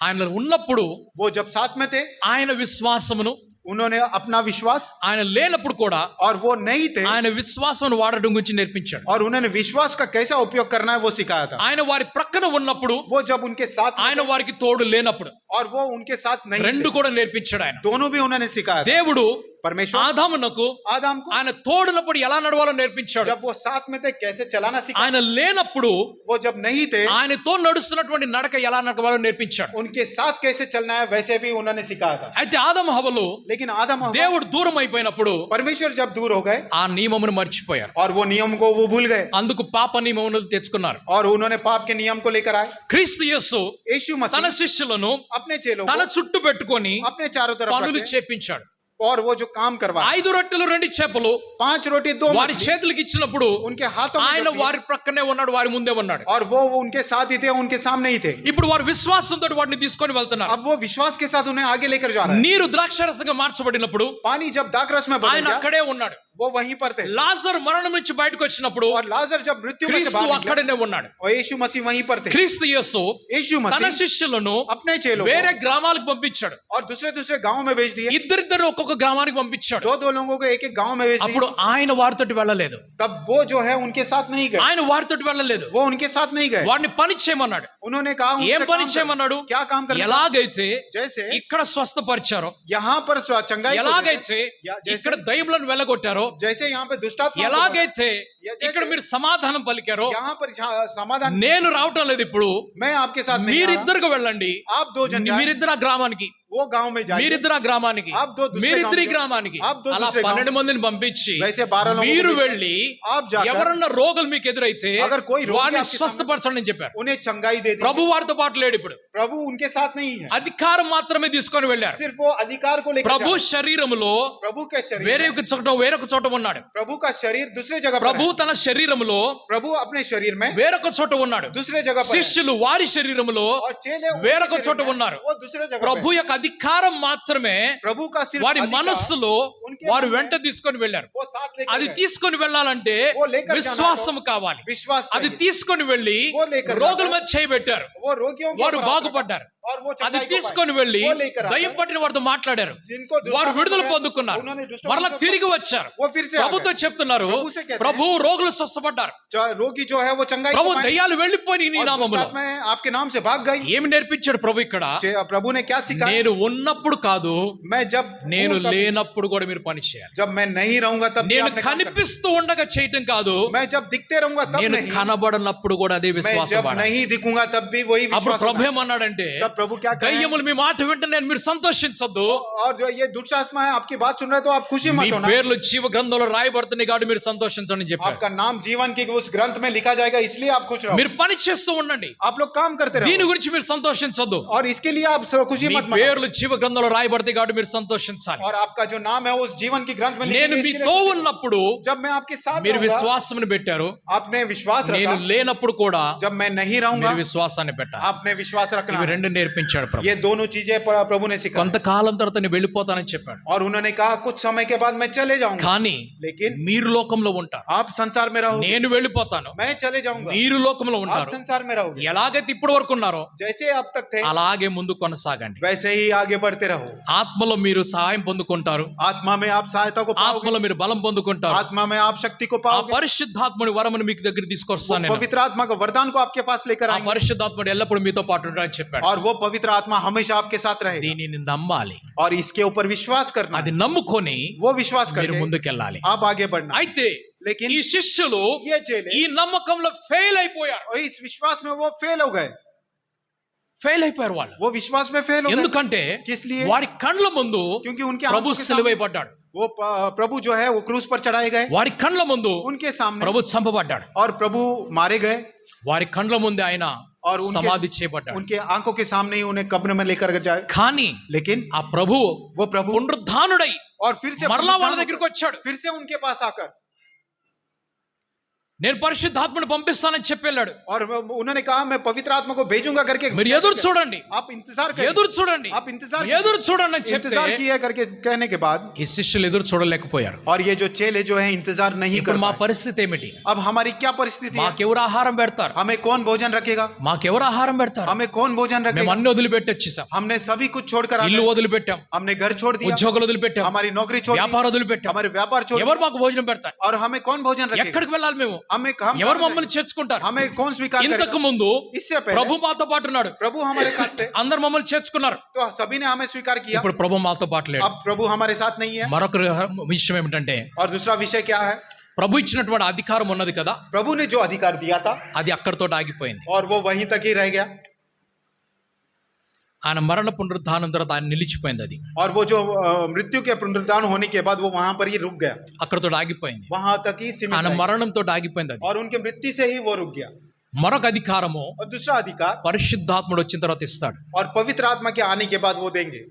ఆయన ఉన్నప్పుడు वो जब साथ में थे ఆయన విశ్వాసమును, उन्होंने अपना विश्वास ఆయన లేనప్పుడు కూడా और वो नहीं थे ఆయన విశ్వాసమును వాడడం గురించి నేర్పించాడు. और उन्होंने विश्वास का कैसा उपयोग करना है वो सिखाया था। ఆయన వారి ప్రక్కన ఉన్నప్పుడు, वो जब उनके साथ में ఆయన వారికి తోడు లేనప్పుడు और वो उनके साथ नहीं రెండు थे, కూడా నేర్పించాడు ఆయన. दोनों भी उन्होंने सिखाया था। దేవుడు परमेश्वर ఆదామునకు आदम को ఆయన తోడునప్పుడు ఎలా నడవాలో నేర్పించాడు. जब वो साथ में थे कैसे चलाना सिखाया। ఆయన లేనప్పుడు वो जब नहीं थे ఆయనతో నడుస్తున్నటువంటి నడక ఎలా నడవాలో నేర్పించాడు. उनके साथ कैसे चलना है वैसे भी उन्होंने सिखाया था। అయితే ఆదాము హవ్వలు लेकिन आदम और हव्वा, దేవుడు దూరం అయిపోయినప్పుడు परमेश्वर जब दूर हो गए ఆ నియమమును మర్చిపోయారు. और वो नियम को वो भूल गए అందుకు పాప నియమమును తెచ్చుకున్నారు. और उन्होंने पाप के नियम को लेकर आए। క్రీస్తు యేసు यीशु తన मसीह శిష్యులను अपने चेलों తన को చుట్టూ పెట్టుకొని अपने चारों तरफ పనులు रखे చేపించాడు. और वो जो काम करवाए 5 రొట్టెలు 2 చేపలు 5 रोटी 2 వారి मछली చేతులకు ఇచ్చినప్పుడు उनके हाथों में ఆయన जब दिए, వారి ప్రక్కనే ఉన్నాడు, వారి ముందే ఉన్నాడు. और वो उनके साथ ही थे उनके सामने ही थे। ఇప్పుడు వారు విశ్వాసంతో వాటిని తీసుకొని వెళ్తున్నారు. अब वो विश्वास के साथ उन्हें आगे लेकर जा रहे हैं। నీరు ద్రాక్షరసంగా మార్చబడినప్పుడు पानी जब दाखरस में बदल ఆయన गया అక్కడే ఉన్నాడు. वो वहीं पर थे। లాజరు మరణం నుంచి బయటకు వచ్చినప్పుడు और लाजर जब मृत्यु में से క్రీస్తు बाहर निकला అక్కడనే ఉన్నాడు. और यीशु मसीह वहीं पर थे। క్రీస్తు యేసు यीशु తన मसीह శిష్యులను अपने चेलों వేరే को గ్రామాలకు పంపించాడు. और दूसरे दूसरे गांव में भेज दिए। ఇద్దరిద్దరు ఒక్కొక్క గ్రామానికి పంపించాడు. दो दो लोगों को एक एक गांव में भेज दिए। అప్పుడు ఆయన వారితోటి వెళ్ళలేదు. तब वो जो है उनके साथ नहीं गए। ఆయన వారితోటి వెళ్ళలేదు. वो उनके साथ नहीं गए। వారిని పని చేయమన్నాడు. उन्होंने कहा उनसे ఏం పని काम చేయమన్నాడు? क्या काम करना? ఎలాగైతే जैसे ఇక్కడ స్వస్థపరిచారో, यहाँ पर चंगाई को ఎలాగైతే जैसे ఇక్కడ దయ్యములను వెళ్ళగొట్టారో, जैसे यहाँ पे दुष्टात्मा को ఎలాగైతే जैसे ఇక్కడ మీరు సమాధానం పలికారో, यहाँ पर समाधान నేను రావటం లేదు. ఇప్పుడు मैं आपके साथ नहीं आ रहा। మీరిద్దరుగా వెళ్ళండి. आप दो जन जाएं, మీరిద్దరు ఆ గ్రామానికి, वो गांव में जाइए। మీరిద్దరు ఆ గ్రామానికి, आप दो दूसरे మీరిద్దరి गांव के- గ్రామానికి, आप दो అలా दूसरे गांव 12 మందిని పంపించి वैसे 12 लोगों को మీరు भेजकर వెళ్ళి आप जाकर ఎవరన్నా రోగులు మీకు ఎదురైతే अगर कोई रोगी వారిని आपके స్వస్థపరచండి అని చెప్పారు. उन्हें चंगाई दे दी। ప్రభు వారితో పాటు లేడు. ఇప్పుడు प्रभु उनके साथ नहीं है। అధికారం మాత్రమే తీసుకొని వెళ్ళారు. सिर्फ वो अधिकार को लेकर ప్రభు जा रहे हैं। శరీరములో प्रभु के शरीर వేరొక చోట ఉన్నాడు. प्रभु का शरीर दूसरे जगह पर ప్రభు है। తన శరీరములో प्रभु अपने शरीर में వేరొక చోట ఉన్నాడు. दूसरे जगह पर है। శిష్యులు వారి శరీరములో और चेले उनके వేరొక शरीर చోట में, ఉన్నారు. वो दूसरे जगह ప్రభు యొక్క అధికారం మాత్రమే प्रभु का सिर्फ వారి अधिकार మనస్సులో उनके వారు मन में వెంట తీసుకొని వెళ్ళారు. वो साथ लेकर అది गए। తీసుకొని వెళ్ళాలంటే वो लेकर जाना విశ్వాసం तो కావాలి. विश्वास అది चाहिए। తీసుకొని వెళ్ళి वो लेकर రోగుల जाना మీద చేయబెట్టారు. वो रोगियों के వారు ऊपर हाथ బాగుపడ్డారు. रखा और वो అది चंगाई को తీసుకొని पाए। వెళ్ళి वो लेकर आकर దయ్యం పట్టిన వారితో మాట్లాడారు. जिनको दुष्ट వారు आत्मा విడుదల है, పొందుకున్నారు. उन्होंने दुष्ट మరలా आत्मा को- తిరిగి వచ్చారు. वो फिर से आ ప్రభుతో गए। చెప్తున్నారు, प्रभु से कहते हैं, ప్రభు రోగులు స్వస్థపడ్డారు. रोगी जो है वो चंगाई को ప్రభు पाए। దయ్యాలు వెళ్ళిపోయి నీ और दुष्ट నామములో. आत्माएं आपके नाम से भाग गई। ఏమి నేర్పించాడు ప్రభు ఇక్కడ? प्रभु ने क्या सिखाया? నేను ఉన్నప్పుడు కాదు, मैं जब నేను हूं तब- లేనప్పుడు కూడా మీరు పని చేయాలి. जब मैं नहीं रहूंगा तब भी నేను आपने काम करना। కనిపిస్తూ ఉండగా చేయటం కాదు, मैं जब दिखते रहूंगा तब నేను नहीं, కనబడనప్పుడు కూడా అదే मैं విశ్వాసం जब పడాలి. नहीं दिखूंगा तब भी वही అప్పుడు विश्वास ప్రభు होना है। ఏమన్నాడంటే, तब प्रभु क्या कहे? దయ్యములు మీ మాట వింటే మీరు సంతోషించొద్దు, और जो ये दुष्ट आत्मा है आपकी बात सुन रहे तो आप खुशी మీ मत होना। పేర్లు జీవ గ్రంథంలో రాయబడుతున్నాయి కాబట్టి మీరు సంతోషించండి చెప్పాడు. आपका नाम जीवन के उस ग्रंथ में लिखा जाएगा, इसलिए आप खुश रहो। మీరు పని చేస్తూ ఉండండి, आप लोग काम करते దీని रहो గురించి మీరు సంతోషించొద్దు. और इसके लिए आप खुशी మీ मत मनाओ। పేర్లు జీవ గ్రంథంలో రాయబడతాయి కాబట్టి మీరు సంతోషించాలి. और आपका जो नाम है उस जीवन की ग्रंथ में लिखा నేను है, इसके लिए మీతో खुशी रहो। ఉన్నప్పుడు जब मैं आपके साथ మీరు रहूंगा, విశ్వాసమును పెట్టారు, आपने विश्वास నేను रखा। లేనప్పుడు కూడా जब मैं नहीं रहूंगा మీరు విశ్వాసాన్ని పెట్టాలి. आपने विश्वास रखना ఇవి है। రెండు నేర్పించాడు ప్రభు. ये दोनों चीजें प्रभु ने सिखाई। కొంతకాలం తర్వాత నేను వెళ్ళిపోతానని చెప్పాడు. और उन्होंने कहा कुछ समय के बाद मैं चले जाऊंगा, కానీ लेकिन మీరు లోకంలో ఉంటారు, आप संसार में रहोगे, నేను వెళ్ళిపోతాను, मैं चले जाऊंगा, మీరు లోకంలో आप ఉంటారు. संसार में रहोगे। ఎలాగైతే ఇప్పటి వరకు ఉన్నారో जैसे अब तक थे అలాగే ముందు కొనసాగండి. वैसे ही आगे बढ़ते रहो। ఆత్మలో మీరు సహాయం పొందుకుంటారు, आत्मा में आप सहायता को पाओगे, ఆత్మలో మీరు బలం పొందుకుంటారు. आत्मा में आप शक्ति को ఆ पाओगे। పరిశుద్ధాత్ముడి వరమును మీకు దగ్గర తీసుకొస్తాను నేను. पवित्र आत्मा का वरदान को आपके पास लेकर ఆ आएंगे పరిశుద్ధాత్ముడు ఎల్లప్పుడూ మీతో పాటు ఉంటాడని చెప్పాడు. और वो पवित्र आत्मा हमेशा आपके साथ रहेगा। దీనిని నమ్మాలి, और इसके ऊपर विश्वास करना, అది నమ్ముకొని वो विश्वास మీరు करके ముందుకెళ్ళాలి. आप आगे बढ़ना। అయితే लेकिन ఈ శిష్యులు ये चेले ఈ నమ్మకంలో ఫెయిల్ అయిపోయారు. और इस विश्वास में वो फेल हो गए, ఫెయిల్ అయిపోయారు వాళ్ళు. वो विश्वास में फेल हो गए। ఎందుకంటే किस लिए? వారి కండ్ల ముందు क्योंकि उनके ప్రభు आंखों के సిలువై सामने పడ్డాడు, वो प्रभु जो है वो क्रूस पर चढ़ाए गए, వారి కండ్ల ముందు उनके सामने ప్రభు చంపబడ్డాడు, और प्रभु मारे गए, వారి కండ్ల ముందే ఆయన और సమాధి చేయబడ్డాడు. उनके आंखों के सामने ही उन्हें कब्र में लेकर जाए। కానీ लेकिन ఆ ప్రభు वो प्रभु పునరుద్ధానుడై और फिर से మరలా వాళ్ళ पुनरुत्थान దగ్గరికి వచ్చాడు. फिर से उनके पास आकर నేను పరిశుద్ధాత్మను పంపిస్తానని చెప్పి వెళ్ళాడు. और उन्होंने कहा मैं पवित्र आत्मा को भेजूंगा करके మీరు ఎదురు చూడండి, आप इंतजार करिए, ఎదురు చూడండి, आप इंतजार ఎదురు చూడండి అని చెప్పి इंतजार किया करके कहने के बाद ఈ శిష్యులు ఎదురు చూడలేకపోయారు. और ये जो चेले जो है इंतजार नहीं कर ఇప్పుడు మా पाए। పరిస్థితి ఏమిటి? अब हमारी क्या परिस्थिति है? మాకెవరు ఆహారం పెడతారు? हमें कौन भोजन रखेगा? మాకెవరు ఆహారం పెడతారు? हमें कौन भोजन మేము रखेगा? అన్ని వదిలిపెట్టి వచ్చేసాం. हमने सभी कुछ छोड़कर आ ఇల్లు गए। వదిలిపెట్టాం, हमने घर छोड़ दिया, ఉద్యోగాలు వదిలిపెట్టాం, हमारी नौकरी छोड़ दी, వ్యాపారం వదిలిపెట్టాం. हमारे व्यापार छोड़ ఎవరు दिया। మాకు భోజనం పెడతారు? और हमें कौन भोजन रखेगा? ఎక్కడికి వెళ్ళాలి మేము? हमें हम ఎవరు कहाँ మమ్మల్ని जाएं? చేర్చుకుంటారు? हमें कौन स्वीकार ఇంతకు करेगा? ముందు इससे पहले ప్రభు మాతో పాటు ఉన్నాడు, प्रभु हमारे साथ थे, అందరు మమ్మల్ని చేర్చుకున్నారు. तो सभी ने हमें स्वीकार किया। ఇప్పుడు ప్రభు మాతో పాటు లేడు. अब प्रभु हमारे साथ नहीं है। మరొక విషయం ఏమిటంటే, और दूसरा विषय क्या है? ప్రభు ఇచ్చినటువంటి అధికారం ఉన్నది కదా, प्रभु ने जो अधिकार दिया था అది అక్కడితో ఆగిపోయింది. और वो वहीं तक ही रह गया। ఆయన మరణ పునరుద్ధానం తర్వాత ఆయన నిలిచిపోయింది. అది और वो जो मृत्यु के पुनरुत्थान होने के बाद वो वहां पर ही रुक गया, అక్కడితో ఆగిపోయింది. वहां तक ही सीमित ఆయన रह गया। మరణంతో ఆగిపోయింది. అది और उनके मृत्यु से ही वो रुक गया। మరొక అధికారము और दूसरा अधिकार పరిశుద్ధాత్ముడు వచ్చిన తర్వాత ఇస్తాడు. और पवित्र आत्मा के आने के बाद वो देंगे।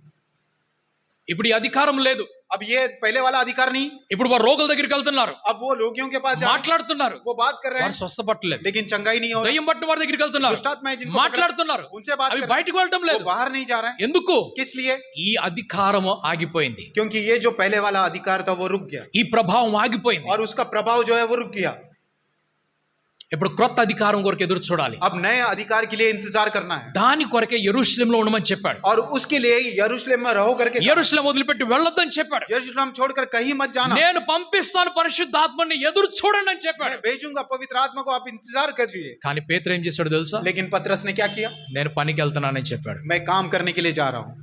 ఇప్పుడు ఈ అధికారం లేదు. अब ये पहले वाला अधिकार नहीं, ఇప్పుడు వారు రోగుల దగ్గరికి వెళ్తున్నారు, अब वो रोगियों के पास जा रहे हैं, మాట్లాడుతున్నారు, वो बात कर रहे వారు हैं, స్వస్థపట్టలేదు. लेकिन चंगाई नहीं हो रही। దయ్యం పట్టిన వారి దగ్గరికి వెళ్తున్నారు, दुष्ट आत्माएं जिनको पकड़ा, మాట్లాడుతున్నారు, उनसे बात అవి कर रहे బయటకు వెళ్ళటం हैं, वो లేదు. बाहर नहीं जा रहे हैं। ఎందుకు? किस लिए? ఈ అధికారము ఆగిపోయింది, क्योंकि ये जो पहले वाला अधिकार था वो रुक गया, ఈ ప్రభావం ఆగిపోయింది. और उसका प्रभाव जो है वो रुक गया। ఇప్పుడు క్రొత్త అధికారం కొరకు ఎదురు చూడాలి. अब नए अधिकार के लिए इंतजार करना है, దాని కొరకే యెరూషలేములో ఉండమని చెప్పాడు. और उसके लिए यरूशलेम में रहो करके, యెరూషలేము వదిలిపెట్టి వెళ్ళొద్దని చెప్పాడు. यरूशलेम छोड़कर कहीं मत जाना, నేను పంపిస్తాను పరిశుద్ధాత్మని, ఎదురు చూడండి అని చెప్పాడు. मैं भेजूंगा पवित्र आत्मा को, आप इंतजार करिए। కానీ పేతురు ఏం చేశాడు తెలుసా? लेकिन पतरस ने क्या किया? నేను పనికి వెళ్తున్నానని చెప్పాడు. मैं काम करने के लिए जा रहा हूँ।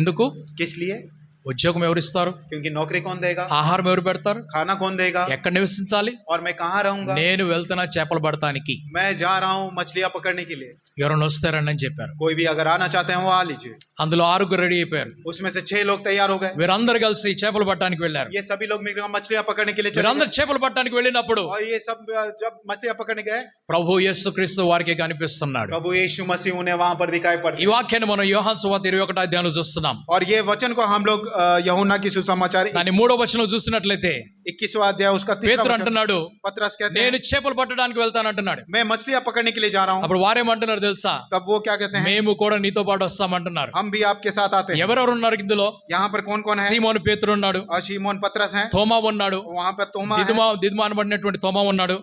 ఎందుకు? किस लिए? ఉద్యోగం ఎవరు ఇస్తారు? क्योंकि नौकरी कौन देगा? ఆహారం ఎవరు పెడతారు? खाना कौन देगा? ఎక్కడ నివసించాలి? और मैं कहाँ रहूंगा? నేను వెళ్తున్నా చేపలు పడటానికి, मैं जा रहा हूँ मछलियां पकड़ने के लिए। ఎవరైనా వస్తారని అని చెప్పారు. कोई भी अगर आना चाहते हैं वो आ लीजिए। అందులో 6 రెడీ అయిపోయారు. उसमें से 6 लोग तैयार हो गए। వీరందరూ కలిసి చేపలు పట్టడానికి వెళ్ళారు. ये सभी लोग मछलियां पकड़ने के लिए चले వీరందరూ చేపలు పట్టడానికి వెళ్ళినప్పుడు गए। और ये सब जब मछलियां पकड़ने गए, ప్రభు యేసుక్రీస్తు వారికి కనిపిస్తున్నాడు. प्रभु यीशु मसीह उन्हें वहां पर दिखाई पड़े। ఈ వాక్యాన్ని మనం యోహాను సువార్త 21వ అధ్యాయంలో చూస్తున్నాం. और ये वचन को हम लोग यूहन्ना की सुसमाचार దాని 3వ వచనం చూసినట్లయితే 21वां अध्याय उसका 3रा పేతురు वचन, అంటున్నాడు, पतरस कहते हैं నేను చేపలు పట్టడానికి వెళ్తాను అంటున్నాడు. मैं मछलियां पकड़ने के लिए जा रहा हूँ। అప్పుడు వారేమంటున్నారు తెలుసా? तब वो क्या कहते हैं? మేము కూడా నీతో పాటు వస్తామంటున్నారు. हम भी आपके साथ आते हैं। ఎవరెవరు ఉన్నారు ఇందులో? यहाँ पर कौन कौन है? సీమోను పేతురు ఉన్నాడు, और शिमोन पतरस हैं, తోమా ఉన్నాడు, वहाँ पर तोमा है, దిదుమ అనబడినటువంటి తోమా ఉన్నాడు,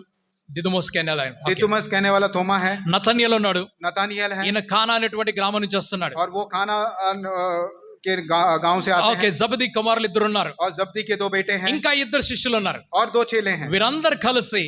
దిదుమోస్ కేనేల दिदुमुस कहने वाला थोमा है, నతన్యేలు ఉన్నాడు. नतानिएल है, ఈయన కానా అనేటువంటి గ్రామం నుంచి వస్తున్నాడు. और वो खाना के गांव से आते ఓకే, हैं, జబది కుమారులు ఇద్దరు ఉన్నారు. और जब्दी के 2 बेटे हैं ఇంకా ఇద్దరు శిష్యులు ఉన్నారు. और 2 चेले हैं। వీరందరూ కలిసి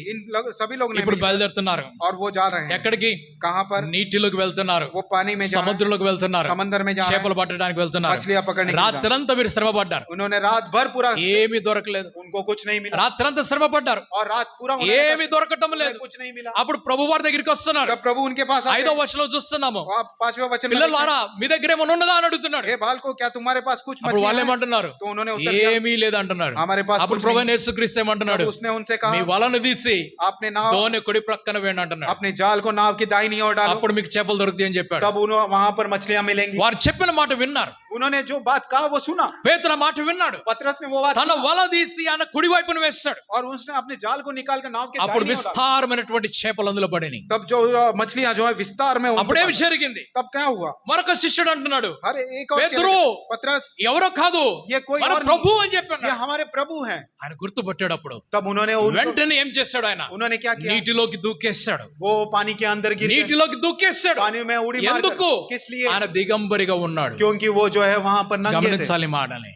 सभी लोग ने ఇప్పుడు मिलकर- బయలుదేరుతున్నారు. और वो जा रहे हैं ఎక్కడికి? कहां पर? నీటిలోకి వెళ్తున్నారు, वो पानी में जा रहे हैं, సముద్రంలోకి వెళ్తున్నారు, समंदर में जा रहे చేపలు हैं, పట్టడానికి వెళ్తున్నారు. मछलियां पकड़ने के लिए जा रहे రాత్రంతా వీరు శ్రమ పడ్డారు. हैं। उन्होंने रात भर पूरा, ఏమీ దొరకలేదు. उनको कुछ नहीं मिला, రాత్రంతా శ్రమ పడ్డారు, और रात पूरा उन्होंने ఏమీ దొరకటం उन्हें లేదు. कुछ नहीं मिला। అప్పుడు ప్రభు వారి దగ్గరికి వస్తున్నారు. तब प्रभु उनके पास आते 5వ हैं। వచనంలో చూస్తున్నాము, आप 5वें वचन में పిల్లలు देखते हैं, ఆరా మీ దగ్గర ఏమైనా ఉన్నదా అని అడుగుతున్నాడు. हे बाल को क्या तुम्हारे पास कुछ అప్పుడు मछलियां వాళ్ళు हैं? ఏమంటున్నారు? तो उन्होंने उत्तर दिया, ఏమీ లేదంటున్నారు. हमारे पास అప్పుడు कुछ ప్రభు नहीं। యేసుక్రీస్తు ఏమంటున్నాడు? तब उसने उनसे మీ कहा, వలను తీసి आपने नाव, దోణి కుడి ప్రక్కన వేయండి అంటున్నాడు. अपने जाल को नाव की दाहिनी ओर डालो, అప్పుడు మీకు చేపలు దొరుకుతాయి అని చెప్పాడు. तब वहां पर मछलियां मिलेंगी। వారు చెప్పిన మాట విన్నారు. उन्होंने जो बात कहा वो सुना, పేతురు ఆ మాట విన్నాడు. पतरस ने वो बात తన వల తీసి ఆయన కుడి వైపున వేస్తాడు. और उसने अपने जाल को निकाल कर नाव के అప్పుడు दाहिनी ओर डाला। విస్తారమైనటువంటి చేపలు అందులో పడినాయి. तब जो मछलियां जो है विस्तार में उनको అప్పుడేమి पकड़ा। జరిగింది? तब क्या हुआ? మరొక శిష్యుడు అంటున్నాడు, अरे एक और पेतरू, चेले, पतरस, ఎవరో కాదు ये कोई మన और ప్రభు नहीं, అని చెప్పాడు. ये हमारे प्रभु हैं। ఆయన గుర్తుపట్టాడు. అప్పుడు तब उन्होंने వెంటనే ఏం చేశాడు? ఆయన उन्होंने क्या किया? నీటిలోకి దూకేశాడు. वो पानी के अंदर गिर गए, నీటిలోకి దూకేశాడు. पानी में उड़ी मारकर। ఎందుకు? किस लिए? ఆయన దిగంబరిగా ఉన్నాడు. क्योंकि वो जो है वहां पर नंगे थे। గమనించాలి మాటని.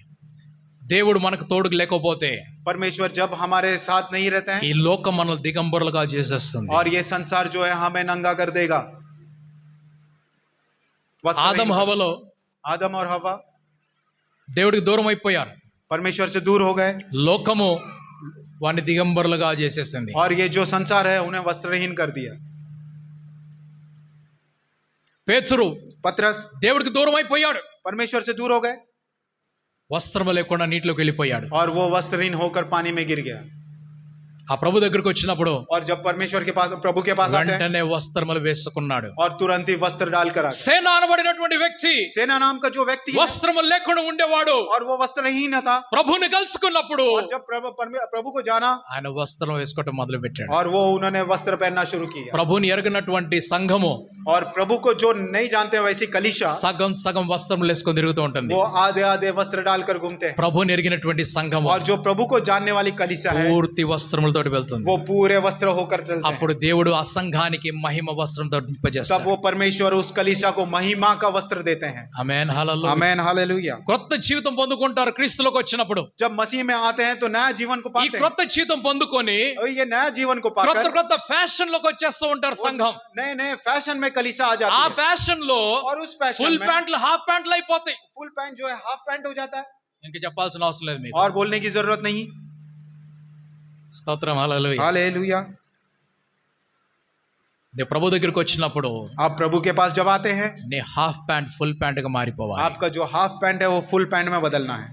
దేవుడు మనకు తోడుకు లేకపోతే परमेश्वर जब हमारे साथ नहीं रहते ఈ हैं, లోకం మనల్ని దిగంబరులుగా చేసేస్తుంది. और ये संसार जो है हमें नंगा कर देगा। वस्त्र ఆదం नहीं- హవ్వలో आदम और हवा దేవుడికి దూరం అయిపోయారు. परमेश्वर से दूर हो गए, లోకము వాడిని దిగంబరులుగా చేసేసింది. और ये जो संसार है उन्हें वस्त्रहीन कर दिया। పేతురు पतरस దేవుడికి దూరం అయిపోయాడు, परमेश्वर से दूर हो गए, వస్త్రము లేకుండా నీటిలోకి వెళ్ళిపోయాడు. और वो वस्त्रहीन होकर पानी में गिर गया। ఆ ప్రభు దగ్గరికి వచ్చినప్పుడు और जब परमेश्वर के पास, प्रभु के पास आते हैं, వెంటనే వస్త్రములు వేసుకున్నాడు. और तुरंत ही वस्त्र डालकर आते हैं। సేన అనబడినటువంటి వ్యక్తి सेना नाम का जो व्यक्ति है, వస్త్రము లేకుండా ఉండేవాడు. और वो वस्त्रहीन था, ప్రభుని కలుసుకున్నప్పుడు और जब प्रभु को जाना, ఆయన వస్త్రం వేసుకోవటం మొదలు పెట్టాడు. और वो उन्होंने वस्त्र पहनना शुरू किया। ప్రభుని ఎరగనటువంటి సంఘము और प्रभु को जो नहीं जानते हैं वैसी कलीसिया, సగం సగం వస్త్రములు వేసుకొని తిరుగుతూ ఉంటుంది. वो आधे आधे वस्त्र डालकर घूमते हैं। ప్రభుని ఎరిగినటువంటి సంఘము और जो प्रभु को जानने वाली कलीसिया है, పూర్తి వస్త్రములతోటి వెళ్తుంది. वो पूरे वस्त्र होकर चलते हैं। అప్పుడు దేవుడు ఆ సంఘానికి మహిమ వస్త్రం तब ధరింపజేస్తాడు. वो परमेश्वर उस कलीसिया को महिमा का वस्त्र देते हैं। ఆమేన్, హల్లెలూయా. आमेन, हालेलुया। క్రొత్త జీవితం పొందుకుంటారు క్రీస్తులోకి వచ్చినప్పుడు. जब मसीह में आते हैं तो नया जीवन को ఈ पाते हैं, క్రొత్త జీవితం పొందుకొని और ये नया जीवन को క్రొత్త पाकर క్రొత్త ఫ్యాషన్ లోకి వచ్చేస్తూ ఉంటారు సంఘం. नए नए फैशन में कलीसिया आ ఆ जाती है, ఫ్యాషన్ లో और उस फैशन ఫుల్ में ప్యాంట్లు హాఫ్ ప్యాంట్లు అయిపోతాయి. फुल पैंट जो है हाफ पैंट हो जाता है, ఇంకా చెప్పాల్సిన అవసరం లేదు మీకు. और बोलने की जरूरत नहीं। స్తోత్రం, హల్లెలూయా. हालेलुया। నీ ప్రభు దగ్గరికి వచ్చినప్పుడు आप प्रभु के पास जब आते हैं, నీ హాఫ్ ప్యాంట్ ఫుల్ ప్యాంట్ గా మారిపోవాలి. आपका जो हाफ पैंट है वो फुल पैंट में बदलना है।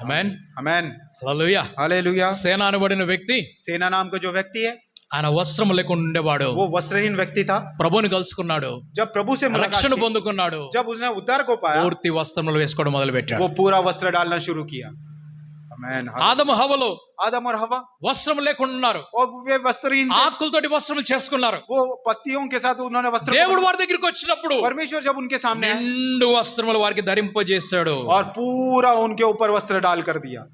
ఆమేన్, आमेन, హల్లెలూయా. हालेलुया। సేన అనబడిన వ్యక్తి सेना नाम का जो व्यक्ति है, ఆయన వస్త్రం లేకుండా ఉండేవాడు. वो वस्त्रहीन व्यक्ति था। ప్రభుని కలుసుకున్నాడు, जब प्रभु से मुलाकात రక్షణ की, పొందుకున్నాడు, जब उसने उद्धार को पाया, పూర్తి వస్త్రములు వేసుకోవడం మొదలు పెట్టాడు. वो पूरा वस्त्र डालना शुरू किया। आमेन। ఆదము హవ్వలు आदम और हवा, వస్త్రం లేకుండా ఉన్నారు, और वे वस्त्रहीन थे। ఆకులతోటి వస్త్రములు చేసుకున్నారు. वो पत्तियों के साथ उन्होंने वस्त्र, దేవుడు వారి దగ్గరికి వచ్చినప్పుడు परमेश्वर जब उनके सामने आए, నిండు వస్త్రములు వారికి ధరింపజేశాడు. और पूरा उनके ऊपर वस्त्र डाल कर दिया।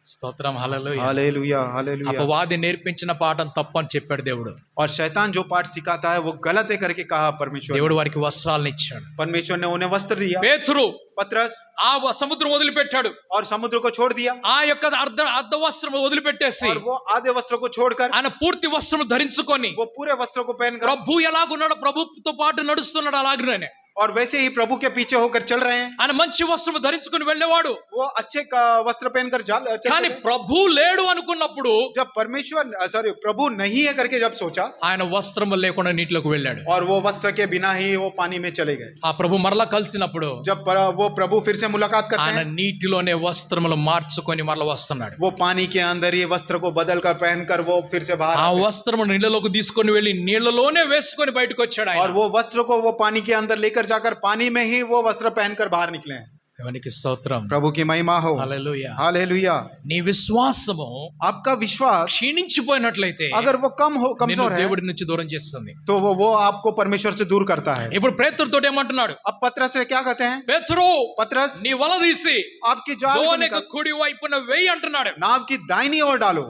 స్తోత్రం, హల్లెలూయా. Hallelujah, hallelujah. అపవాది నేర్పించిన పాఠం తప్పని చెప్పాడు దేవుడు. और शैतान जो पाठ सिखाता है वो गलत है करके कहा परमेश्वर। దేవుడు వారికి వస్త్రాలను ఇచ్చాడు. परमेश्वर ने उन्हें वस्त्र दिया। పేతురు पतरस ఆ సముద్రం వదిలిపెట్టాడు. और समुद्र को छोड़ दिया, ఆ యొక్క అర్ధ వస్త్రం వదిలిపెట్టేసి और वो आधे वस्त्र को छोड़कर ఆయన పూర్తి వస్త్రం ధరించుకొని वो पूरे वस्त्र को पहनकर, ప్రభు ఎలాగున్నాడో ప్రభుతో పాటు నడుస్తున్నాడు అలాగనే और वैसे ही प्रभु के पीछे होकर चल रहे हैं। ఆయన మంచి వస్త్రం ధరించుకొని వెళ్ళేవాడు. वो अच्छे का वस्त्र पहनकर चलते కానీ थे। ప్రభు లేడు అనుకున్నప్పుడు जब परमेश्वर सॉरी प्रभु नहीं है करके जब सोचा, ఆయన వస్త్రం లేకుండా నీటిలోకి వెళ్ళాడు. और वो वस्त्र के बिना ही वो पानी में चले गए। ఆ ప్రభు మరలా కలిసినప్పుడు जब वो प्रभु फिर से मुलाकात करते ఆయన हैं, నీటిలోనే వస్త్రములు మార్చుకొని మరలా వస్తున్నాడు. वो पानी के अंदर ही वस्त्र को बदल कर पहनकर वो फिर से बाहर ఆ आते हैं। వస్త్రము నీళ్ళలోకి తీసుకొని వెళ్ళి నీళ్ళలోనే వేసుకొని బయటకు వచ్చాడు ఆయన. और वो वस्त्र को वो पानी के अंदर लेकर जाकर पानी में ही वो वस्त्र पहनकर बाहर निकले हैं। దేవునికి స్తోత్రం, प्रभु की महिमा हो। హల్లెలూయా. हालेलुया। నీ విశ్వాసము आपका विश्वास క్షీణించిపోయినట్లయితే अगर वो कम हो, నిన్ను कमजोर है, దేవుడి నుంచి దూరం చేస్తుంది. तो वो आपको परमेश्वर से दूर करता है। ఇప్పుడు పేతురుతో ఏమంటున్నాడు? अब पतरस से क्या कहते हैं? పేతురు पतरस, నీ వల తీసి आपकी जाल को దోణికి निकाल, కుడి వైపున వెయ్యి అంటున్నాడు. नाव की दाहिनी ओर डालो।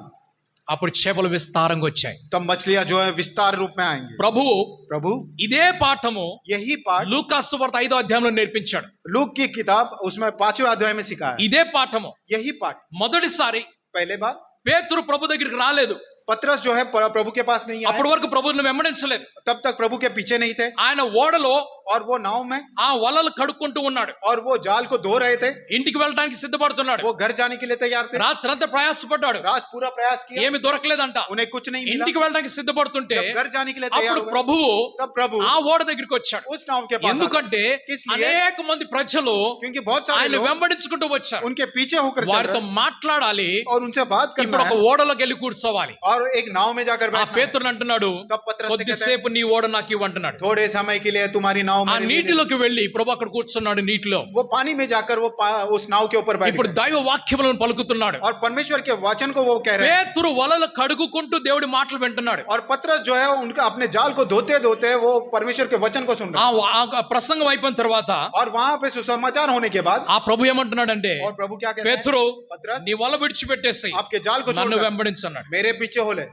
అప్పుడు చేపలు విస్తారంగా వచ్చాయి. तब मछलियां जो है विस्तार रूप में आएंगी. ప్రభువు प्रभु ఇదే పాఠము यही पाठ లూకాసు వార్త 5వ అధ్యాయంలో నేర్పించాడు. लूक की किताब उसमें 5वें अध्याय में सिखाया. ఇదే పాఠము यही पाठ మొదటిసారి पहले बार పేతురు ప్రభు దగ్గరికి రాలేదు. पतरस जो है प्रभु के पास नहीं आया. అప్పటి వరకు ప్రభువుని వెంబడించలేదు. तब तक प्रभु के पीछे नहीं थे. ఆయన ఓడలో और वो नाव में ఆ వలలు కడుక్కుంటూ ఉన్నాడు. और वो जाल को धो रहे थे. ఇంటికి వెళ్ళడానికి సిద్ధపడుతున్నాడు. वो घर जाने के लिए तैयार थे. రాత్రంతా ప్రయాసపడ్డాడు. रात पूरा प्रयास किया. ఏమి దొరకలేదంట. उन्हें कुछ नहीं मिला. ఇంటికి వెళ్ళడానికి సిద్ధపడుతుంటే जब घर जाने के लिए तैयार అప్పుడు हो गए, ప్రభువు तब प्रभु ఆ ఓడ దగ్గరికి వచ్చాడు. उस नाव के पास ఎందుకంటే किस लिए? అనేక మంది ప్రజలు क्योंकि बहुत सारे ఆయన लोग వెంబడించుకుంటూ వచ్చారు. उनके पीछे होकर चल వారితో रहे మాట్లాడాలి. और उनसे बात करना ఇప్పుడు ఒక है ఓడలోకి వెళ్ళి కూర్చోవాలి. और एक नाव में जाकर ఆ बैठना है. పేతురుని అంటున్నాడు, तब पतरस से कहते हैं, కొద్దిసేపు నీ ఓడ నాకు ఇవ్వంటున్నాడు. थोड़े समय के लिए तुम्हारी नाव ఆ मेरे लिए दे నీటిలోకి వెళ్ళి ప్రభు అక్కడ కూర్చున్నాడు నీటిలో. दो. वो पानी में जाकर वो उस नाव के ऊपर बैठ ఇప్పుడు गए. దైవ వాక్యములను పలుకుతున్నాడు. और परमेश्वर के वचन को वो कह रहे हैं. పేతురు వలలు కడుగుకుంటూ దేవుడి మాటలు వింటున్నాడు. और पतरस जो है उनका अपने जाल को धोते धोते वो परमेश्वर के वचन को सुन रहे हैं. ఆ ప్రసంగం అయిపోయిన తర్వాత और वहां पे सुसमाचार होने के बाद ఆ ప్రభు ఏమంటున్నాడంటే, और प्रभु क्या कहते हैं, పేతురు पतरस నీ వల విడిచిపెట్టేసి आपके जाल को నన్ను छोड़कर వెంబడించన్నాడు. मेरे पीछे हो ले.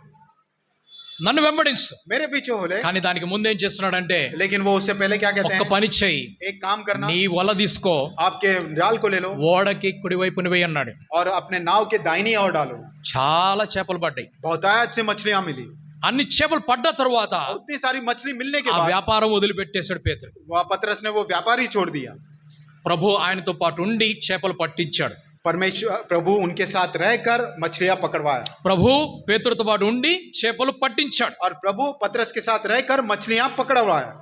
నన్ను వెంబడించు. मेरे पीछे हो ले. కానీ దానికి ముందు ఏం చేస్తున్నాడంటే, लेकिन वो उससे पहले क्या कहते ఒక్క हैं, పని చెయ్యి, एक काम करना, నీ వల తీసుకో, आपके जाल को ले लो ఓడకి కుడి వైపున వేయి అన్నాడు. और अपने नाव के दाहिनी ओर डालो. చాలా చేపలు పడ్డాయి. बहुतायत से मछलियां मिली. అన్ని చేపలు పడ్డ తర్వాత और उतनी सारी मछली मिलने के ఆ बाद వ్యాపారం వదిలిపెట్టేశాడు పేతురు. वह पतरस ने वो व्यापार ही छोड़ दिया. ప్రభు ఆయనతో పాటు ఉండి చేపలు పట్టించాడు. परमेश्वर प्रभु उनके साथ रहकर मछलियां पकड़वाया. ప్రభు పేతురుతో పాటు ఉండి చేపలు పట్టించాడు. और प्रभु पतरस के साथ रहकर मछलियां पकड़वाया.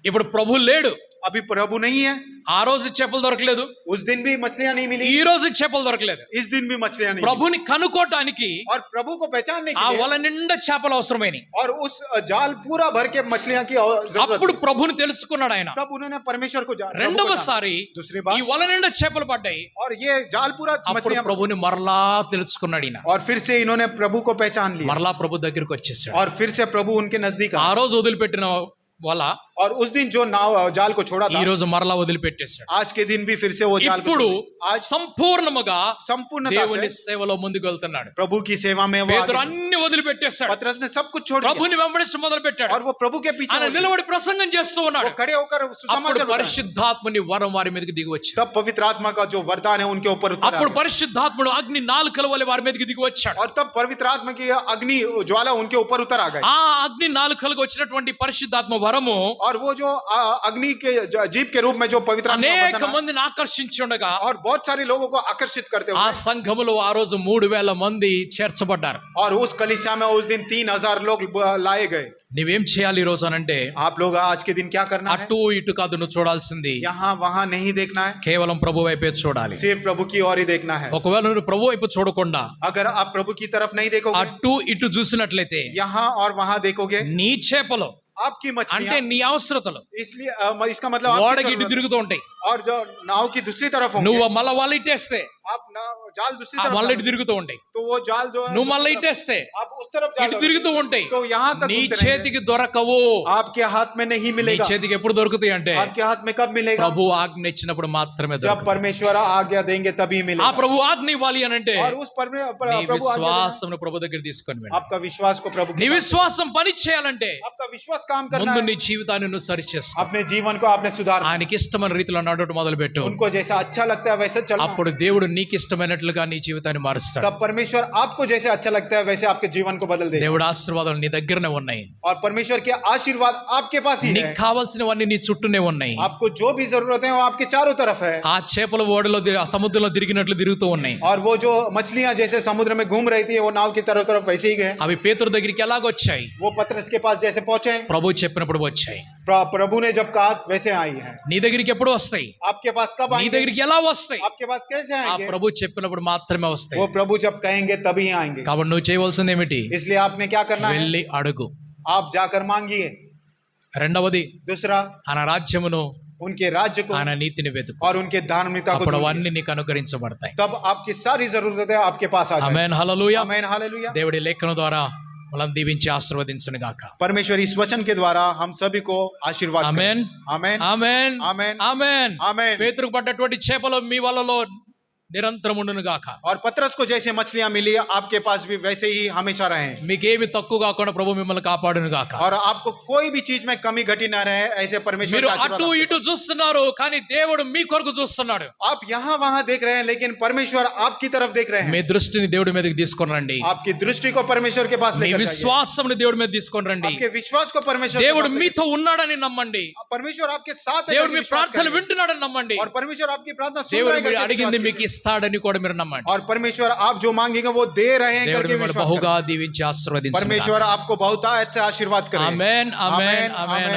ఇప్పుడు ప్రభు లేడు. अभी प्रभु नहीं है. ఆ రోజు చేపలు దొరకలేదు, उस दिन भी मछलियां नहीं मिली. ఈ రోజు చేపలు దొరకలేదు. इस दिन भी मछलियां नहीं मिली. ప్రభుని కనుకోటానికి और प्रभु को पहचानने ఆ के लिए వల నిండా చేపలు అవసరమైనవి. और उस जाल पूरा भर के मछलियां की जरूरत అప్పుడు थी. ప్రభుని తెలుసుకున్నాడు ఆయన. तब उन्होंने परमेश्वर को प्रभु को जाना. రెండవసారి दूसरी ఈ बार వల నిండా చేపలు పడ్డాయి. और ये जाल पूरा అప్పుడు मछलियां ప్రభుని మరలా తెలుసుకున్నాడు ఈయన. और फिर से इन्होंने प्रभु को पहचान लिया. మరలా ప్రభు దగ్గరికి వచ్చేసాడు. और फिर से प्रभु उनके नजदीक ఆ आए. రోజు వదిలిపెట్టిన వల और उस दिन जो नाव जाल को छोड़ा ఈ था, రోజు మరలా వదిలిపెట్టేశాడు. आज के दिन भी फिर से वो जाल को ఇప్పుడు छोड़ा. आज సంపూర్ణముగా संपूर्णता దేవుని से సేవలో ముందుకు వెళ్తున్నాడు. प्रभु की सेवा में वो పేతురు आगे- అన్ని వదిలిపెట్టేశాడు. पतरस ने सब कुछ छोड़ दिया ప్రభుని వెంబడించడం మొదలు పెట్టాడు. और वो प्रभु के पीछे ఆయన हो गया. నిలబడి ప్రసంగం చేస్తూ वो ఉన్నాడు. खड़े होकर అప్పుడు सुसमाचार बताया. పరిశుద్ధాత్మని వరం వారి మీదకి దిగి వచ్చింది. तब पवित्र आत्मा का जो वरदान है उनके ऊपर उतर అప్పుడు आया. పరిశుద్ధాత్ముడు అగ్ని నాలుకల వలె వారి మీదకి దిగి వచ్చాడు. और तब पवित्र आत्मा की अग्नि ज्वाला उनके ऊपर उतर आ गई. ఆ అగ్ని నాలుకలకు వచ్చినటువంటి పరిశుద్ధాత్మ వరము और वो जो अग्नि के जीव के रूप में जो पवित्र आत्मा का అనేక वरदान है, మందిని ఆకర్షించుండగా और बहुत सारे लोगों को आकर्षित करते ఆ हुए సంఘములో ఆ రోజు 3000 మంది చేర్చబడ్డారు. और उस कलीसिया में उस दिन 3000 लोग लाए गए. నువ్వేం చేయాలి ఈ రోజు అనంటే, आप लोग आज के दिन क्या करना है? అటు ఇటు కాదు నువ్వు చూడాల్సింది, यहाँ वहां नहीं देखना है, కేవలం ప్రభు వైపే చూడాలి. सिर्फ प्रभु की ओर ही देखना है. ఒకవేళ నువ్వు ప్రభు వైపు చూడకుండా अगर आप प्रभु की तरफ नहीं देखोगे, అటు ఇటు చూసినట్లయితే यहाँ और वहां देखोगे, నీ చేపలు आपकी అంటే मछलियां, నీ అవసరతలు इसलिए इसका मतलब आपकी ఓడకి ఇటు जरूरत- తిరుగుతూ ఉంటాయి. और जो नाव की दूसरी तरफ होंगे, నువ్వు మళ్ళా వాళ్ళు ఇట్టేస్తే आप जाल दूसरी ఆ तरफ మళ్ళీ ఇటు डालोगे, తిరుగుతూ ఉంటాయి. तो वो जाल जो है నువ్వు दूसरी మళ్ళీ तरफ- ఇట్టేస్తే आप उस तरफ जाल ఇటు डालोगे, తిరుగుతూ ఉంటాయి. तो यहाँ तक నీ घूमते रहेंगे. చేతికి దొరకవు. आपके हाथ में नहीं నీ मिलेगा. చేతికి ఎప్పుడు దొరుకుతాయి అంటే आपके हाथ में कब मिलेगा? ప్రభు ఆజ్ఞ ఇచ్చినప్పుడు మాత్రమే जब దొరుకుతాయి. परमेश्वर आज्ञा देंगे तभी ఆ मिलेगा. ప్రభు ఆజ్ఞ ఇవ్వాలి అని అంటే और उस నీ प्रभु आज्ञा देंगे, విశ్వాసం ప్రభు దగ్గర తీసుకొని వెళ్ళి, आपका विश्वास को प्रभु నీ के पास- విశ్వాసం పని చేయాలంటే आपका विश्वास काम करना ముందు है. నీ జీవితాన్ని నువ్వు సరి చేసుకో. अपने जीवन को आपने सुधारना, ఆయనకి ఇష్టమైన రీతిలో నడవడం మొదలు పెట్టు. उनको जैसा अच्छा लगता है वैसे चलना. అప్పుడు దేవుడు నీకు ఇష్టమైనట్లుగా నీ జీవితాన్ని మారుస్తాడు. तब परमेश्वर आपको जैसे अच्छा लगता है वैसे आपके जीवन को बदल देगा. దేవుడు ఆశీర్వాదాలు నీ దగ్గరనే ఉన్నాయి. और परमेश्वर के आशीर्वाद आपके पास ही నీకు है. కావాల్సినవన్నీ నీ చుట్టూనే ఉన్నాయి. आपको जो भी जरूरत है वो आपके चारों तरफ है. ఆ చేపల ఓడలో ఆ సముద్రంలో తిరిగినట్లు తిరుగుతూ ఉన్నాయి. और वो जो मछलियां जैसे समुद्र में घूम रही थी वो नाव की तरफ तरफ वैसे ही गए. అవి పేతురు దగ్గరికి ఎలాగొచ్చాయి? वो पतरस के पास जैसे पहुंचे, ప్రభు చెప్పినప్పుడు వచ్చాయి. प्रभु ने जब कहा वैसे आई है. నీ దగ్గరికి ఎప్పుడు వస్తాయి? आपके पास कब నీ आएंगे? దగ్గరికి ఎలా వస్తాయి? आपके पास कैसे ఆ आएंगे? ప్రభు చెప్పినప్పుడు మాత్రమే వస్తాయి. वो प्रभु जब कहेंगे तभी आएंगे. కాబట్టి నువ్వు చేయవలసింది ఏమిటి? इसलिए आपने क्या करना है? వెళ్ళి అడుగు. आप जाकर मांगिए. రెండవది, दूसरा, ఆయన రాజ్యమును उनके राज्य को ఆయన నీతిని వెతుకు. और उनके धार्मिकता को అప్పుడు ढूंढिए. అవన్నీ నీకు అనుగ్రహించబడతాయి. तब आपकी सारी जरूरतें आपके पास आ जाएंगी. ఆమేన్ హల్లెలూయా. आमीन हालेलुया. దేవుడి లేఖనం ద్వారా మనం దీవించి ఆశీర్వదించును గాక. परमेश्वर इस वचन के द्वारा हम सभी को आशीर्वाद करें. ఆమేన్ आमीन ఆమేన్ आमीन ఆమేన్. आमीन. పేతురుకు పడ్డటువంటి చేపలు మీ వలలో నిరంతరం ఉండును గాక. और पतरस को जैसे मछलियां मिली आपके पास भी वैसे ही हमेशा रहें మీకేమి తక్కువ కాకుండా ప్రభు మిమ్మల్ని కాపాడును గాక. और आपको कोई भी चीज में कमी घटी ना रहे ऐसे परमेश्वर మీరు का आशीर्वाद అటు आपके ఇటు చూస్తున్నారు కానీ దేవుడు మీ కొరకు చూస్తున్నాడు. आप यहाँ वहां देख रहे हैं लेकिन परमेश्वर आपकी तरफ देख रहे हैं మీ దృష్టిని దేవుడి మీదకి తీసుకొని రండి. आपकी दृष्टि को परमेश्वर के पास మీ लेकर जाइए విశ్వాసముని దేవుడి మీద తీసుకొని రండి. आपके विश्वास को परमेश्वर के దేవుడు पास लेकर మీతో ఉన్నాడని నమ్మండి. जाइए। परमेश्वर आपके साथ है దేవుడు करके మీ विश्वास ప్రార్థన करिए। వింటున్నాడని నమ్మండి. और परमेश्वर आपकी प्रार्थना सुन దేవుడు रहा है మీరు करके అడిగింది विश्वास మీకు कीजिए। ఇస్తాడని కూడా మీరు నమ్మండి. और परमेश्वर आप जो मांगेंगे वो दे रहे हैं దేవుడు करके మిమ్మల్ని विश्वास బహుగా करिए। దీవించి ఆశీర్వదించును గాక. परमेश्वर आपको बहुत अच्छा आशीर्वाद करे ఆమేన్ ఆమేన్ ఆమేన్.